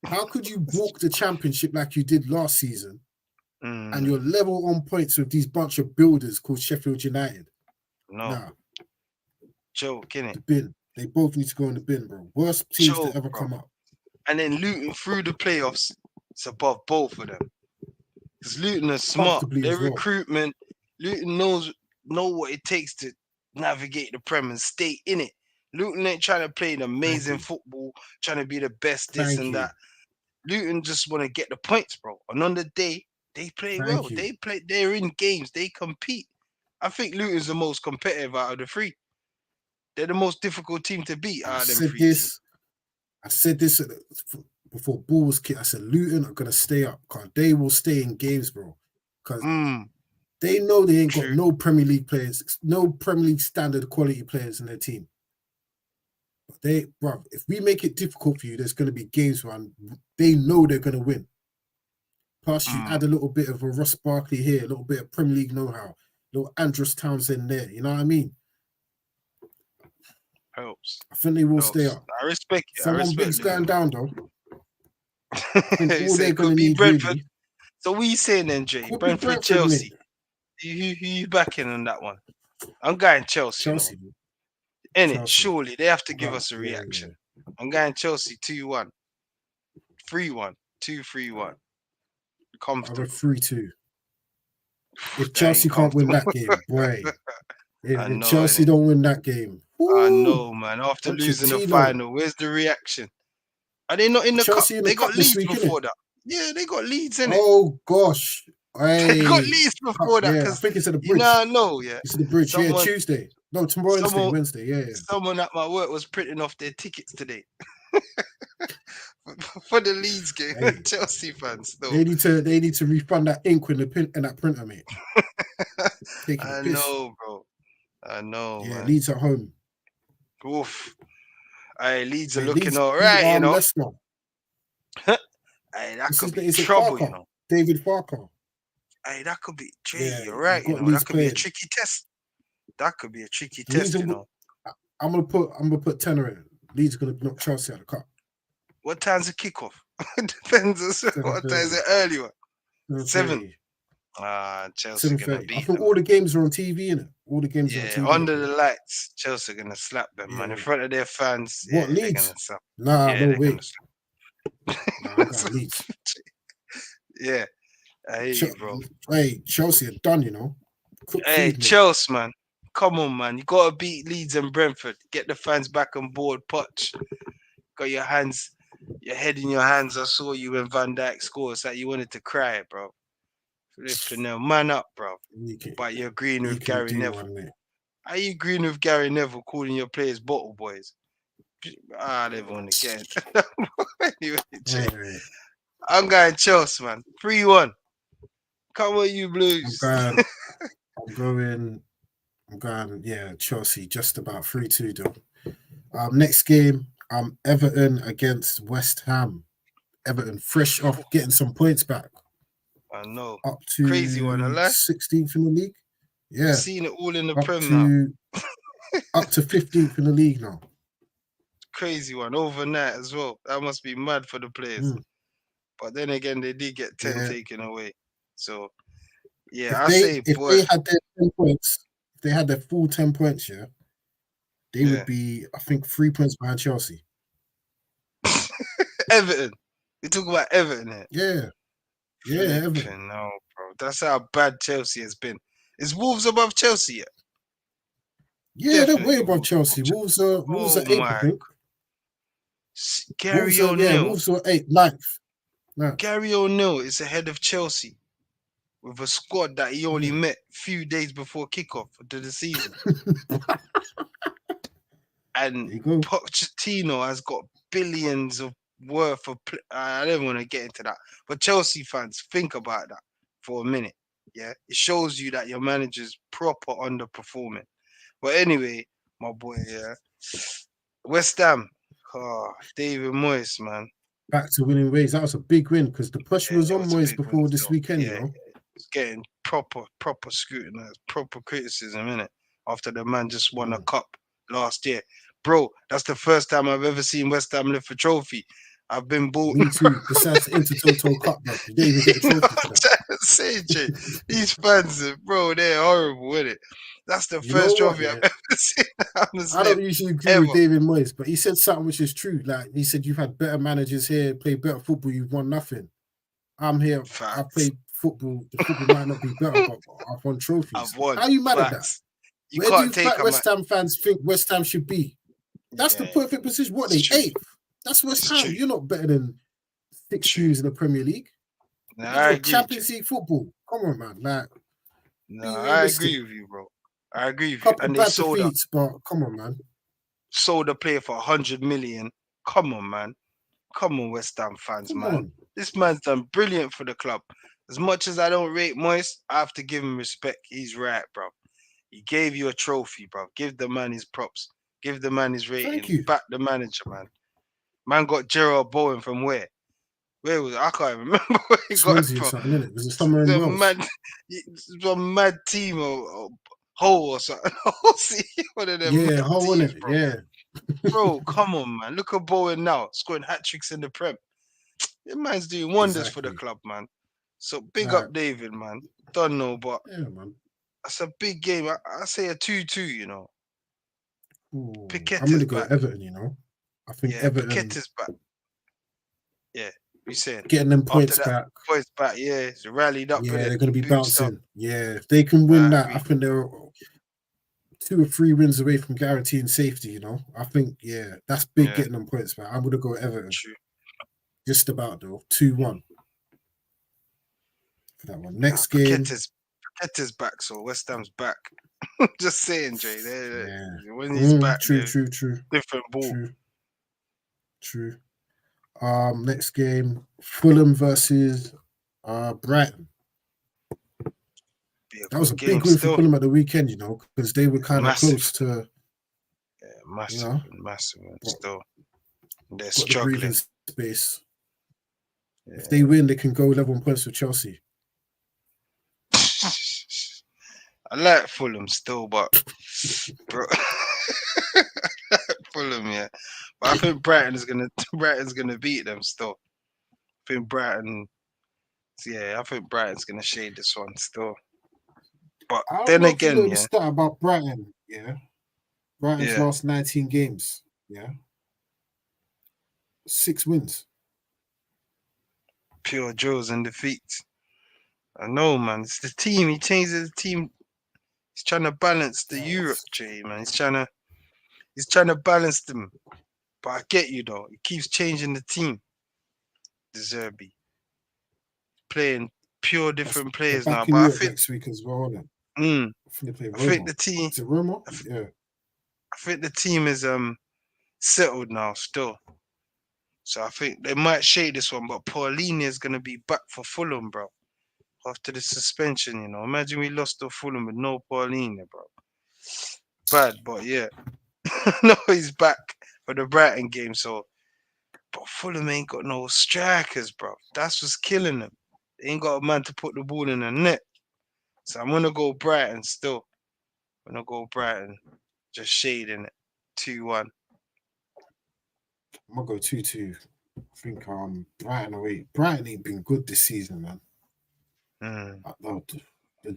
How could you walk the championship like you did last season and you're level on points with these bunch of builders called Sheffield United? No. Nah. Joke, innit? The bin. They both need to go in the bin, bro. Worst teams to ever come up. And then Luton through the playoffs, it's above both of them. Because Luton are smart. Their recruitment, Luton know what it takes to navigate the Prem and stay in it. Luton ain't trying to play the amazing football, trying to be the best this and that. Luton just want to get the points, bro. And on the day, they play well. They're in games. They compete. I think Luton's the most competitive out of the three. They're the most difficult team to beat out of them three teams. I said this before ball was kicked. I said Luton are going to stay up because they will stay in games, bro. Because they know they ain't got no Premier League players, no Premier League standard quality players in their team. But if we make it difficult for you, there's going to be games where they know they're going to win. Plus, you add a little bit of a Ross Barkley here, a little bit of Premier League know-how, a little Andros Townsend there. You know what I mean? Helps. I think they will stay up. I respect it. Someone big's going down, though. All they're going to need Brentford. Really. So what are you saying then, Jay? Brentford, Chelsea. Who you backing on that one? I'm going Chelsea. Innit? Surely they have to give us a reaction. Yeah. I'm going Chelsea 2-1. 3-1. 2-3-1. Comfortable. 3-2. If Chelsea can't win that game, boy. If Chelsea don't win that game. I know, man. After losing the final, where's the reaction? Are they not in the cup? They got leads before that. Yeah, they got leads in it. Oh gosh. They got leads before that. Yeah, I think it's at the bridge. It's at the bridge. Tuesday. No, tomorrow, Wednesday. Yeah. Someone at my work was printing off their tickets today. For the Leeds game. Chelsea fans though. They need to refund that ink in that printer, mate. I know, bro. I know. Yeah, man. Leeds at home. Oof. Leeds are looking all right, you know. That could be trouble, you know. David Farker. That could be. Jay, you're right. You know, that could be a tricky test. That could be a tricky test, you know. I'm gonna put tenner in. Leeds are gonna knock Chelsea out of the cup. What time's the kickoff? Depends. What time is it? Early one. 7. Chelsea gonna beat. I think all the games are on TV, innit? All the games are on TV. Under the lights, Chelsea are gonna slap them, man. In front of their fans. What, Leeds? Nah, no way. Nah, I got Leeds. Yeah, I hear you, bro. Hey, Chelsea are done, you know. Cook Hey, food, mate. Chelsea, man. Come on, man. You gotta beat Leeds and Brentford. Get the fans back on board. Poch. Got your head in your hands. I saw you when Van Dijk scored. It's like you wanted to cry, bro. Flipping them. Man up, bro. But you're agreeing with Gary Neville. Are you agreeing with Gary Neville calling your players bottle boys? I never want to get it. Anyway, Hey. I'm going Chelsea, man. 3-1. Come on, you Blues. I'm going, yeah, Chelsea, just about 3-2 though. Next game, Everton against West Ham. Everton fresh off getting some points back. I know. Up to Crazy one, I like. 16th in the league. Yeah. I've seen it all in the Prem now. Up to 15th in the league now. Crazy one. Overnight as well. That must be mad for the players. But then again, they did get 10 taken away. So, yeah, if they had their 10 points, if they had their full 10 points, yeah, they would be, I think, 3 points behind Chelsea. Everton. You talk about Everton here. Yeah. Yeah, Everton. No, bro. That's how bad Chelsea has been. Is Wolves above Chelsea yet? Yeah, definitely they're way above Chelsea. Wolves are 8th, I think. Gary O'Neill. Wolves are 9th. Gary O'Neill is ahead of Chelsea with a squad that he only met a few days before kickoff to the season. And Pochettino has got billions of worth of. I don't want to get into that, but Chelsea fans, think about that for a minute. Yeah, it shows you that your manager's proper underperforming. But anyway, my boy, West Ham, David Moyes, man, back to winning ways. That was a big win because the pressure was on Moyes before this weekend. You know, it's getting proper scrutinized, proper criticism, innit? After the man just won a cup last year. Bro, that's the first time I've ever seen West Ham lift a trophy. I've been bought. Me too. Besides the Intertoto Cup, bro. You didn't even get a trophy for that. Say, Jay, these fans, bro, they're horrible, innit? That's the first trophy I've ever seen. I don't usually agree with David Moyes, but he said something which is true. Like, he said, you've had better managers here, play better football, you've won nothing. I'm here, I play football. The football might not be better, but I've won trophies. I've won. How are you mad at that? Where do West Ham fans think West Ham should be? That's the perfect position. What, they 8th? That's West Ham. You're not better than 6 teams in the Premier League. No, I agree. Champions League football. Come on, man. Like, no, I agree with you, bro. I agree with you. And they sold defeats, but come on, man. Sold a player for 100 million. Come on, man. Come on, West Ham fans, man. This man's done brilliant for the club. As much as I don't rate Moyes, I have to give him respect. He's right, bro. He gave you a trophy, bro. Give the man his props. Give the man his rating. Thank you. Back the manager, man. Man got Gerard Bowen from where? Where was it? I can't even remember where he got it from. It was somewhere in Wales. It's a mad team or Hull or something. One of them. Yeah, Hull, teams, bro. Yeah. Bro, come on, man. Look at Bowen now, scoring hat-tricks in the Prem. This man's doing wonders for the club, man. So big up David, man. Don't know, but that's a big game. I say a 2-2, you know. I'm going to go Everton, you know. I think Everton. Paqueta's back. Yeah, you saying getting them points back. Points back, yeah. It's rallied up. Yeah, they're going to be bouncing. Yeah, if they can win that, I think they're 2 or 3 wins away from guaranteeing safety, you know. I think, that's big getting them points back. I'm going to go Everton. True. Just about, though. 2-1. For that one. Next game. Paqueta's back, so West Ham's back. Just saying, Jay. When he's back, true. Different ball. True. Next game, Fulham versus Brighton. That was a big win for Fulham at the weekend, you know, because they were kind of close to. Yeah, massive, massive. Still, they're got struggling. The breathing space. Yeah. If they win, they can go 11 points with Chelsea. I like Fulham still, but bro, Fulham, yeah. But I think Brighton's gonna beat them still. I think Brighton's gonna shade this one still. But then again, the stat about Brighton, Brighton's last 19 games, 6 wins. Pure draws and defeats. I know, man. It's the team. He changes the team. He's trying to balance the Europe, Jay, man. He's trying to balance them. But I get you though. He keeps changing the team. De Zerbi. Playing pure different players They're now. back in But I Europe think next week as well, isn't it? I think they play I Roma. think the team Is it Roma? Yeah. I think the team is settled now still. So I think they might shade this one, but Paulinho is gonna be back for Fulham, bro. After the suspension, you know. Imagine we lost to Fulham with no Paulinho, bro. Bad, but yeah. No, he's back for the Brighton game, so but Fulham ain't got no strikers, bro. That's what's killing them. They ain't got a man to put the ball in the net. So I'm gonna go Brighton still. I'm gonna go Brighton. Just shading it. 2-1. I'm gonna go 2-2. I think Brighton away. Brighton ain't been good this season, man. The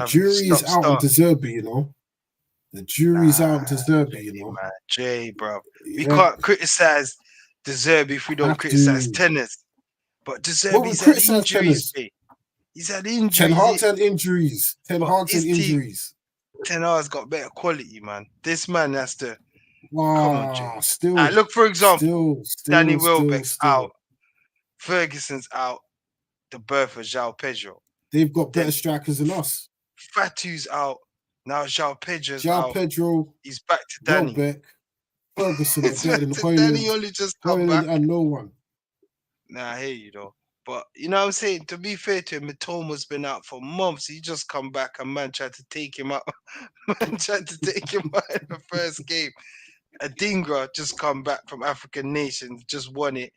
jury is out on De Zerbi, you know. The jury's out on De Zerbi, you know. Man, Jay, bro. Yeah. We can't criticize De Zerbi if we don't criticize tennis. But De Zerbi's had injuries, Jay. He's had injuries. Ten Hag's had injuries. Ten Hag's had injuries. Ten Hag's got better quality, man. This man has to. Wow, come on, Jay. Still. Look, for example, Danny Welbeck's still. out. Ferguson's out. The birth of João Pedro. They've got better strikers than us. Fatu's out. Now João Pedro's João out. Pedro. He's back to Danny. Welbeck. Ferguson is better than Danny only just come back. And no one. Nah, I hear you though. But you know what I'm saying? To be fair to him, Mitoma's been out for months. He just come back and man tried to take him out. Man tried to take him out in the first game. Adingra just come back from African nations, just won it.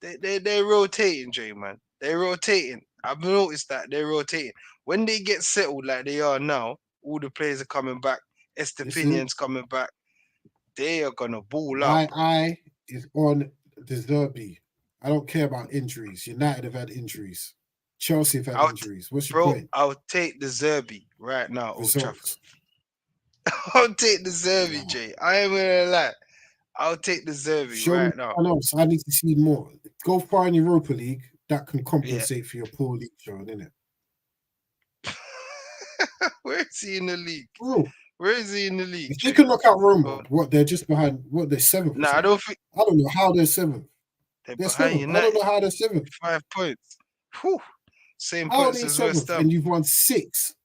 They're rotating, Jay, man. They're rotating. I've noticed that they're rotating. When they get settled like they are now, all the players are coming back. Estepinian's coming back. They are gonna ball up. My eye is on De Zerbi. I don't care about injuries. United have had injuries. Chelsea have had injuries. What's your point? I'll take the Zerbi right now, Old Trafford. I'll take the Zerbi, Jay. I ain't gonna lie. I'll take the Zerbi right now. I need to see more. Go far in Europa League. That can compensate for your poor league showing, innit? Where is he in the league? Bro, where is he in the league? If they can knock out Roma, what they're just behind? What they're seventh? Nah, I don't know how they're seventh. They're behind United. I don't know how they're seventh. 5 points. Whew. Same points as West Ham. And you've won 6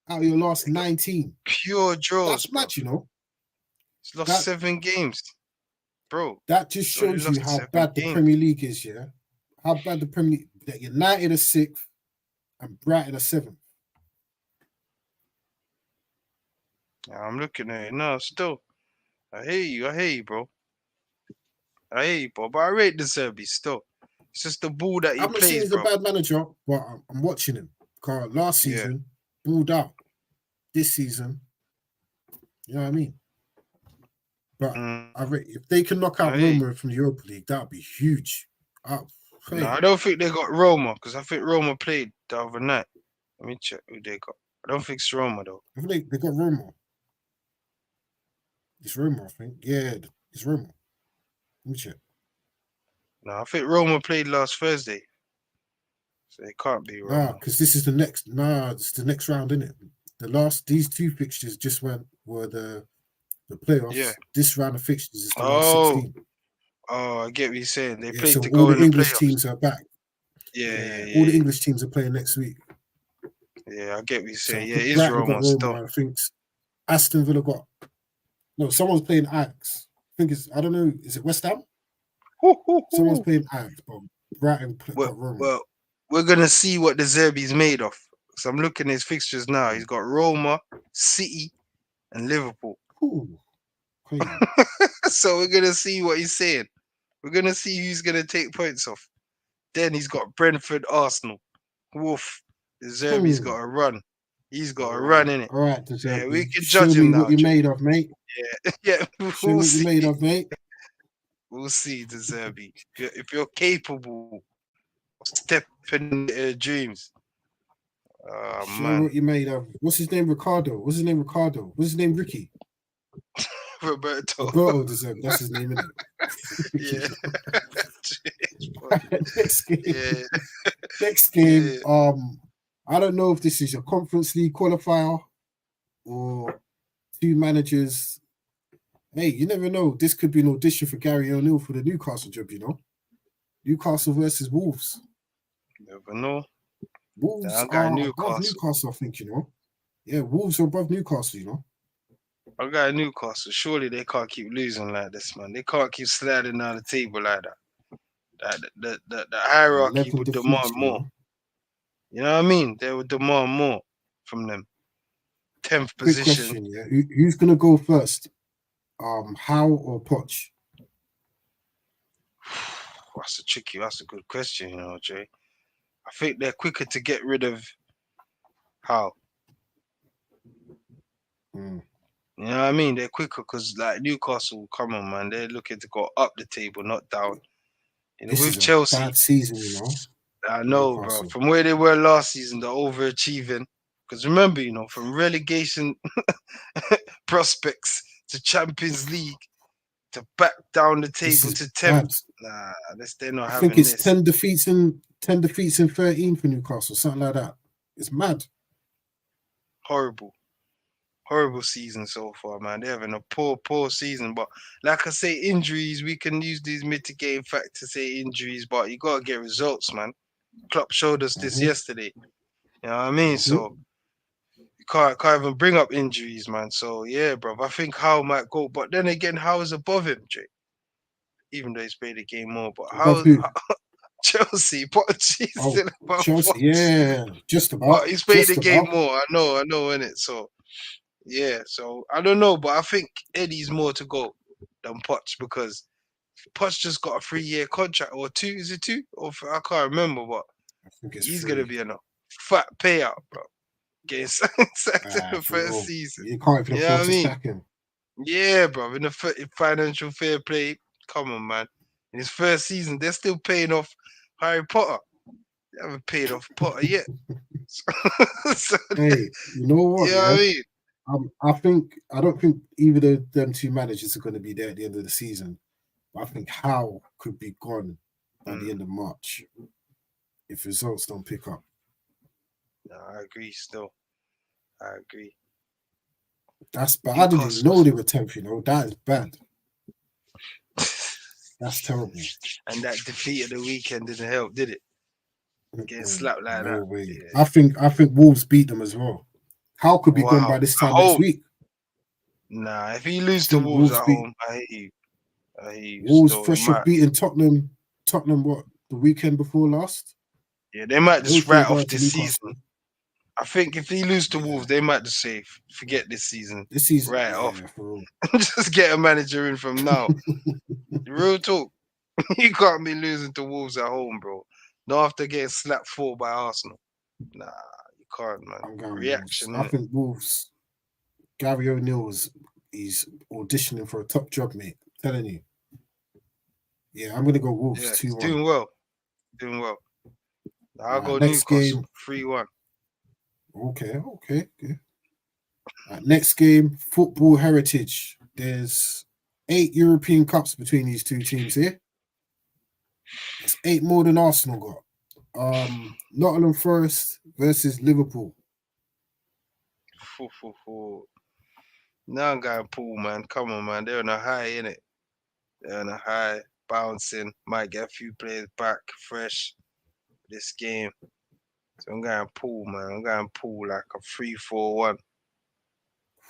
out of your last 19. Pure draws. That's match, you know. He's lost 7 games, bro. That just shows you how bad the Premier League is, yeah. How bad the Premier League. That United are 6th and Brighton are 7th. I'm looking at it now. Still, I hear you, bro. But I rate the Zerbi still. It's just the ball that he plays, I'm not saying he's a bad manager, but I'm watching him. Because last season, balled out. This season, you know what I mean? But I rate, if they can knock out Roma from the Europa League, that would be huge. No, I don't think they got Roma, because I think Roma played the other night. Let me check who they got. I don't think it's Roma, though. I think they got Roma. It's Roma, I think. Yeah, it's Roma. Let me check. No, I think Roma played last Thursday. So it can't be Roma. Nah, because this is the next. Nah, it's the next round, isn't it? These 2 fixtures just were the playoffs. Yeah. This round of fixtures is the last 16. Oh, I get what you're saying. They played to all go the in the English playoffs. teams are back. Yeah. All the English teams are playing next week. Yeah, I get what you're saying. So it is Roma still. I think Aston Villa got. No, someone's playing Ajax. I don't know. Is it West Ham? Someone's playing Ajax, but Brighton got Roma. Well, we're gonna see what the Zerbi's made of. So I'm looking at his fixtures now. He's got Roma, City, and Liverpool. Ooh, crazy. So we're gonna see what he's saying. We're gonna see who's gonna take points off. Then he's got Brentford, Arsenal. Woof. The Zerbi's got a run. He's got a run in it. All right, yeah, we can judge him now. What you're made of, mate. Yeah. Show me what you're made of, mate. We'll see, the Zerbi. If you're capable of stepping into dreams. Show man. What you made of. What's his name? Ricardo. What's his name? Ricky. Roberto De Zerbi. That's his name, isn't it? Yeah. Next game, Yeah. I don't know if this is your Conference League qualifier or two managers. Hey, you never know. This could be an audition for Gary O'Neill for the Newcastle job, you know? Newcastle versus Wolves. Never know. Wolves I got are above Newcastle. Newcastle, I think, you know? Yeah, Wolves are above Newcastle, you know? I got Newcastle. Surely they can't keep losing like this, man. They can't keep sliding down the table like that. The hierarchy 11 would defeats, demand you more. know? You know what I mean? They would demand more from them. 10th Quick position. question, yeah? Who's going to go first? Howe or Poch? That's a good question, you know, Jay. I think they're quicker to get rid of How. Mm. You know what I mean? They're quicker because like Newcastle, come on, man, they're looking to go up the table, not down. You know, This with is a Chelsea, bad season, you know? I know, bro. Newcastle. From where they were last season, they're overachieving. Because remember, you know, from relegation prospects to Champions League to back down the This table is to 10th. bad. Nah, they're not I think having it's this. 10 defeats in 13 for Newcastle, something like that. It's mad. Horrible season so far, man. They're having a poor season. But like I say, injuries, we can use these mitigating factors to say injuries, but you gotta get results, man. Klopp showed us this Mm-hmm. yesterday. You know what I mean? Mm-hmm. So you can't even bring up injuries, man. So yeah, bro. I think Howe might go, but then again, Howe is above him, Jay. Even though he's played the game more, but Above who? Chelsea, but he's Oh, still above Chelsea. Poch. Yeah, just But about. he's played the Just game about. more. I know, innit? So yeah, so I don't know, but I think Eddie's more to go than Poch because Poch just got a 3-year contract or two. Is it two? I can't remember, but I think it's he's gonna 3. be in a fat payout, bro. Getting sacked in the For first real. season. You can't even You know afford what I to mean? sack him. Yeah, bro. In the financial fair play, come on, man. In his first season, they're still paying off Harry Potter. They haven't paid off Potter yet. So, Hey, you know what? you know what Yeah, I mean? I don't think either of them two managers are going to be there at the end of the season. But I think Howe could be gone by the end of March if results don't pick up. No, I agree still. I agree. That's bad. I didn't even Newcastle. know they were 10th, you know. That is bad. That's terrible. And that defeat of the weekend didn't help, did it? Getting slapped like No that. way. Yeah. I think Wolves beat them as well. How could be gone by Wow. this At time next home. week? Nah, if you I lose to think Wolves Wolves at beat home, I hate you. I hate you Wolves still. fresh off beating Tottenham. Tottenham what the weekend before last? Yeah, they might just Hopefully write going off to this season. Newcastle. I think if he lose to Yeah. Wolves, they might just say, forget this season. This season, Write it yeah, off. for real. Just get a manager in from now. Real talk. You can't be losing to Wolves at home, bro. Not after getting slapped 4 by Arsenal. Nah, you can't, man. I'm going Reaction, Wolves. I innit? think Wolves. Gary O'Neill he's auditioning for a top job, mate. I'm telling you. Yeah, I'm gonna go Wolves Yeah, he's 2-1. doing well. Doing well. I'll go Next Newcastle game. 3-1. Okay. Next game, football heritage. There's 8 European Cups between these two teams here. That's 8 more than Arsenal got. Nottingham Forest versus Liverpool. Now I'm going Pool, man. Come on, man. They're on a high, innit? They're on a high, bouncing. Might get a few players back fresh this game. So I'm going Pool, man. I'm going Pool like a 3-4-1.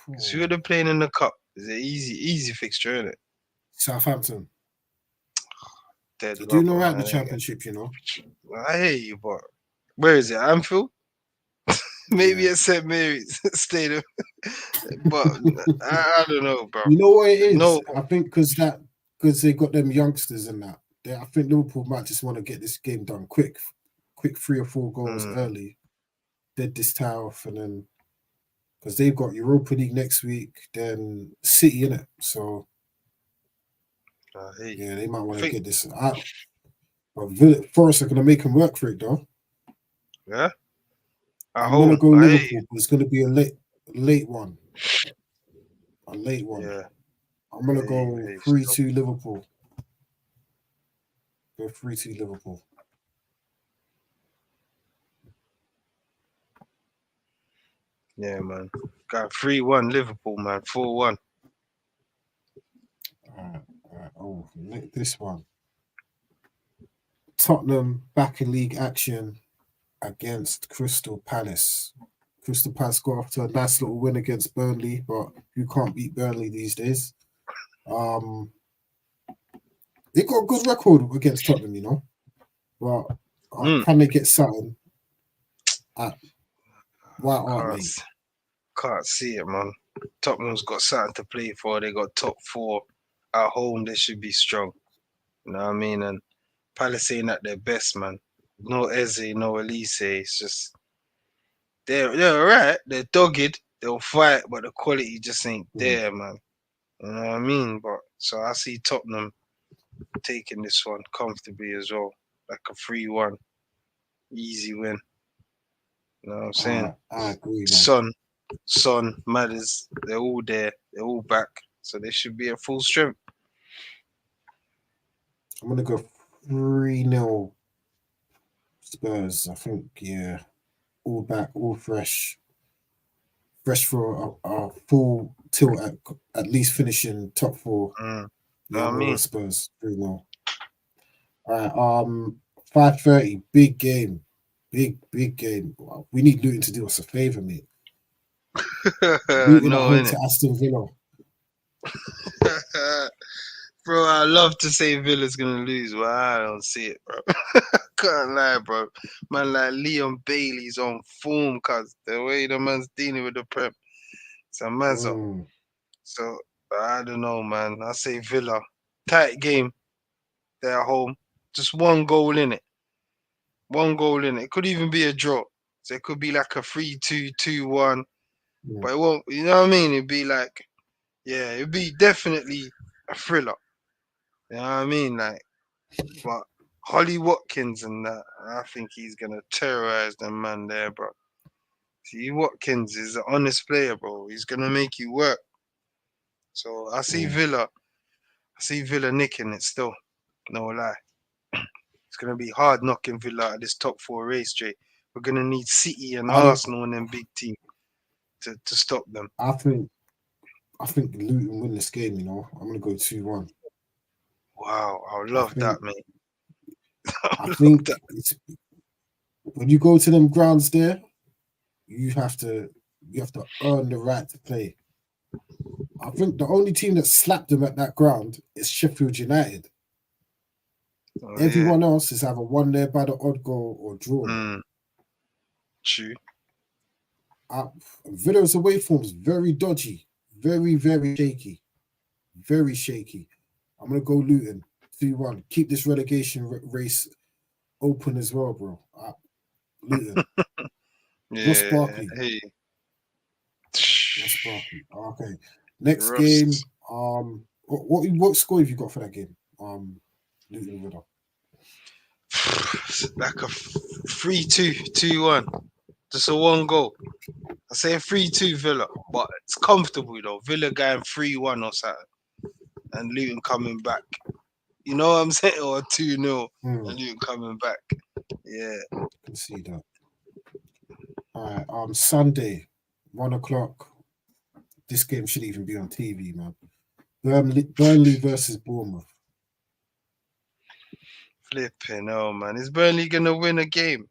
Because who are they playing in the cup? Is it easy fixture, isn't it? Southampton. Dead They're doing rubber, all right in man. the championship, you know. I hear you, but where is it? Anfield? Maybe Yeah. at St. Mary's Stadium. But I don't know, bro. You know what it is? No. I think because they got them youngsters and that. I think Liverpool might just want to get this game done quick 3 or 4 goals early, dead this tie off, and then because they've got Europa League next week, then City in it. So yeah, they might want to get this out. But Forest are going to make them work for it, though. Yeah. I'm going to go Liverpool, but it's going to be a late one. A late one. Yeah. I'm going to go 3-2 Liverpool. Go 3-2 Liverpool. Yeah, man. Got 3-1 Liverpool, man. 4-1. Oh, this one. Tottenham back in league action against Crystal Palace. Crystal Palace got off to a nice little win against Burnley, but you can't beat Burnley these days. They got a good record against Tottenham, you know. But can they get something at White Hart Lane? Can't see it, man. Tottenham's got something to play for. They got top 4 at home. They should be strong. You know what I mean? And Palace ain't at their best, man. No Eze, no Elise. It's just they're alright. They're dogged. They'll fight, but the quality just ain't there, man. You know what I mean? But so I see Tottenham taking this one comfortably as well, like a 3-1, easy win. You know what I'm saying? I agree, man. Son, Matters, they're all there. They're all back, so they should be at full strength. I'm gonna go 3-0 Spurs. I think, yeah, all back, all fresh for a full tilt at least finishing top 4. Yeah, I mean, Spurs 3-0. All right, 5:30, big game. Big game. We need Luton to do us a favor, mate. Luton no, home to Aston Villa. Bro, I love to say Villa's gonna lose, but I don't see it, bro. Can't lie, bro. Man, like Leon Bailey's on form, cause the way the man's dealing with the Prem, it's a mazzo. So I don't know, man. I say Villa, tight game. They're at home, just one goal in it. One goal in it. It could even be a draw. So it could be like a 3-2, 2-1. But it won't. You know what I mean? It'd be like, yeah, it'd be definitely a thriller. You know what I mean? Like, but Holly Watkins and that, I think he's gonna terrorize them man there, bro. See, Watkins is an honest player, bro. He's gonna make you work. So I see Villa. I see Villa nicking it still. No lie. It's gonna be hard knocking Villa at this top 4 race, Jay. We're gonna need City and Arsenal and them big team to stop them. I think Luton win this game, you know. I'm gonna go 2-1. Wow, I love that, mate. I think when you go to them grounds there, you have to earn the right to play. I think the only team that slapped them at that ground is Sheffield United. Everyone else is either won there by the odd goal or drawn. True. Villa's away form is very dodgy, very, very shaky. Very shaky. I'm going to go Luton 2-1. Keep this relegation race open as well, bro. Luton. Ross Barkley. Hey. Ross Barkley. Okay. Next game. What score have you got for that game? Luton Villa. Like a 3-2, 2-1. Just a one goal. I say a 3-2 Villa, but it's comfortable though. Villa going 3-1 or something, and Luton coming back. You know what I'm saying? Or 2-0, and Luton coming back. Yeah, I can see that. All right. Sunday, 1:00. This game shouldn't even be on TV, man. Burnley versus Bournemouth. Flipping hell, man. Is Burnley gonna win a game?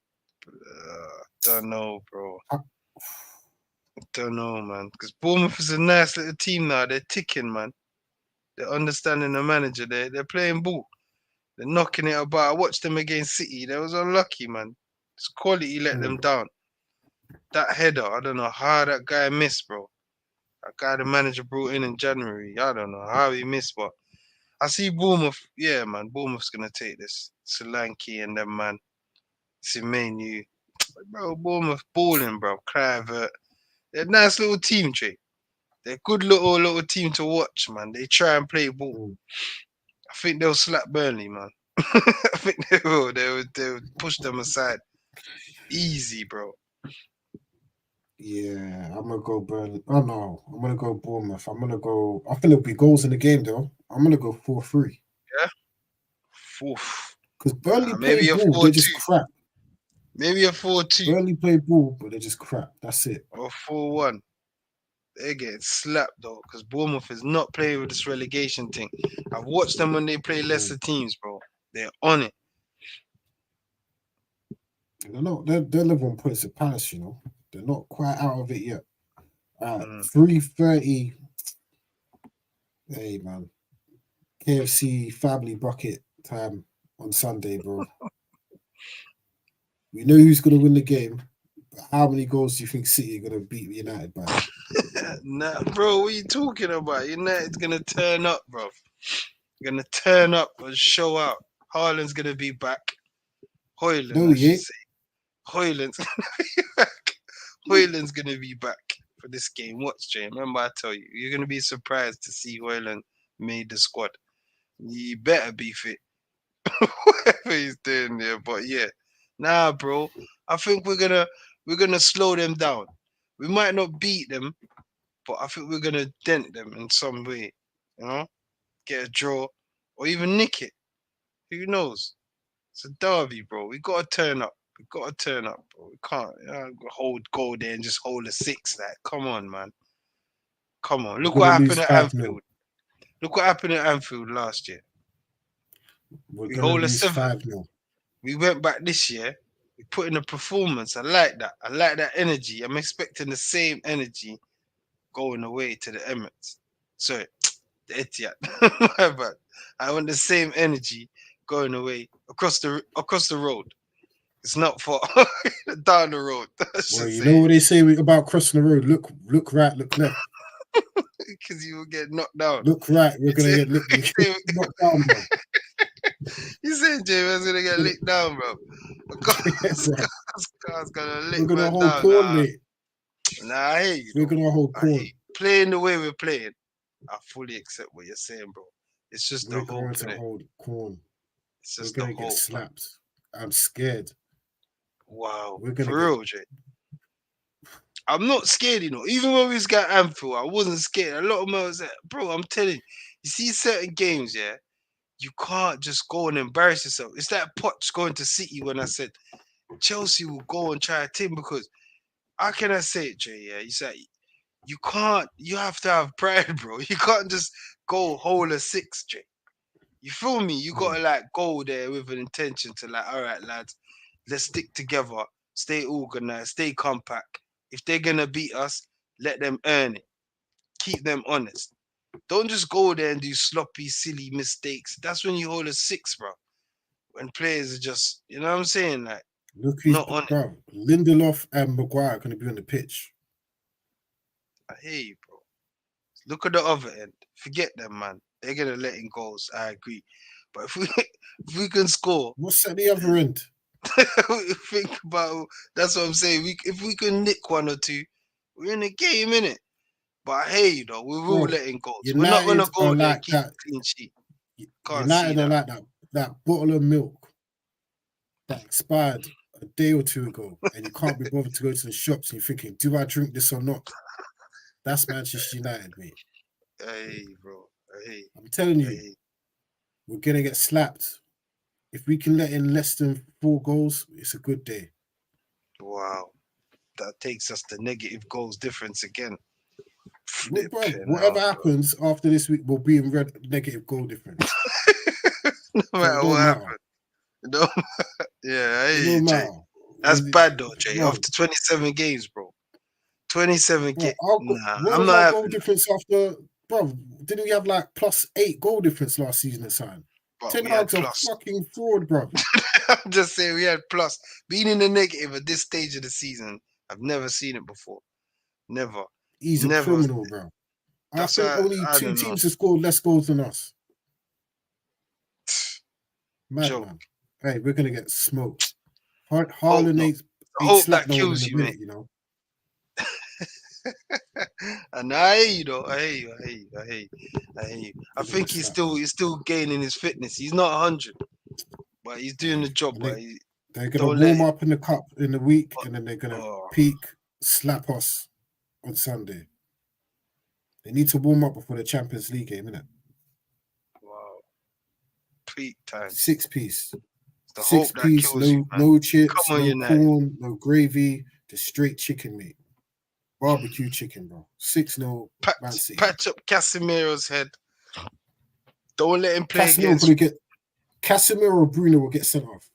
Don't know, bro. I don't know, man. Because Bournemouth is a nice little team now. They're ticking, man. They're understanding the manager. They're playing ball. They're knocking it about. I watched them against City. They was unlucky, man. This quality let them down. That header, I don't know how that guy missed, bro. That guy the manager brought in January. I don't know how he missed, but I see Bournemouth. Yeah, man. Bournemouth's going to take this. Solanke and them, man. Semenyo. Bro, Bournemouth balling, bro. Clivert. They're a nice little team, Jay. They're a good little team to watch, man. They try and play ball. I think they'll slap Burnley, man. I think they will. They'll push them aside. Easy, bro. Yeah, I'm gonna go Burnley. Oh no, I'm gonna go Bournemouth. I think there'll be goals in the game though. I'm gonna go 4-3. Yeah. Because Burnley maybe play a ball, they're 4-2. just crap. Maybe a 4-2 Burnley play ball, but they're just crap. That's it. or 4-1. They're getting slapped though, because Bournemouth is not playing with this relegation thing. I've watched them when they play lesser teams, bro. They're on it. They're 11 points of Palace, you know. They're not quite out of it yet. 3:30. Hey man. KFC family bucket time on Sunday, bro. We know who's gonna win the game. But how many goals do you think City are gonna beat United by? Nah, bro, what are you talking about? United's gonna turn up, bro. Gonna turn up and show out. Haaland's gonna be back. Hoyland, No, I he should ain't. say. Hoyland's gonna be back. Hoyland's gonna be back for this game. Watch, Jay. Remember, I tell you, you're gonna be surprised to see Hoyland made the squad. You better be fit. Whatever he's doing there, but yeah, nah, bro. I think we're gonna slow them down. We might not beat them, but I think we're gonna dent them in some way. You know, get a draw or even nick it. Who knows? It's a derby, bro. We gotta turn up. We gotta turn up, bro. We can't go there and just hold a 6. Like, come on, man. Come on. Look We're what gonna happened lose at 5-0. Anfield. Look what happened at Anfield last year. We're We gonna hold a lose 7. 5-0. We went back this year. We put in a performance. I like that. I like that energy. I'm expecting the same energy going away to the Emirates. Sorry, the Etihad. My bad. I want the same energy going away across the road. It's not far down the road. I Well, should you say, know what they say about crossing the road. Look right, look left. because you will get knocked down. Look right, we're gonna get knocked down, bro. You said J-Man's gonna get licked down, bro. Yeah, bro. Car's gonna lick We're gonna man hold down. corn, mate. Nah, I hate you. We're gonna hold I corn. hate playing the way we're playing. I fully accept what you're saying, bro. It's just We're the going hope, to innit? hold corn. It's We're just the gonna get hope, man. slapped. I'm scared. Wow. We're gonna For get. real, Jay. I'm not scared, you know. Even when we was got Anfield, I wasn't scared. A lot of them was like, bro, I'm telling you, you see certain games, yeah, you can't just go and embarrass yourself. It's like Poch going to City when I said Chelsea will go and try a team because how can I say it, Jay? Yeah, you say you can't. You have to have pride, bro. You can't just go hold a 6, Jay. You feel me? You gotta like go there with an intention to like, all right, lads, let's stick together, stay organized, stay compact. If they're gonna beat us, let them earn it. Keep them honest. Don't just go there and do sloppy, silly mistakes. That's when you hold a 6, bro. When players are just, you know what I'm saying, like Look who's not on it. bro. Lindelof and Maguire are gonna be on the pitch. I hear you, bro. Look at the other end. Forget them, man. They're gonna let in goals. I agree. But if we can score, What's at the other end? think about that's what I'm saying. If we can nick 1 or 2, we're in a game, innit? But hey, you know, we're all Bro, letting goals. We're not gonna United go are there and like keep that. a clean sheet. Can't see United are that. like that bottle of milk that expired a day or 2 ago, and you can't be bothered to go to the shops. And you're thinking, do I drink this or not? That's Manchester United, mate. Hey, bro. Hey, I'm telling you, hey. we're gonna get slapped. If we can let in less than 4 goals, it's a good day. Wow. That takes us to negative goals difference again. Well, bro, Flipping whatever out, bro. happens after this week, we'll be in negative goal difference. No So matter it don't what matter. happened. No, yeah, I It hear don't you, Jay. matter. That's bad though, Jay. Bro, After 27 games, bro. 27 bro, Nah, what I'm was not our having goal difference after? Bro, didn't we have like +8 goal difference last season or something? but Ten we had Hag's a plus. fucking fraud, bro. I'm just saying we had plus. Being in the negative at this stage of the season, I've never seen it before. Never. He's a Never. criminal, bro. I That's think why only I 2 don't know. teams have scored less goals than us. Joke. Madman. Hey, we're gonna get smoked. Hope Haaland not. ain't I hope slapped that no one kills in a you, minute, mate. you know. And I hear you though. I hear you. I hear you. I hear you. I hear you. I Gonna think get he's slapped. still gaining his fitness. He's not 100, but he's doing the job. And But they're gonna don't let warm it. up in the cup in the week, and then they're gonna Oh, peak, slap us on Sunday. They need to warm up before the Champions League game, innit? wow. Peak time. 6 piece. The Six hope that piece, kills you, man. no chips, Come on, no United. corn, no gravy, just straight chicken meat. Barbecue chicken, bro. 6-0 Man City. Patch up Casemiro's head. Don't let him play Casemiro against. will get Casemiro or Bruno will get sent off.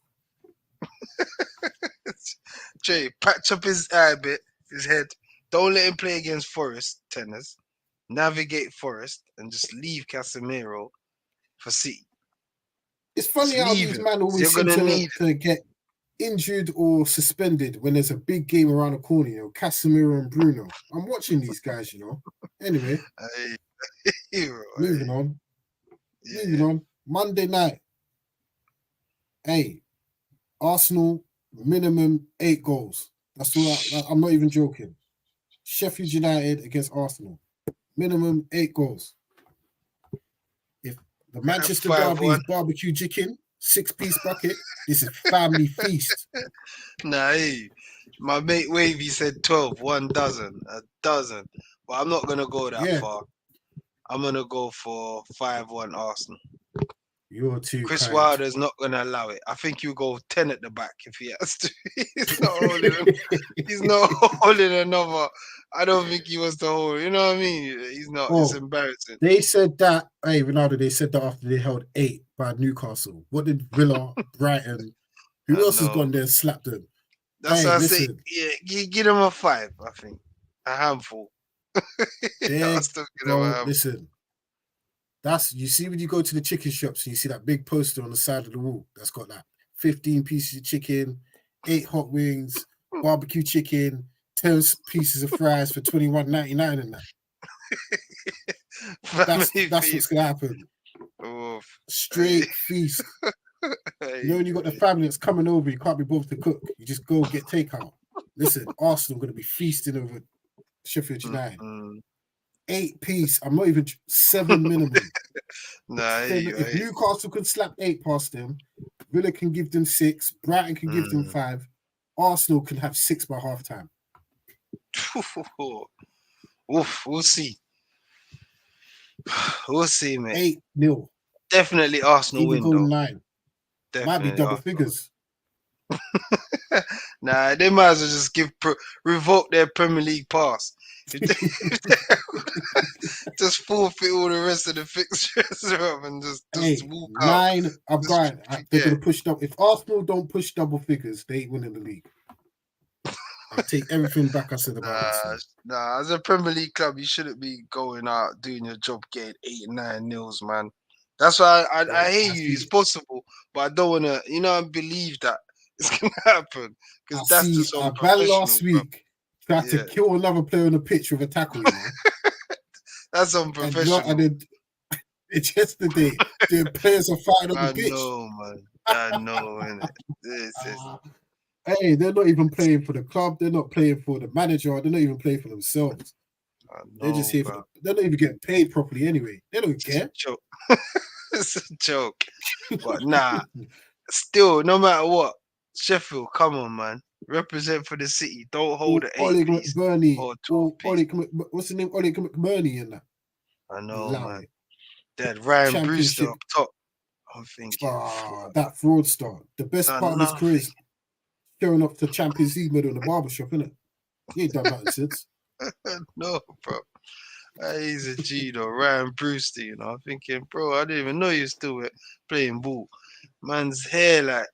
Jay, patch up his eye bit, his head. Don't let him play against Forest tenors. Navigate Forest and just leave Casemiro for City. It's funny Just how leave these him. men always You're seem gonna need to get injured or suspended when there's a big game around the corner. You know, Casemiro and Bruno. I'm watching these guys. You know. Anyway, hero. moving on. Yeah. Moving on. Monday night. Hey, Arsenal minimum 8 goals. That's all. I'm not even joking. Sheffield United against Arsenal. Minimum 8 goals. If the Manchester 5-1. Derby is barbecue chicken, 6-piece bucket, this is family feast. Nah, hey, my mate Wavy said 12, 1 dozen, a dozen. But I'm not gonna go that Yeah. far. I'm gonna go for 5-1 Arsenal. You're too Chris kind. Wilder's not gonna allow it. I think you go 10 at the back if he has to. He's not holding. He's not holding another. I don't think he was the hold. You know what I mean? He's not. It's embarrassing. They said that. Hey, Ronaldo. They said that after they held 8 by Newcastle. What did Villa, Brighton? Who else has gone there and slapped them? That's hey, why I listen, say, yeah, you give them a 5. I think a handful. Listen. That's you see when you go to the chicken shops and you see that big poster on the side of the wall that's got that 15 pieces of chicken, 8 hot wings, barbecue chicken, 10 pieces of fries for $21.99 and that. That's what's gonna happen. Oof. Straight feast. You know when you got the family that's coming over, you can't be bothered to cook. You just go get takeout. Listen, Arsenal gonna be feasting over Sheffield United. 8-piece. I'm not even 7 minimum. Nah, if Newcastle could slap 8 past them, Villa can give them 6, Brighton can give them 5, Arsenal can have 6 by half time. Oof, we'll see. We'll see, mate. 8-0. Definitely Arsenal win, though. 9. Definitely might be double Arsenal. figures. Nah, they might as well just revoke their Premier League pass. Just forfeit all the rest of the fixtures and just walk 9. out. I'm going. They're going to push double. If Arsenal don't push double figures, they ain't winning the league. I take everything back I said about this. Nah, as a Premier League club, you shouldn't be going out doing your job getting 8 and 9 nils, man. That's why I hear you. It's possible, but I don't want to, I believe that it's going to happen because that's just unprofessional. Man last week tried to kill another player on the pitch with a tackle, you know. That's unprofessional. And then it's yesterday, the players are fighting on the pitch. I know, man. I know, innit? Hey, they're not even playing for the club. They're not playing for the manager. They're not even playing for themselves. They're just here they're not even getting paid properly anyway. They don't care. It's a joke. But nah, still, no matter what, Sheffield, come on, man. Represent for the city. Don't hold an 8-piece or 12-piece. What's the name? Ollie McBurney in that. I know, man. That Ryan Brewster up top. I'm thinking. That fraudster. The best part of his career is showing up to Champions League medal in the barbershop, innit? He ain't done nothing since. No, bro. He's a G, though. Ryan Brewster, I'm thinking, bro, I didn't even know you still playing ball. Man's hair, like,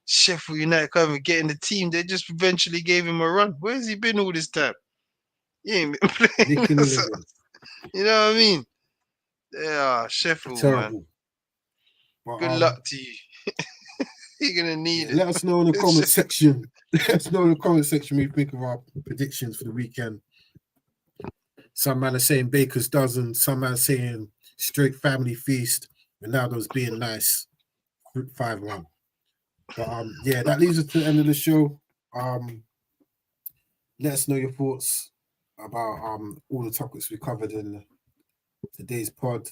Sheffield United can't even get in the team. They just eventually gave him a run. Where's he been all this time? He ain't been playing. You know what I mean? Yeah, Sheffield, man. But, good luck to you. You're going to need it. Let us know in the comment section. Let us know in the comment section what you think of our predictions for the weekend. Some man are saying Baker's dozen. Some man are saying straight family feast. Ronaldo's being nice. 5-1. But that leaves us to the end of the show. Let us know your thoughts about all the topics we covered in today's pod.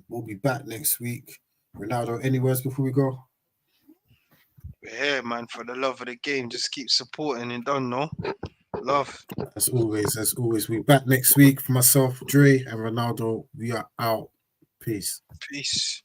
We'll be back next week. Ronaldo, any words before we go? We're here, man, for the love of the game. Just keep supporting and don't know. Love. As always. We're back next week. For myself, Dre, and Ronaldo, we are out. Peace. Peace.